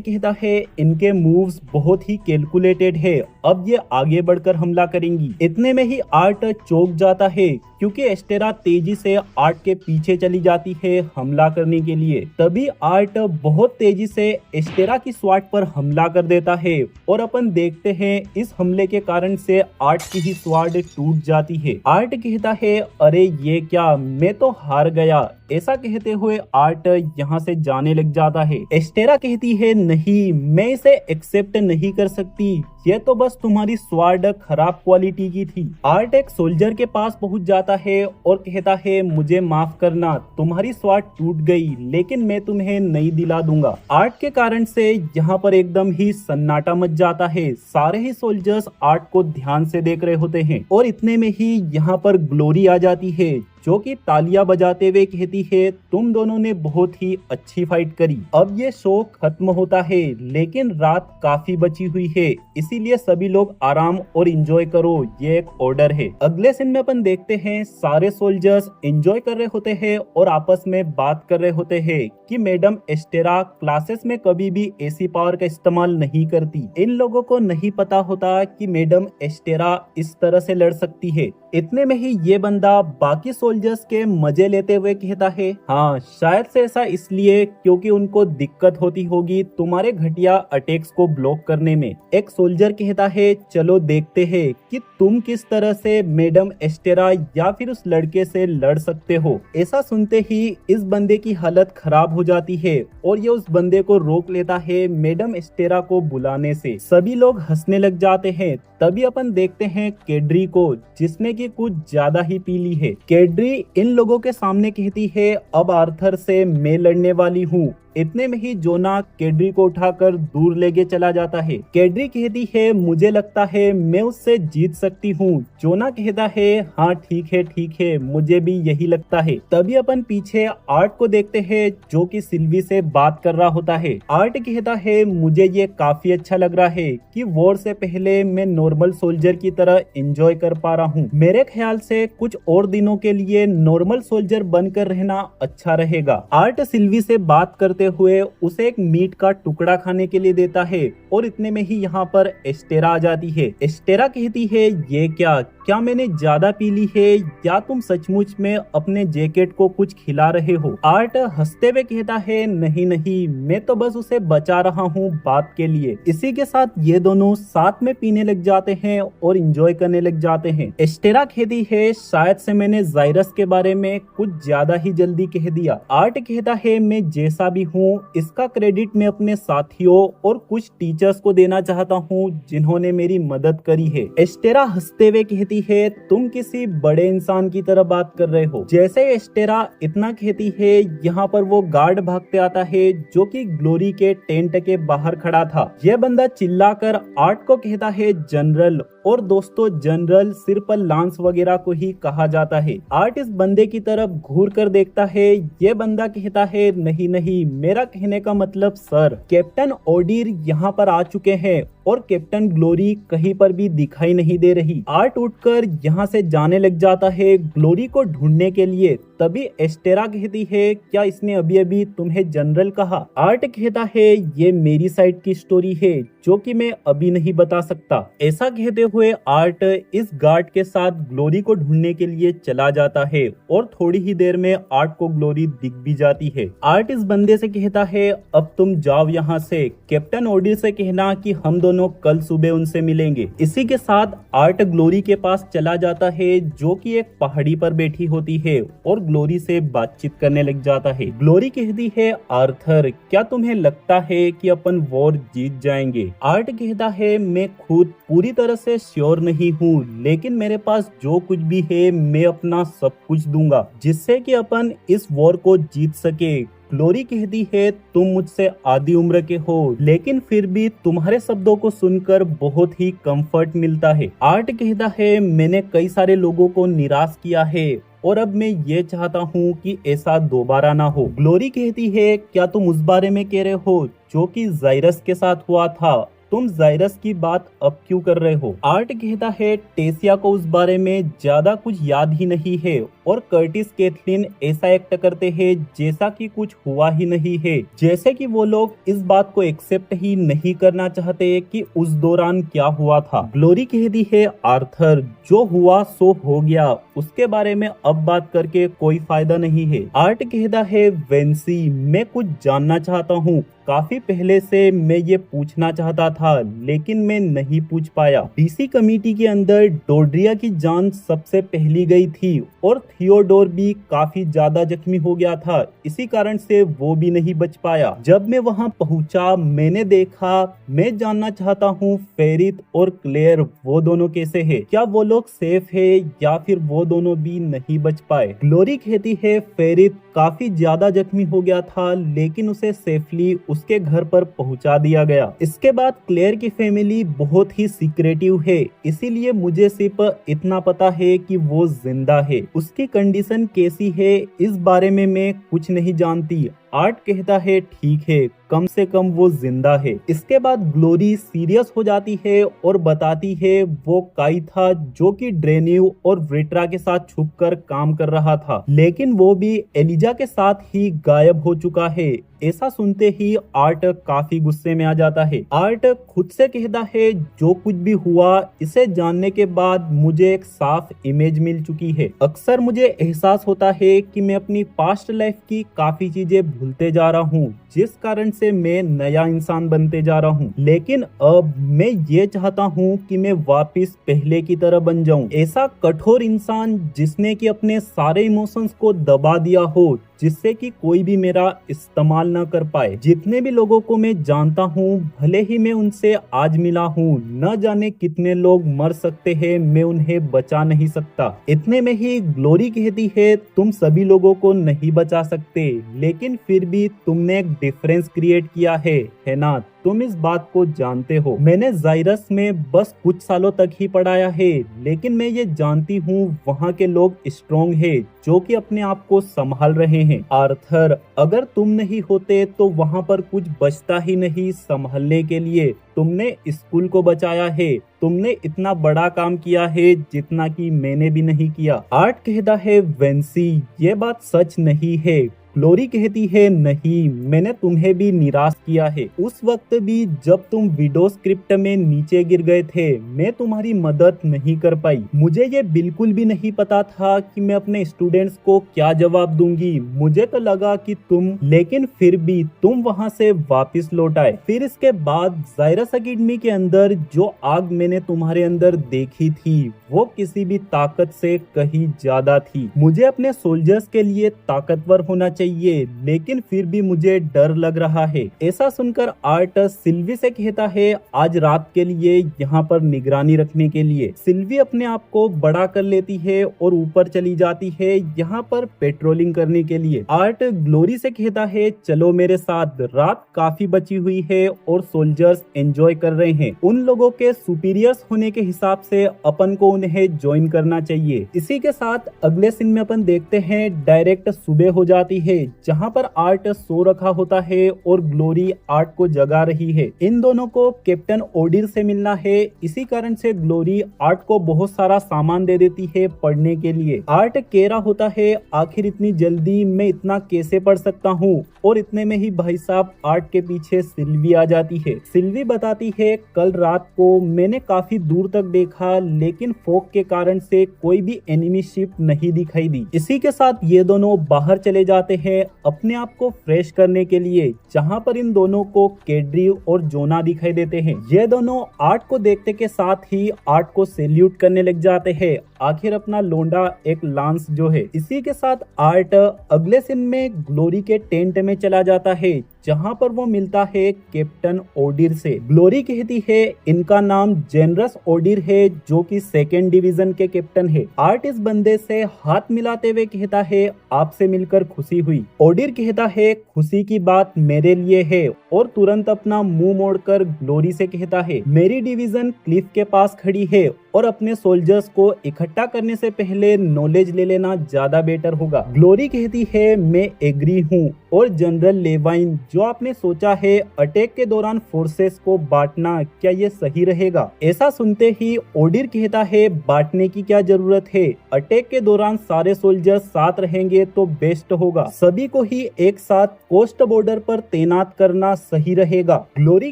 कहता है इनके मूव्स बहुत ही कैलकुलेटेड है, अब ये आगे बढ़कर हमला करेंगी। इतने में ही आर्ट चौंक जाता है क्योंकि एस्टेरा तेजी से आर्ट के पीछे चली जाती है हमला करने के लिए। तभी आर्ट बहुत तेजी से एस्टेरा की स्वाट पर हमला कर देता है, और अपन देखते हैं इस हमले के कारण से आर्ट की ही स्वाट टूट जाती है। आर्ट कहता है अरे ये क्या, मैं तो हार गया। ऐसा कहते हुए आर्ट यहाँ से जाने लग जाता है। एस्टेरा कहती है नहीं, मैं इसे एक्सेप्ट नहीं कर सकती, ये तो बस तुम्हारी स्वाड खराब क्वालिटी की थी। आर्ट एक सोल्जर के पास पहुंच जाता है और कहता है मुझे माफ करना, तुम्हारी स्वाड टूट गई, लेकिन मैं तुम्हें नई दिला दूंगा। आर्ट के कारण से यहाँ पर एकदम ही सन्नाटा मच जाता है। सारे ही सोल्जर्स आर्ट को ध्यान से देख रहे होते हैं, और इतने में ही यहाँ पर ग्लोरी आ जाती है जो कि तालियां बजाते हुए कहती है तुम दोनों ने बहुत ही अच्छी फाइट करी। अब ये शो खत्म होता है, लेकिन रात काफी बची हुई है, इसीलिए सभी लोग आराम और एंजॉय करो, ये एक ऑर्डर है। अगले सीन में अपन देखते हैं सारे सोल्जर्स एंजॉय कर रहे होते हैं और आपस में बात कर रहे होते हैं कि मैडम एस्टेरा क्लासेस में कभी भी ऐसी पावर का इस्तेमाल नहीं करती। इन लोगों को नहीं पता होता कि मैडम एस्टेरा इस तरह से लड़ सकती है। इतने में ही ये बंदा बाकी सोल्जर्स के मजे लेते हुए कहता है हाँ, शायद से ऐसा इसलिए क्योंकि उनको दिक्कत होती होगी तुम्हारे घटिया अटैक्स को ब्लॉक करने में। एक सोल्जर कहता है चलो देखते हैं कि तुम किस तरह से मैडम एस्टेरा या फिर उस लड़के से लड़ सकते हो। ऐसा सुनते ही इस बंदे की हालत खराब हो जाती है और ये उस बंदे को रोक लेता है मैडम एस्टेरा को बुलाने से। सभी लोग हंसने लग जाते हैं। तभी अपन देखते हैं केड्री को, जिसने की कुछ ज्यादा ही पीली है। केड्री इन लोगों के सामने कहती है अब आर्थर से मैं लड़ने वाली हूँ, इतने में ही जोना कैड्री को उठाकर दूर लेके चला जाता है। कैड्री कहती है मुझे लगता है मैं उससे जीत सकती हूँ। जोना कहता है हाँ ठीक है मुझे भी यही लगता है। तभी अपन पीछे आर्ट को देखते हैं जो कि सिल्वी से बात कर रहा होता है। आर्ट कहता है मुझे ये काफी अच्छा लग रहा है कि वॉर से पहले मैं नॉर्मल सोल्जर की तरह एंजॉय कर पा रहा हूँ। मेरे ख्याल से कुछ और दिनों के लिए नॉर्मल सोल्जर बनकर रहना अच्छा रहेगा। आर्ट सिल्वी से बात करते हुए उसे एक मीट का टुकड़ा खाने के लिए देता है और इतने में ही यहाँ पर एस्टेरा आ जाती है। एस्टेरा कहती है ये क्या मैंने ज्यादा पी ली है या तुम सचमुच में अपने जैकेट को कुछ खिला रहे हो? आर्ट हंसते हुए कहता है नहीं मैं तो बस उसे बचा रहा हूँ बात के लिए। इसी के साथ ये दोनों साथ में पीने लग जाते हैं और एंजॉय करने लग जाते हैं। एस्टेरा कहती है शायद से मैंने जायरस के बारे में कुछ ज्यादा ही जल्दी कह दिया। आर्ट कहता है मैं जैसा भी हूँ इसका क्रेडिट मैं अपने साथियों और कुछ टीचर्स को देना चाहता हूँ जिन्होंने मेरी मदद करी है। एस्टेरा हंसते हुए कहती है तुम किसी बड़े इंसान की तरह बात कर रहे हो। जैसे एस्टेरा इतना कहती है यहाँ पर वो गार्ड भागते आता है जो कि ग्लोरी के टेंट के बाहर खड़ा था। यह बंदा चिल्लाकर आर्ट को कहता है जनरल, और दोस्तों जनरल सिर्फ लांस वगैरह को ही कहा जाता है। आर्ट इस बंदे की तरफ घूर कर देखता है। ये बंदा कहता है नहीं मेरा कहने का मतलब सर, कैप्टन ओडीर यहाँ पर आ चुके हैं और कैप्टन ग्लोरी कहीं पर भी दिखाई नहीं दे रही। आर्ट उठकर यहाँ से जाने लग जाता है ग्लोरी को ढूंढने के लिए। तभी एस्टेरा कहती है क्या इसने अभी अभी तुम्हें जनरल कहा? आर्ट कहता है ये मेरी साइड की स्टोरी है जो कि मैं अभी नहीं बता सकता। ऐसा कहते हुए आर्ट इस गार्ड के साथ ग्लोरी को ढूंढने के लिए चला जाता है और थोड़ी ही देर में आर्ट को ग्लोरी दिख भी जाती है। आर्ट इस बंदे से कहता है अब तुम जाओ यहाँ से, कैप्टन ओडीर से कहना कि हम दोनों कल सुबह उनसे मिलेंगे। इसी के साथ आर्ट ग्लोरी के पास चला जाता है जो कि एक पहाड़ी पर बैठी होती है और ग्लोरी से बातचीत करने लग जाता है। ग्लोरी कहती है आर्थर क्या तुम्हें लगता है कि अपन वॉर जीत जाएंगे? आर्ट कहता है मैं खुद पूरी तरह से श्योर नहीं हूँ लेकिन मेरे पास जो कुछ भी है मैं अपना सब कुछ दूंगा जिससे कि अपन इस वॉर को जीत सके। ग्लोरी कहती है तुम मुझसे आधी उम्र के हो लेकिन फिर भी तुम्हारे शब्दों को सुनकर बहुत ही कंफर्ट मिलता है। आर्ट कहता है मैंने कई सारे लोगों को निराश किया है और अब मैं ये चाहता हूँ कि ऐसा दोबारा ना हो। ग्लोरी कहती है क्या तुम उस बारे में कह रहे हो जो कि जायरस के साथ हुआ था? तुम जायरस की बात अब क्यों कर रहे हो? आर्ट कहता है टेसिया को उस बारे में ज्यादा कुछ याद ही नहीं है और कर्टिस कैथलीन ऐसा एक्ट करते हैं जैसा कि कुछ हुआ ही नहीं है, जैसे कि वो लोग इस बात को एक्सेप्ट ही नहीं करना चाहते कि उस दौरान क्या हुआ था। ग्लोरी कहती है आर्थर जो हुआ सो हो गया, उसके बारे में अब बात करके कोई फायदा नहीं है। आर्ट कहता है वेंसी मैं कुछ जानना चाहता हूँ, काफी पहले से मैं ये पूछना चाहता था लेकिन मैं नहीं पूछ पाया। डीसी कमेटी के अंदर डोड्रिया की जान सबसे पहली गई थी और थियोडोर भी काफी ज्यादा जख्मी हो गया था, इसी कारण से वो भी नहीं बच पाया। जब मैं वहां पहुंचा मैंने देखा, मैं जानना चाहता हूँ फेरित और क्लेयर वो दोनों कैसे हैं? क्या वो लोग सेफ है या फिर वो दोनों भी नहीं बच पाए? ग्लोरी कहती है फेरित काफी ज्यादा जख्मी हो गया था लेकिन उसे सेफली उसके घर पर पहुंचा दिया गया। इसके बाद क्लेयर की फैमिली बहुत ही सीक्रेटिव है, इसीलिए मुझे सिर्फ इतना पता है कि वो जिंदा है। उसकी कंडीशन कैसी है इस बारे में मैं कुछ नहीं जानती। आर्ट कहता है ठीक है कम से कम वो जिंदा है। इसके बाद ग्लोरी सीरियस हो जाती है और बताती है वो काई था जो कि ड्रेन्यू और व्रिट्रा के साथ छुपकर काम कर रहा था लेकिन वो भी एलिजा के साथ ही गायब हो चुका है। ऐसा सुनते ही आर्ट काफी गुस्से में आ जाता है। आर्ट खुद से कहता है जो कुछ भी हुआ इसे जानने के बाद मुझे एक साफ इमेज मिल चुकी है। अक्सर मुझे एहसास होता है कि मैं अपनी पास्ट लाइफ की काफी चीजें भूलते जा रहा हूँ जिस कारण से मैं नया इंसान बनते जा रहा हूँ, लेकिन अब मैं ये चाहता हूँ कि मैं वापस पहले की तरह बन जाऊँ, ऐसा कठोर इंसान जिसने कि अपने सारे इमोशंस को दबा दिया हो, जिससे कि कोई भी मेरा इस्तेमाल ना कर पाए। जितने भी लोगों को मैं जानता हूँ, भले ही मैं उनसे आज मिला हूँ, न जाने कितने लोग मर सकते हैं, मैं उन्हें बचा नहीं सकता। इतने में ही ग्लोरी कहती है तुम सभी लोगों को नहीं बचा सकते, लेकिन फिर भी तुमने एक डिफरेंस क्रिएट किया है ना? तुम इस बात को जानते हो। मैंने जाइरस में बस कुछ सालों तक ही पढ़ाया है, लेकिन मैं ये जानती हूँ वहाँ के लोग स्ट्रॉन्ग है, जो कि अपने आप को संभाल रहे हैं। आर्थर, अगर तुम नहीं होते तो वहाँ पर कुछ बचता ही नहीं संभालने के लिए। तुमने स्कूल को बचाया है, तुमने इतना बड़ा काम किया है जितना कि मैंने भी नहीं किया। आर्ट कहता है वेंसी, ये बात सच नहीं है। ग्लोरी कहती है नहीं, मैंने तुम्हें भी निराश किया है। उस वक्त भी जब तुम विडो स्क्रिप्ट में नीचे गिर गए थे, मैं तुम्हारी मदद नहीं कर पाई। मुझे ये बिल्कुल भी नहीं पता था कि मैं अपने स्टूडेंट्स को क्या जवाब दूंगी। मुझे तो लगा कि लेकिन फिर भी तुम वहाँ से वापस लौट आए। फिर इसके बाद जाइरस एकेडमी के अंदर जो आग मैंने तुम्हारे अंदर देखी थी, वो किसी भी ताकत से कहीं ज्यादा थी। मुझे अपने सोल्जर्स के लिए ताकतवर होना चाहिए, लेकिन फिर भी मुझे डर लग रहा है। ऐसा सुनकर आर्ट सिल्वी से कहता है आज रात के लिए यहाँ पर निगरानी रखने के लिए। सिल्वी अपने आप को बड़ा कर लेती है और ऊपर चली जाती है यहाँ पर पेट्रोलिंग करने के लिए। आर्ट ग्लोरी से कहता है चलो मेरे साथ, रात काफी बची हुई है और सोल्जर्स एंजॉय कर रहे हैं। उन लोगों के सुपीरियर्स होने के हिसाब से अपन को उन्हें ज्वाइन करना चाहिए। इसी के साथ अगले सीन में अपन देखते हैं डायरेक्ट सुबह हो जाती है, जहां पर आर्ट सो रखा होता है और ग्लोरी आर्ट को जगा रही है। इन दोनों को कैप्टन ओडिर से मिलना है, इसी कारण से ग्लोरी आर्ट को बहुत सारा सामान दे देती है पढ़ने के लिए। आर्ट कह रहा होता है आखिर इतनी जल्दी मैं इतना कैसे पढ़ सकता हूँ, और इतने में ही भाई साहब आर्ट के पीछे सिल्वी आ जाती है। सिल्वी बताती है कल रात को मैंने काफी दूर तक देखा, लेकिन फॉग के कारण से कोई भी एनिमी शिप नहीं दिखाई दी। इसी के साथ ये दोनों बाहर चले जाते हैं अपने आप को फ्रेश करने के लिए, जहां पर इन दोनों को केड्री और जोना दिखाई देते हैं। ये दोनों आर्ट को देखते के साथ ही आर्ट को सैल्यूट करने लग जाते हैं। आखिर अपना लोंडा एक लांस जो है। इसी के साथ आर्ट अगले सीन में ग्लोरी के टेंट में चला जाता है, जहां पर वो मिलता है कैप्टन ओडिर से। ग्लोरी कहती है इनका नाम जेनरस ओडिर है, जो कि 2nd डिवीजन के कैप्टन है। आर्ट इस बंदे से हाथ मिलाते हुए कहता है आपसे मिलकर खुशी हुई। ओडिर कहता है खुशी की बात मेरे लिए है, और तुरंत अपना मुंह मोड़कर ग्लोरी से कहता है मेरी डिवीजन क्लिफ के पास खड़ी है और अपने सोल्जर्स को इकट्ठा करने से पहले नॉलेज ले लेना ज्यादा बेटर होगा। ग्लोरी कहती है मैं एग्री हूँ, और जनरल लेवाइन जो आपने सोचा है अटैक के दौरान फोर्सेस को बांटना, क्या ये सही रहेगा? ऐसा सुनते ही ओडिर कहता है बांटने की क्या जरूरत है, अटैक के दौरान सारे सोल्जर्स साथ रहेंगे तो बेस्ट होगा। सभी को ही एक साथ कोस्ट बॉर्डर पर तैनात करना सही रहेगा। ग्लोरी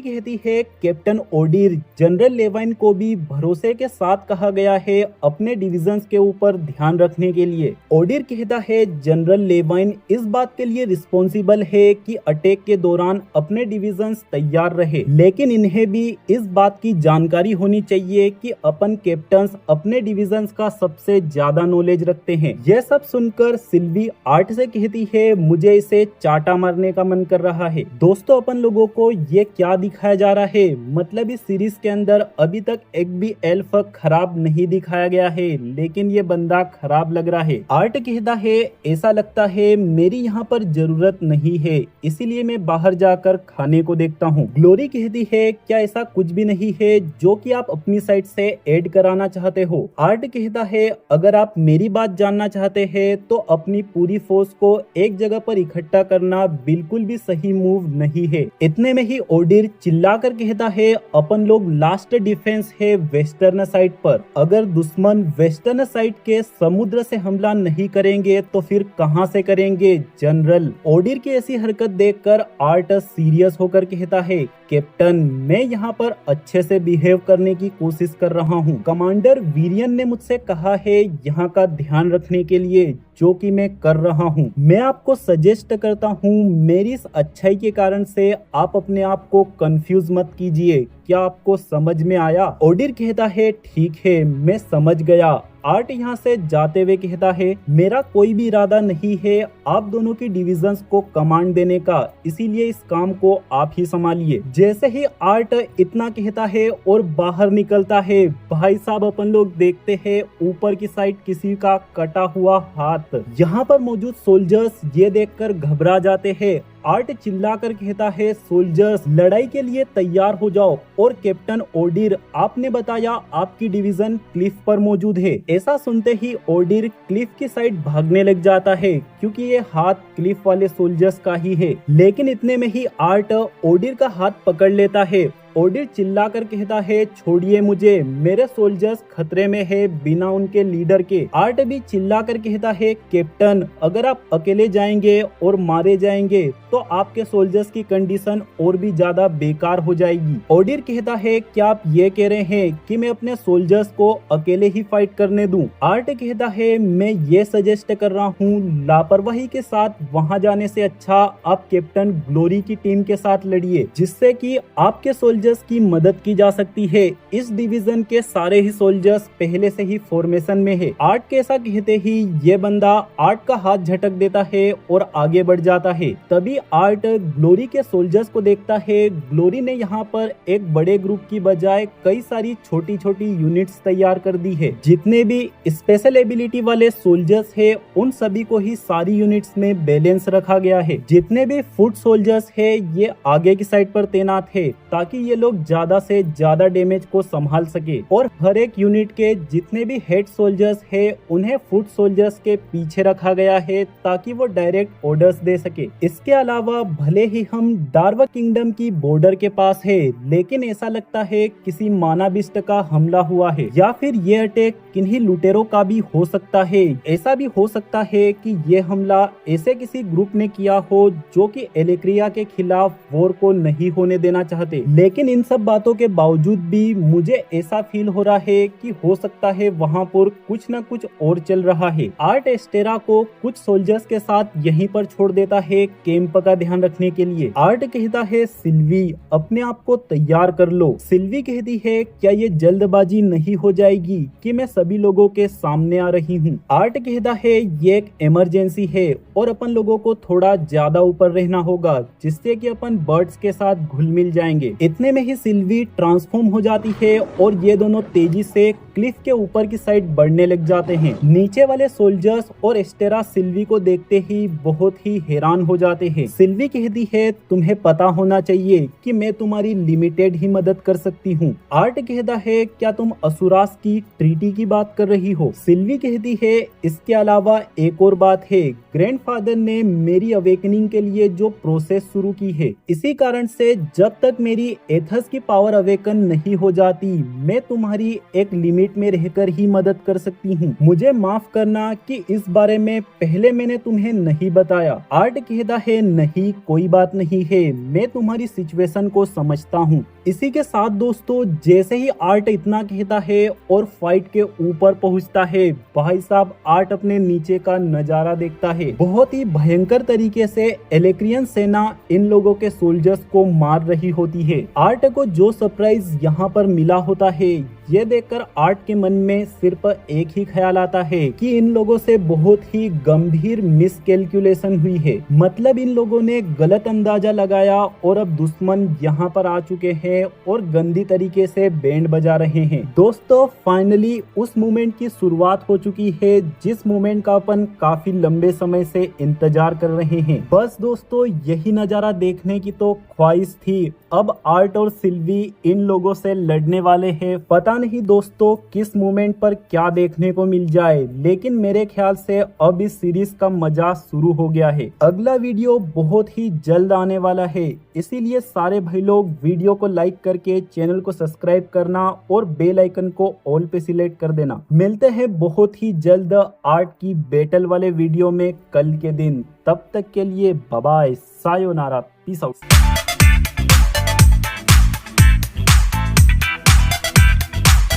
कहती है कैप्टन ओडिर, जनरल लेवाइन को भी भरोसे के साथ कहा गया है अपने डिविजन्स के ऊपर ध्यान रखने के लिए। ओडिर कहता है जनरल लेवाइन इस बात के लिए रिस्पॉन्सिबल है कि अटैक के दौरान अपने डिविजन्स तैयार रहे, लेकिन इन्हें भी इस बात की जानकारी होनी चाहिए कि अपन कैप्टन्स अपने डिविजन्स का सबसे ज्यादा नॉलेज रखते हैं। यह सब सुनकर सिल्वी आर्ट से कहती है मुझे इसे चाटा मारने का मन कर रहा है। दोस्तों अपन लोगों को ये क्या दिखाया जा रहा है, मतलब इस सीरीज के अंदर अभी तक एक भी एल्फ खराब नहीं दिखाया गया है, लेकिन ये बंदा खराब लग रहा है। आर्ट कहता है ऐसा लगता है मेरी यहाँ पर जरूरत नहीं है, इसीलिए मैं बाहर जाकर खाने को देखता हूँ। ग्लोरी कहती है क्या ऐसा कुछ भी नहीं है जो कि आप अपनी साइड से ऐड कराना चाहते हो? आर्ट कहता है अगर आप मेरी बात जानना चाहते हैं तो अपनी पूरी फोर्स को एक जगह पर इकट्ठा करना बिल्कुल भी सही मूव नहीं है। इतने में ही ओडिर चिल्लाकर कहता है अपन लोग लास्ट डिफेंस है वेस्टर्न साइड पर, अगर दुश्मन वेस्टर्न साइड के समुद्र से हमला नहीं करेंगे तो फिर कहां से करेंगे जनरल? ओडिर की ऐसी हरकत देखकर आर्ट सीरियस होकर कहता है कैप्टन, मैं यहाँ पर अच्छे से बिहेव करने की कोशिश कर रहा हूँ। कमांडर वीरियन ने मुझसे कहा है यहाँ का ध्यान रखने के लिए, जो कि मैं कर रहा हूँ। मैं आपको सजेस्ट करता हूँ, मेरी इस अच्छाई के कारण से आप अपने आप को कंफ्यूज मत कीजिए। क्या आपको समझ में आया? ओडिर कहता है ठीक है, मैं समझ गया। आर्ट यहाँ से जाते हुए कहता है मेरा कोई भी इरादा नहीं है आप दोनों की डिविजन्स को कमांड देने का, इसीलिए इस काम को आप ही संभालिए। जैसे ही आर्ट इतना कहता है और बाहर निकलता है, भाई साहब अपन लोग देखते हैं ऊपर की साइड किसी का कटा हुआ हाथ। यहाँ पर मौजूद सोल्जर्स ये देखकर घबरा जाते हैं। आर्ट चिल्लाकर कहता है सोल्जर्स लड़ाई के लिए तैयार हो जाओ। और कैप्टन ओडिर, आपने बताया आपकी डिवीजन क्लिफ पर मौजूद है। ऐसा सुनते ही ओडिर क्लिफ की साइड भागने लग जाता है, क्योंकि ये हाथ क्लिफ वाले सोल्जर्स का ही है। लेकिन इतने में ही आर्ट ओडिर का हाथ पकड़ लेता है। ओडिर चिल्लाकर कहता है छोड़िए मुझे, मेरे सोल्जर्स खतरे में है बिना उनके लीडर के। आर्ट भी चिल्लाकर कहता है कैप्टन, अगर आप अकेले जाएंगे और मारे जाएंगे तो आपके सोल्जर्स की कंडीशन और भी ज्यादा बेकार हो जाएगी। ओडिर कहता है क्या आप ये कह रहे हैं कि मैं अपने सोल्जर्स को अकेले ही फाइट करने दूं? आर्ट कहता है मैं ये सजेस्ट कर रहा हूँ लापरवाही के साथ वहां जाने से अच्छा आप कैप्टन ग्लोरी की टीम के साथ लड़िए, जिससे कि आपके सोल्जर्स की मदद की जा सकती है। इस डिवीजन के सारे ही सोल्जर्स पहले से ही फॉर्मेशन में है। आर्ट के ऐसा कहते ही ये बंदा आर्ट का हाथ झटक देता है और आगे बढ़ जाता है। तभी आर्ट ग्लोरी के सोल्जर्स को देखता है। ग्लोरी ने यहाँ पर एक बड़े ग्रुप की बजाय कई सारी छोटी छोटी यूनिट्स तैयार कर दी है। जितने भी स्पेशल एबिलिटी वाले सोल्जर्स है उन सभी को ही सारी यूनिट्स में बैलेंस रखा गया है। जितने भी फुट सोल्जर्स है ये आगे की साइड पर तैनात है, ताकि ये लोग ज्यादा से ज्यादा डैमेज को संभाल सके। और हर एक यूनिट के जितने भी हेड सोल्जर्स है उन्हें फुट सोल्जर्स के पीछे रखा गया है, ताकि वो डायरेक्ट ऑर्डर्स दे सके। इसके अलावा भले ही हम डार्वा किंगडम की बॉर्डर के पास है, लेकिन ऐसा लगता है किसी मानाबिस्ट का हमला हुआ है, या फिर ये अटैक किन्हीं लुटेरों का भी हो सकता है। ऐसा भी हो सकता है कि ये हमला ऐसे किसी ग्रुप ने किया हो जो कि एलेक्रिया के खिलाफ वॉर को नहीं होने देना चाहते। लेकिन इन सब बातों के बावजूद भी मुझे ऐसा फील हो रहा है कि हो सकता है वहाँ पर कुछ न कुछ और चल रहा है। आर्ट एस्टेरा को कुछ सोल्जर्स के साथ यहीं पर छोड़ देता है कैंप का ध्यान रखने के लिए। आर्ट कहता है सिल्वी अपने आप को तैयार कर लो। सिल्वी कहती है क्या ये जल्दबाजी नहीं हो जाएगी कि मैं सभी लोगों के सामने आ रही हूँ? आर्ट कहता है ये एक इमरजेंसी है और अपन लोगों को थोड़ा ज्यादा ऊपर रहना होगा, जिससे कि अपन बर्ड्स के साथ घुल मिल जाएंगे। इतने में ही सिल्वी ट्रांसफॉर्म हो जाती है और ये दोनों तेजी से क्लिफ के ऊपर की साइड बढ़ने लग जाते हैं। नीचे वाले सोल्जर्स और एस्टेरा सिल्वी को देखते ही बहुत ही हैरान हो जाते हैं। सिल्वी कहती है तुम्हें पता होना चाहिए कि मैं तुम्हारी लिमिटेड ही मदद कर सकती हूँ। आर्ट कहता है क्या तुम असुरास की ट्रीटी की बात कर रही हो? सिल्वी कहती है इसके अलावा एक और बात है, ग्रैंडफादर ने मेरी अवेकनिंग के लिए जो प्रोसेस शुरू की है, इसी कारण से जब तक मेरी एथस की पावर अवेकन नहीं हो जाती मैं तुम्हारी एक लिमिट में रहकर ही मदद कर सकती हूँ। मुझे माफ करना कि इस बारे में पहले मैंने तुम्हें नहीं बताया। आर्ट कहता है नहीं कोई बात नहीं है, मैं तुम्हारी सिचुएशन को समझता हूँ। इसी के साथ दोस्तों जैसे ही आर्ट इतना कहता है और फाइट के ऊपर पहुंचता है, भाई साहब आर्ट अपने नीचे का नजारा देखता है। बहुत ही भयंकर तरीके से एलेक्रियन सेना इन लोगों के सोल्जर्स को मार रही होती है। आर्ट को जो सरप्राइज यहाँ पर मिला होता है ये देखकर आर्ट के मन में सिर्फ एक ही ख्याल आता है कि इन लोगों से बहुत ही गंभीर मिसकैलकुलेशन हुई है। मतलब इन लोगों ने गलत अंदाजा लगाया और अब दुश्मन यहाँ पर आ चुके हैं और गंदी तरीके से बैंड बजा रहे हैं। दोस्तों फाइनली उस मोमेंट की शुरुआत हो चुकी है जिस मोमेंट का अपन काफी लंबे समय से इंतजार कर रहे हैं। बस दोस्तों यही नजारा देखने की तो ख्वाहिश थी। अब आर्ट और सिल्वी इन लोगों से लड़ने वाले हैं। पता नहीं दोस्तों किस मोमेंट पर क्या देखने को मिल जाए, लेकिन मेरे ख्याल से अब इस सीरीज का मजा शुरू हो गया है। अगला वीडियो बहुत ही जल्द आने वाला है, इसीलिए सारे भाई लोग वीडियो को लाइक करके चैनल को सब्सक्राइब करना और बेल आइकन को ऑल पे सिलेक्ट कर देना। मिलते हैं बहुत ही जल्द आर्ट की बैटल वाले वीडियो में कल के दिन। तब तक के लिए bye bye, sayonara, peace out.